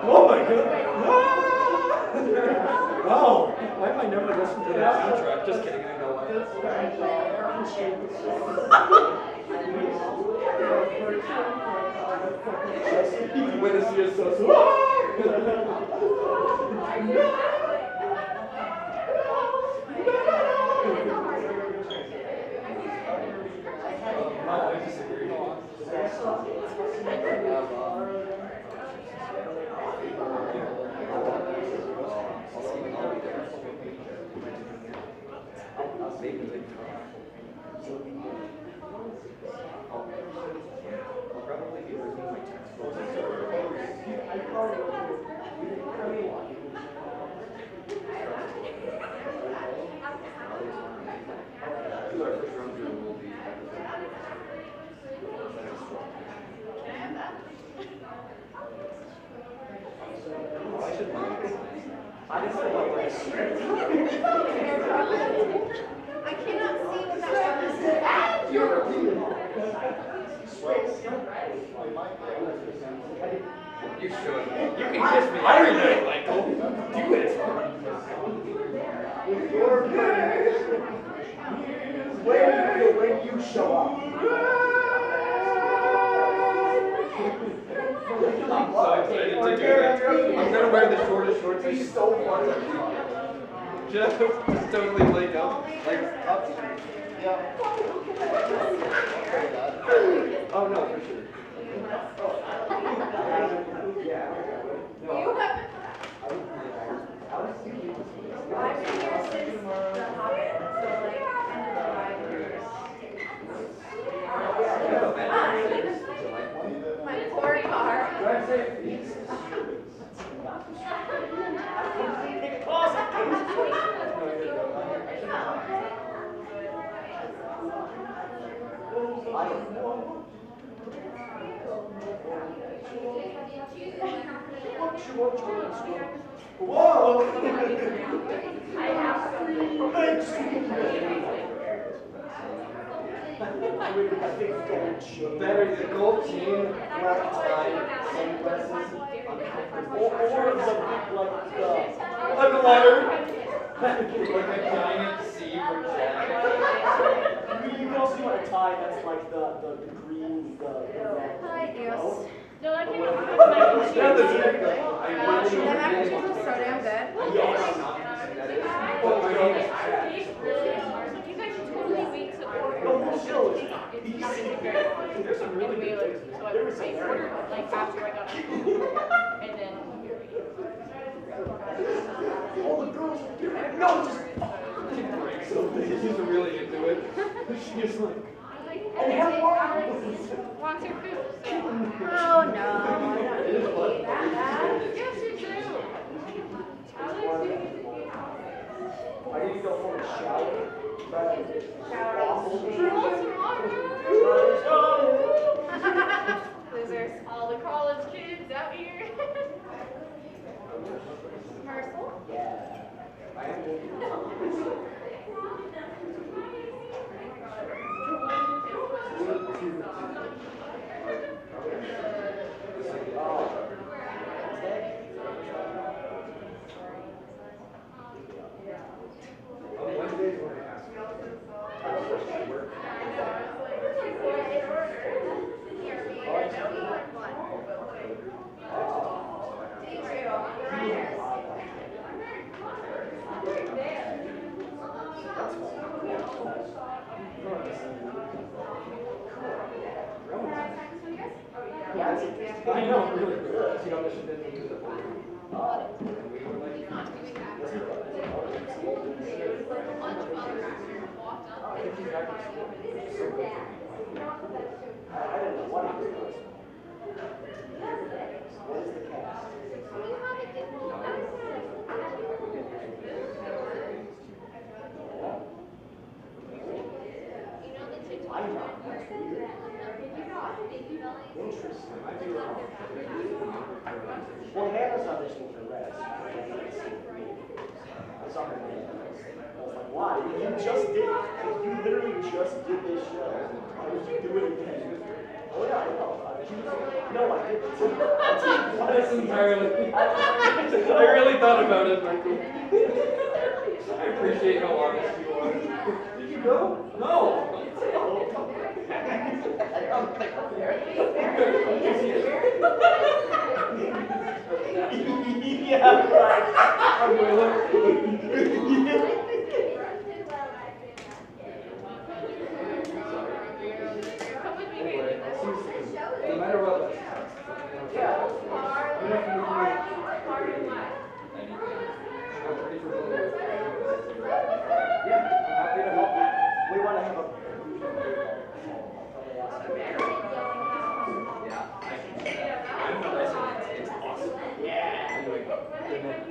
Oh my god! Wow! Why have I never listened to that soundtrack? Just kidding, I know why. When it's just so I disagree. I'll probably be reading my textbooks. I just feel like I cannot see what that is. you're You should. You can kiss me every night, Michael. Do it. when you show up. I'm so excited to do it. I'm gonna wear the shortest shorts. It's so fun. Just totally like up. Yeah. Oh no, for sure. Yeah. No. I've been here since the Hobbit, so like end of the 5 years. My poor car. Whoa! Better the gold chain, black tie, sunglasses, or underwater. Like a giant sea for Jack. You can also do a tie that's like the green, the red. Hi, yes. No, that came out. Yeah, the Jack. Them apples are so damn good. Yes. But my name is Jack. You guys should totally wait to order. No, still, It's not gonna be very good. there's some really Anyway, good. so I would say order like after I got home. And then All the girls, no, just She's really into it. she's like, and then Alex wants your food. So. Oh no, I don't need that. Yes, you do. Alex, you need to be I need to go home and shower. Losers. all the college kids out here. Merciful? I know, really good. You know, she didn't use it. I didn't know what he was doing. What is the cast? I know. That's weird. Interesting. Well, Hannah's auditioning for Res. I saw her name. I was like, why? You just did. You literally just did this show. Why would you do it again? Oh yeah, I know. No, I didn't. That's entirely. I really thought about it, Michael. I appreciate how honest you are. Did you go? No. Yeah, right. I'm willing. No matter what. Yeah. Happy to help you. We want to have a. I'm the resident. It's awesome. Yeah. Have a good night.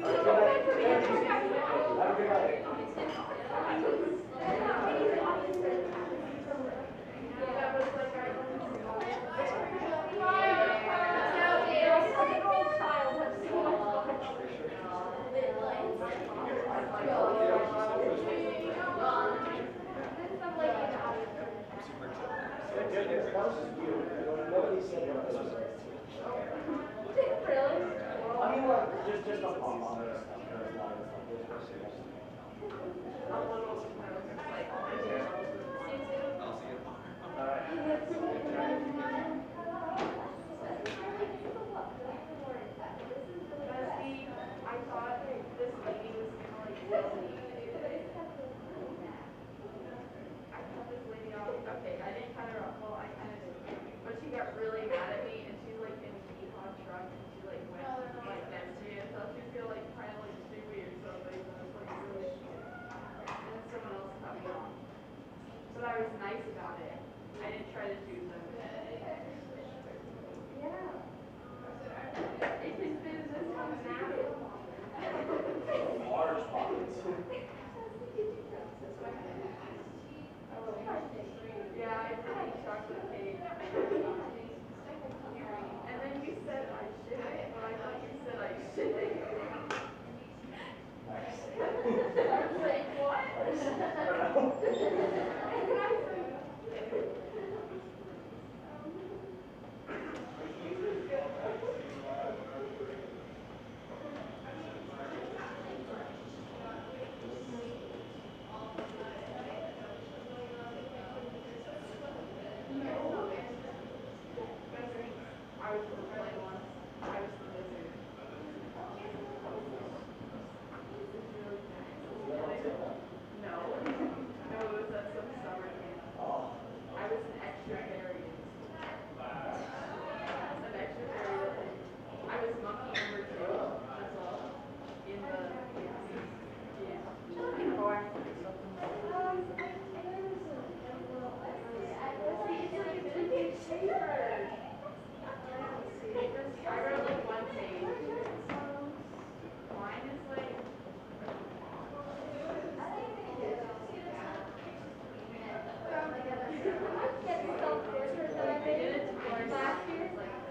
Nobody said what this was. I mean, like, just a pop on it. I was nice about it. I didn't try to shoot them. Yeah. It's his business comes now. Large pockets. Yeah, I did eat chocolate cake. And then you said I shouldn't, but I thought you said I shouldn't. I was like, what? And then I said, I was the play once. I was the lizard. No. No, it was at some summer camp. I was an extra variant. An extra variant. I was monkey number 2 as well. In the yeah. Oh, I I wrote like one page. Mine is like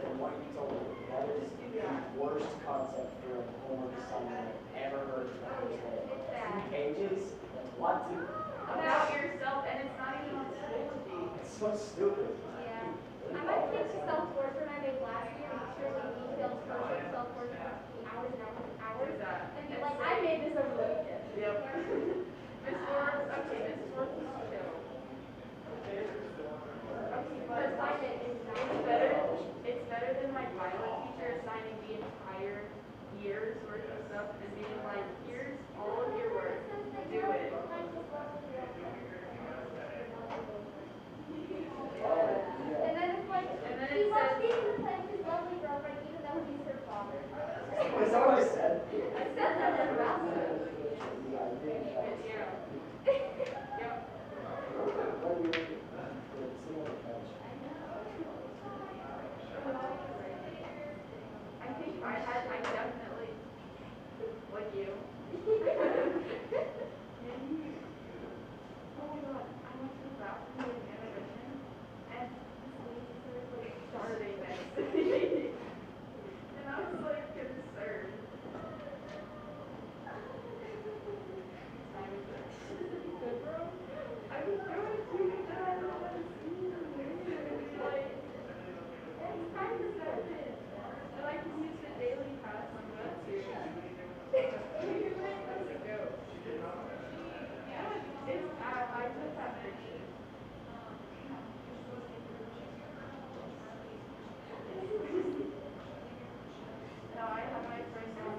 From what you told me, that is the worst concept for a homework assignment I've ever heard in my first day. 2 pages? What? about yourself, and it's not even on Schoology. It's so stupid. Yeah. I might take the self-portrait I made last year and extremely detailed personal self-portrait hours and hours and hours. And be like, I made this over the weekend. Yep. Miss Lawrence, okay, Miss Lawrence is chill. Okay, but The assignment is not. it's better than my pilot teacher assigning the entire year's worth of stuff and being like, here's all of your work, do it. And then it's like, And then he it loves says, being with his lovely girlfriend even though he's her father. Is that what I said? I said that in the last one. yeah. Yep. I think I definitely, like you. Oh my god, I went to the bathroom in intermission, and this lady started like starting next to me. And I was like concerned. Good, bro? I was going to, and I don't want to see you. Like, it's kind of sad. And I can use the daily pass on that too. Let's go. It's, I took that picture. No, I have my friend now.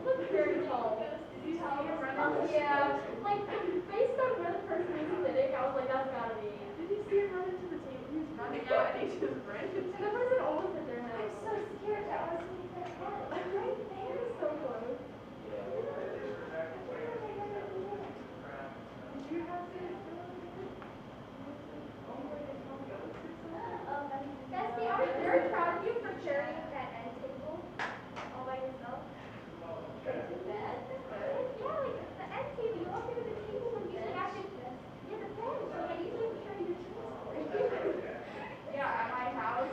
Look very tall. Did you tell your friend? Yeah. Like, based on where the person is sitting, I was like, that's gotta be. Did you see him run into the table? He was running out and he just ran. And the person almost hit their head. I'm so scared that I was going to hit their head. Like, right there. So close. Did you have to? Bestie, I'm very proud of you for sharing that end table all by yourself. Yeah, like the end table. You walk into the table and you like actually, yeah, the bench. Like I usually would carry your chairs. Yeah, at my house,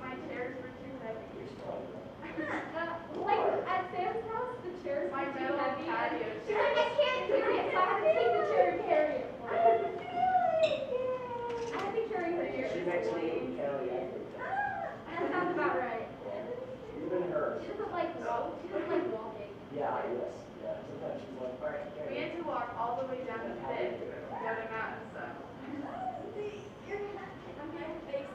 my chairs were too heavy. Like at Sam's house, the chairs My were too metal heavy. patio She's like, I can't carry it, so I have to take the chair and carry it. I have to carry her chair. She makes me carry everything. That sounds about right. Even her. She doesn't like walking. Yeah, yes. Yeah. Sometimes she's like, all right, We carry had to walk all the way down to Fifth to go to Mountain Sun. You're gonna I'm gonna face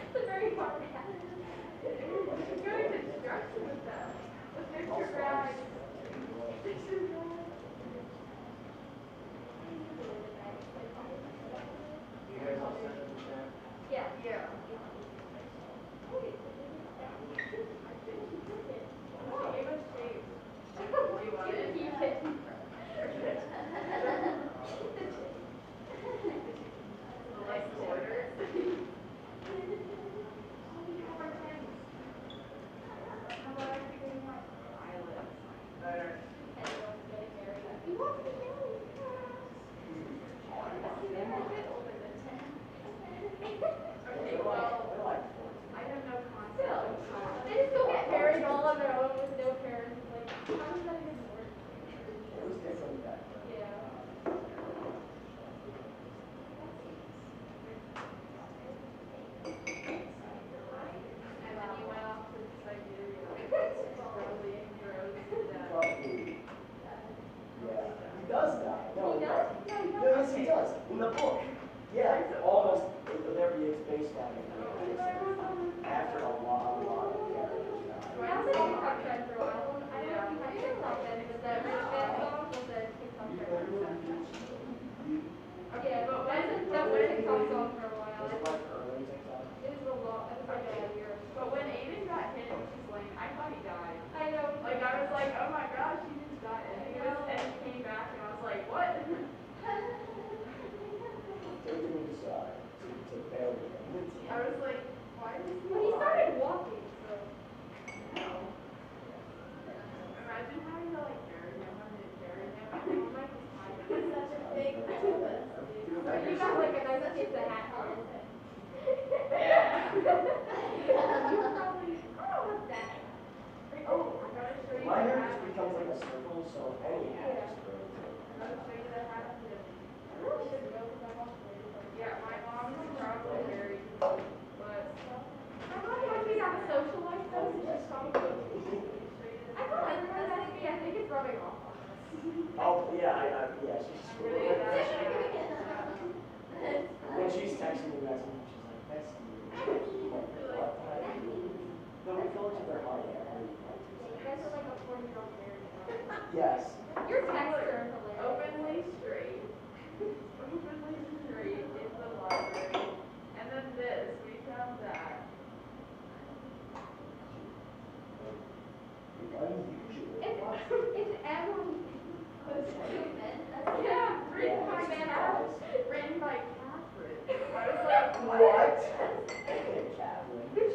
It's a very hard hat. You're going to destruction with them. With Mr. Bragg. Mr. Bragg. You guys all set in the chat? Yeah. Yeah. Okay. Oh, yeah, yeah, she's when she's texting me back, she's like, text you. No, we feel each other hard. You guys are like a 40-year-old married couple. Yes. Your texts are hilarious. Openly straight. Openly straight in the library. And then this, we found that. It's Emily. Yeah, written by Catherine. Written by Catherine. I was like, What?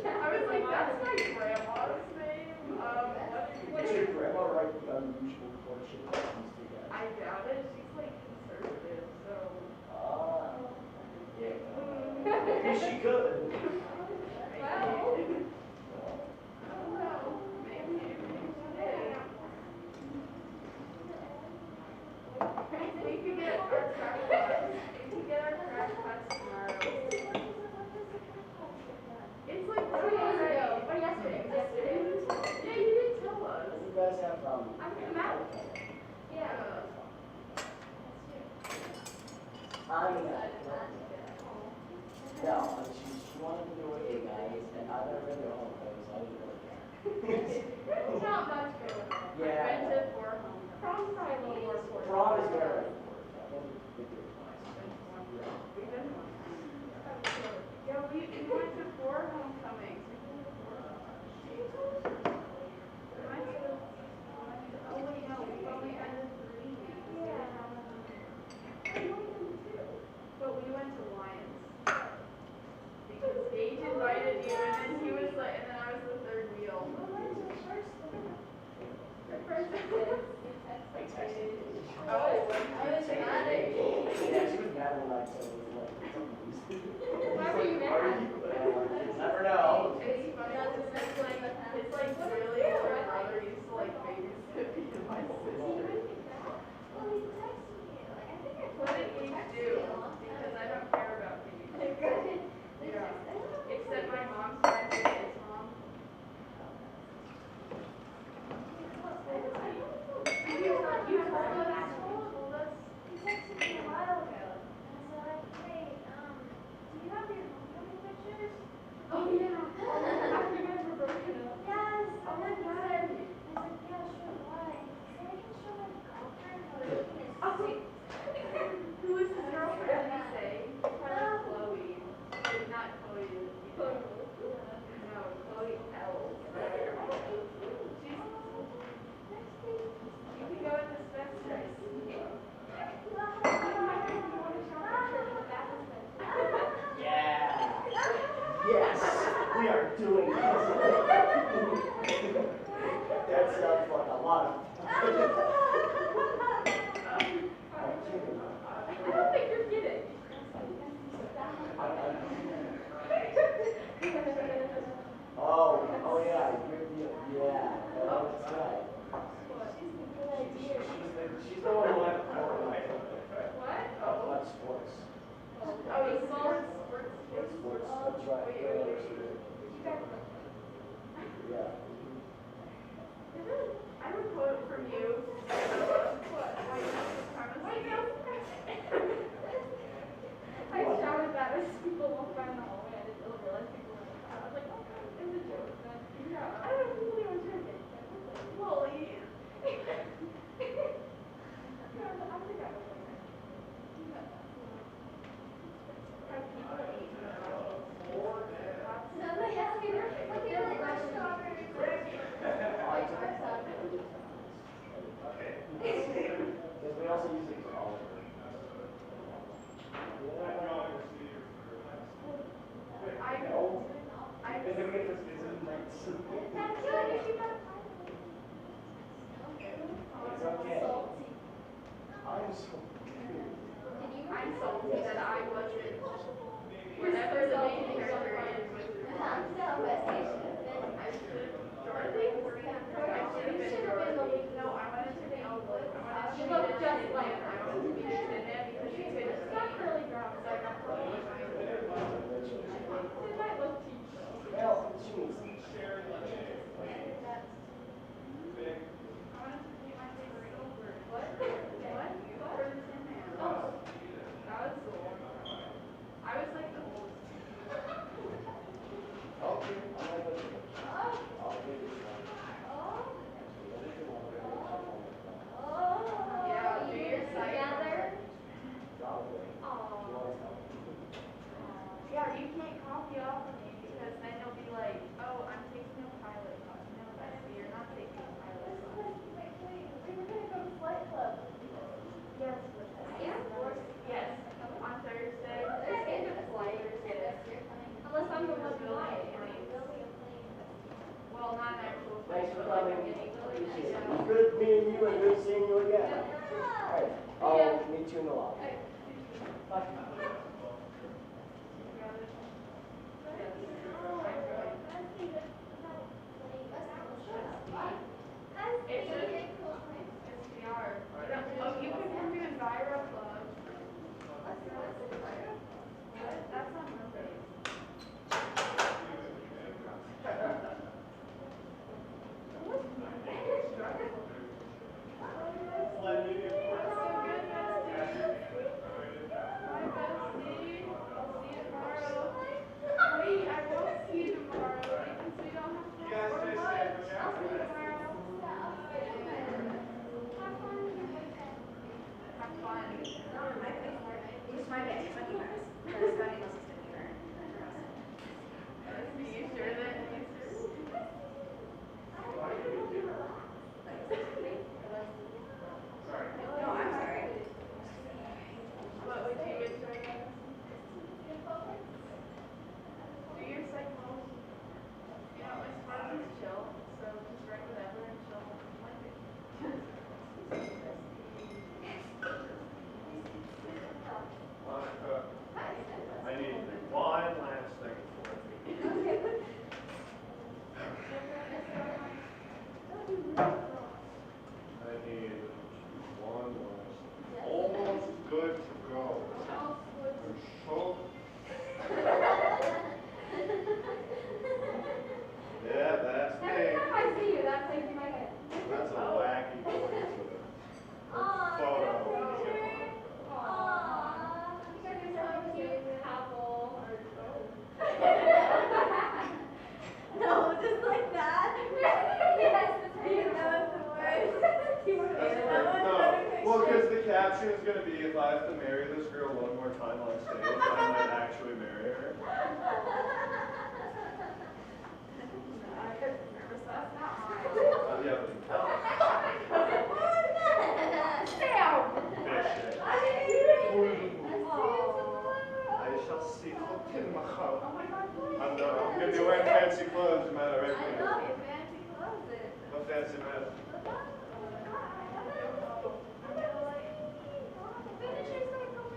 I was like, that's my grandma's name. Did your grandma write the unusual courtship lessons together? I doubt it. She's like conservative, so. Yeah. Maybe she could. Well, I don't know. Maybe she did. We could get our crack pots. We could get our crack pots tomorrow. It's like 2 days ago. Or yesterday. Yeah, you didn't tell us. You guys have I'm out. Yeah. No, she wanted to do it with you guys, and I've never been to her home, so I didn't really care. Not much good. Yeah. I went to four home. Prom's probably a little more important. Prom is very important. Yeah, we went to four homecomings. We went to, oh wait, no, we only ended 3 weeks. Yeah. But we went to Lions. Because Gage invited you, and then he was like, and then I was the third wheel. The first I texted her. Oh, I was mad at you. Yeah, she was mad when I said it was like, Why were you mad? you never know. It's funny, it's like really older brother used to like babysit me and my sister. What did he do? Because I don't care about babies. Yeah. Except my mom's friend and his mom. You told us. You told us. He texted me a while ago. And I was like, hey, do you have your homecoming pictures? Oh yeah. After you guys were broken up. Yes. Oh my god. I was like, yeah, sure, why? He said I can show my girlfriend how to look in Oh, who was his girlfriend? Did he say? Probably Chloe. Wait, not Chloe. No, Chloe L. You can go with the Jesters. Yeah. Yes, we are doing this. That sounds like a lot of I don't think you're kidding. Oh yeah, yeah, that's right. She's the one who went for What? sports. Oh, it's sports. Sports, that's right. Yeah. I have a quote from you. I shouted that as people walked by in the hallway. I didn't realize people were like, I was like, oh, it was a joke. Yeah. I don't know who was joking. Well, yeah. I think I was like, Somebody asked me their not actual Thanks for fight, but like coming. a mini fight. Appreciate it. It's good meeting you and good seeing you again. All right, I'll meet you in the lobby. Bye. It's VR. Oh, you can do Enviro Club. That's on Monday. I need one last thing for you. I need one last, almost good to go. You're so. Yeah, that's me. I see you, that's like my head. That's a wacky coincidence. Photo. No, just like that. Yes, that was the worst. No, well, because the caption is going to be if I have to marry this girl one more time on stage, I might actually marry her. Yeah, Bishop. I shall see in my house. I'm going to be wearing fancy clothes no matter I what. know, your fancy closet. No fancy man. Finish your cycle.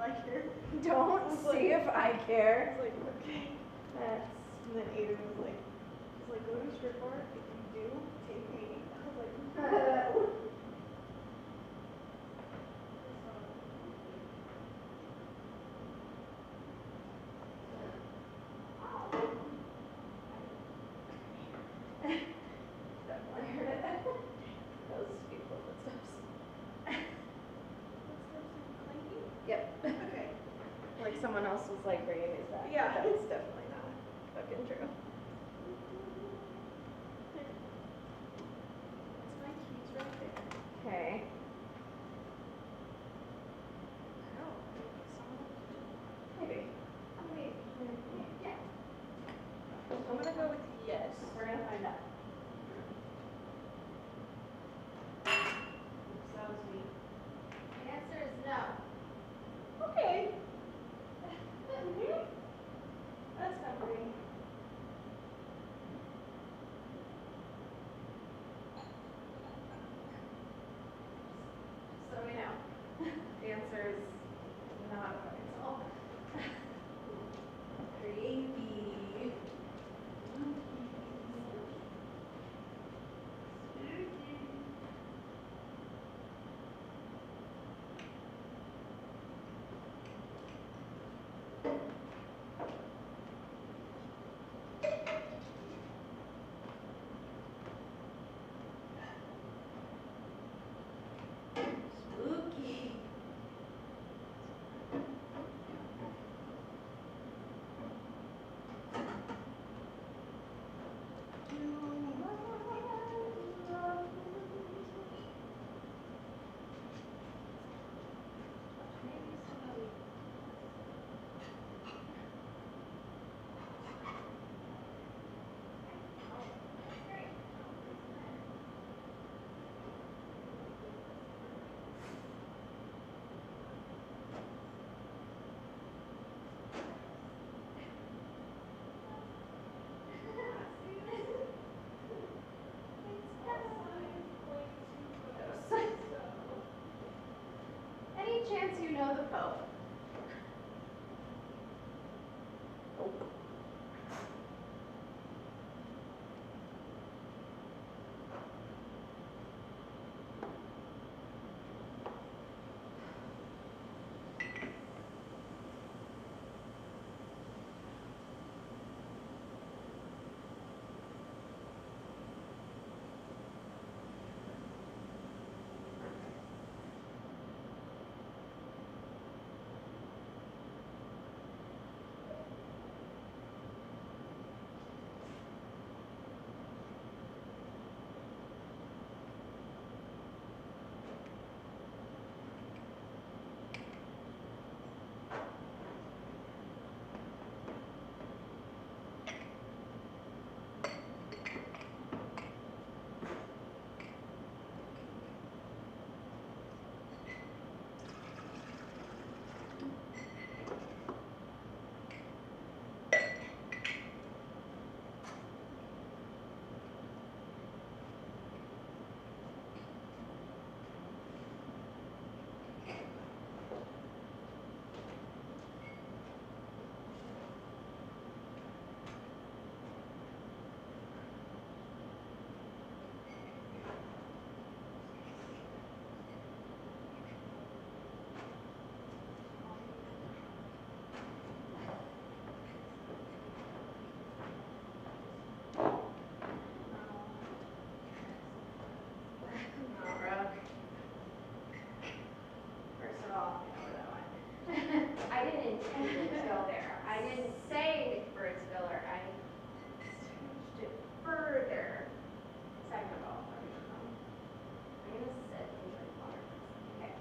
I care. Don't see if I care. I was like, okay. That's And then Aiden was like, go to a strip bar. If you do, take me. I was like, no. definitely heard it. Those beautiful footsteps. Yep. Okay. Like someone else was like bringing his back. Yeah. But that's definitely not fucking true. It's my keys right there. Okay. Maybe. Yeah. I'm gonna go with yes. We're gonna find out. That was me. The answer is no. Okay. That's comforting. So we know. The answer is not a pencil. Creepy. Spooky. Any chance you know the Pope? Nope. I didn't intend it to go there. I didn't say birds filler. I changed it further. Second of all, I'm gonna sit and drink water. Okay.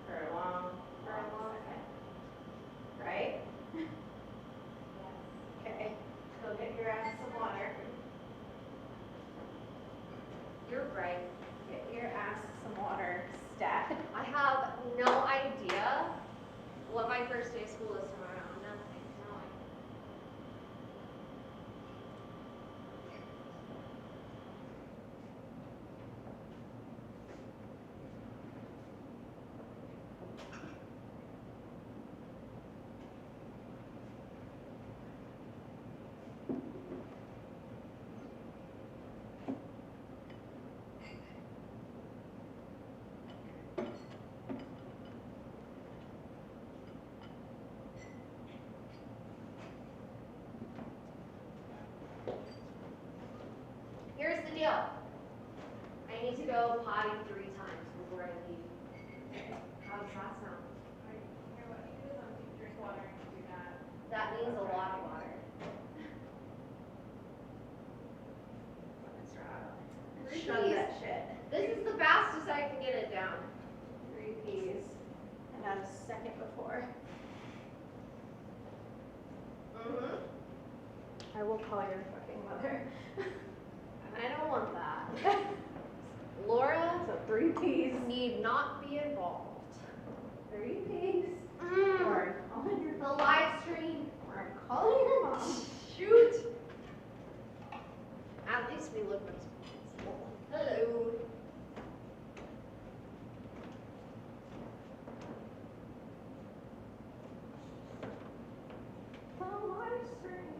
For a long second. Right? Okay. Go get your ass some water. You're right. Get your ass some water, stat. I have no idea what my first day of school is tomorrow. Nothing. No idea. the deal? I need to go potty 3 times before I leave. How does that sound? Drink water and do that. That means a lot of water. Shove that shit. This is the fastest I can get it down. 3 Ps. I had a second before. Mm-hmm. I will call your fucking mother. I don't want that. Laura, So 3 Ps. need not be involved. 3 Ps. Mm. Or I'm calling your The live stream. Or I'm calling your mom. Shoot. At least we look responsible. Hello. The live stream.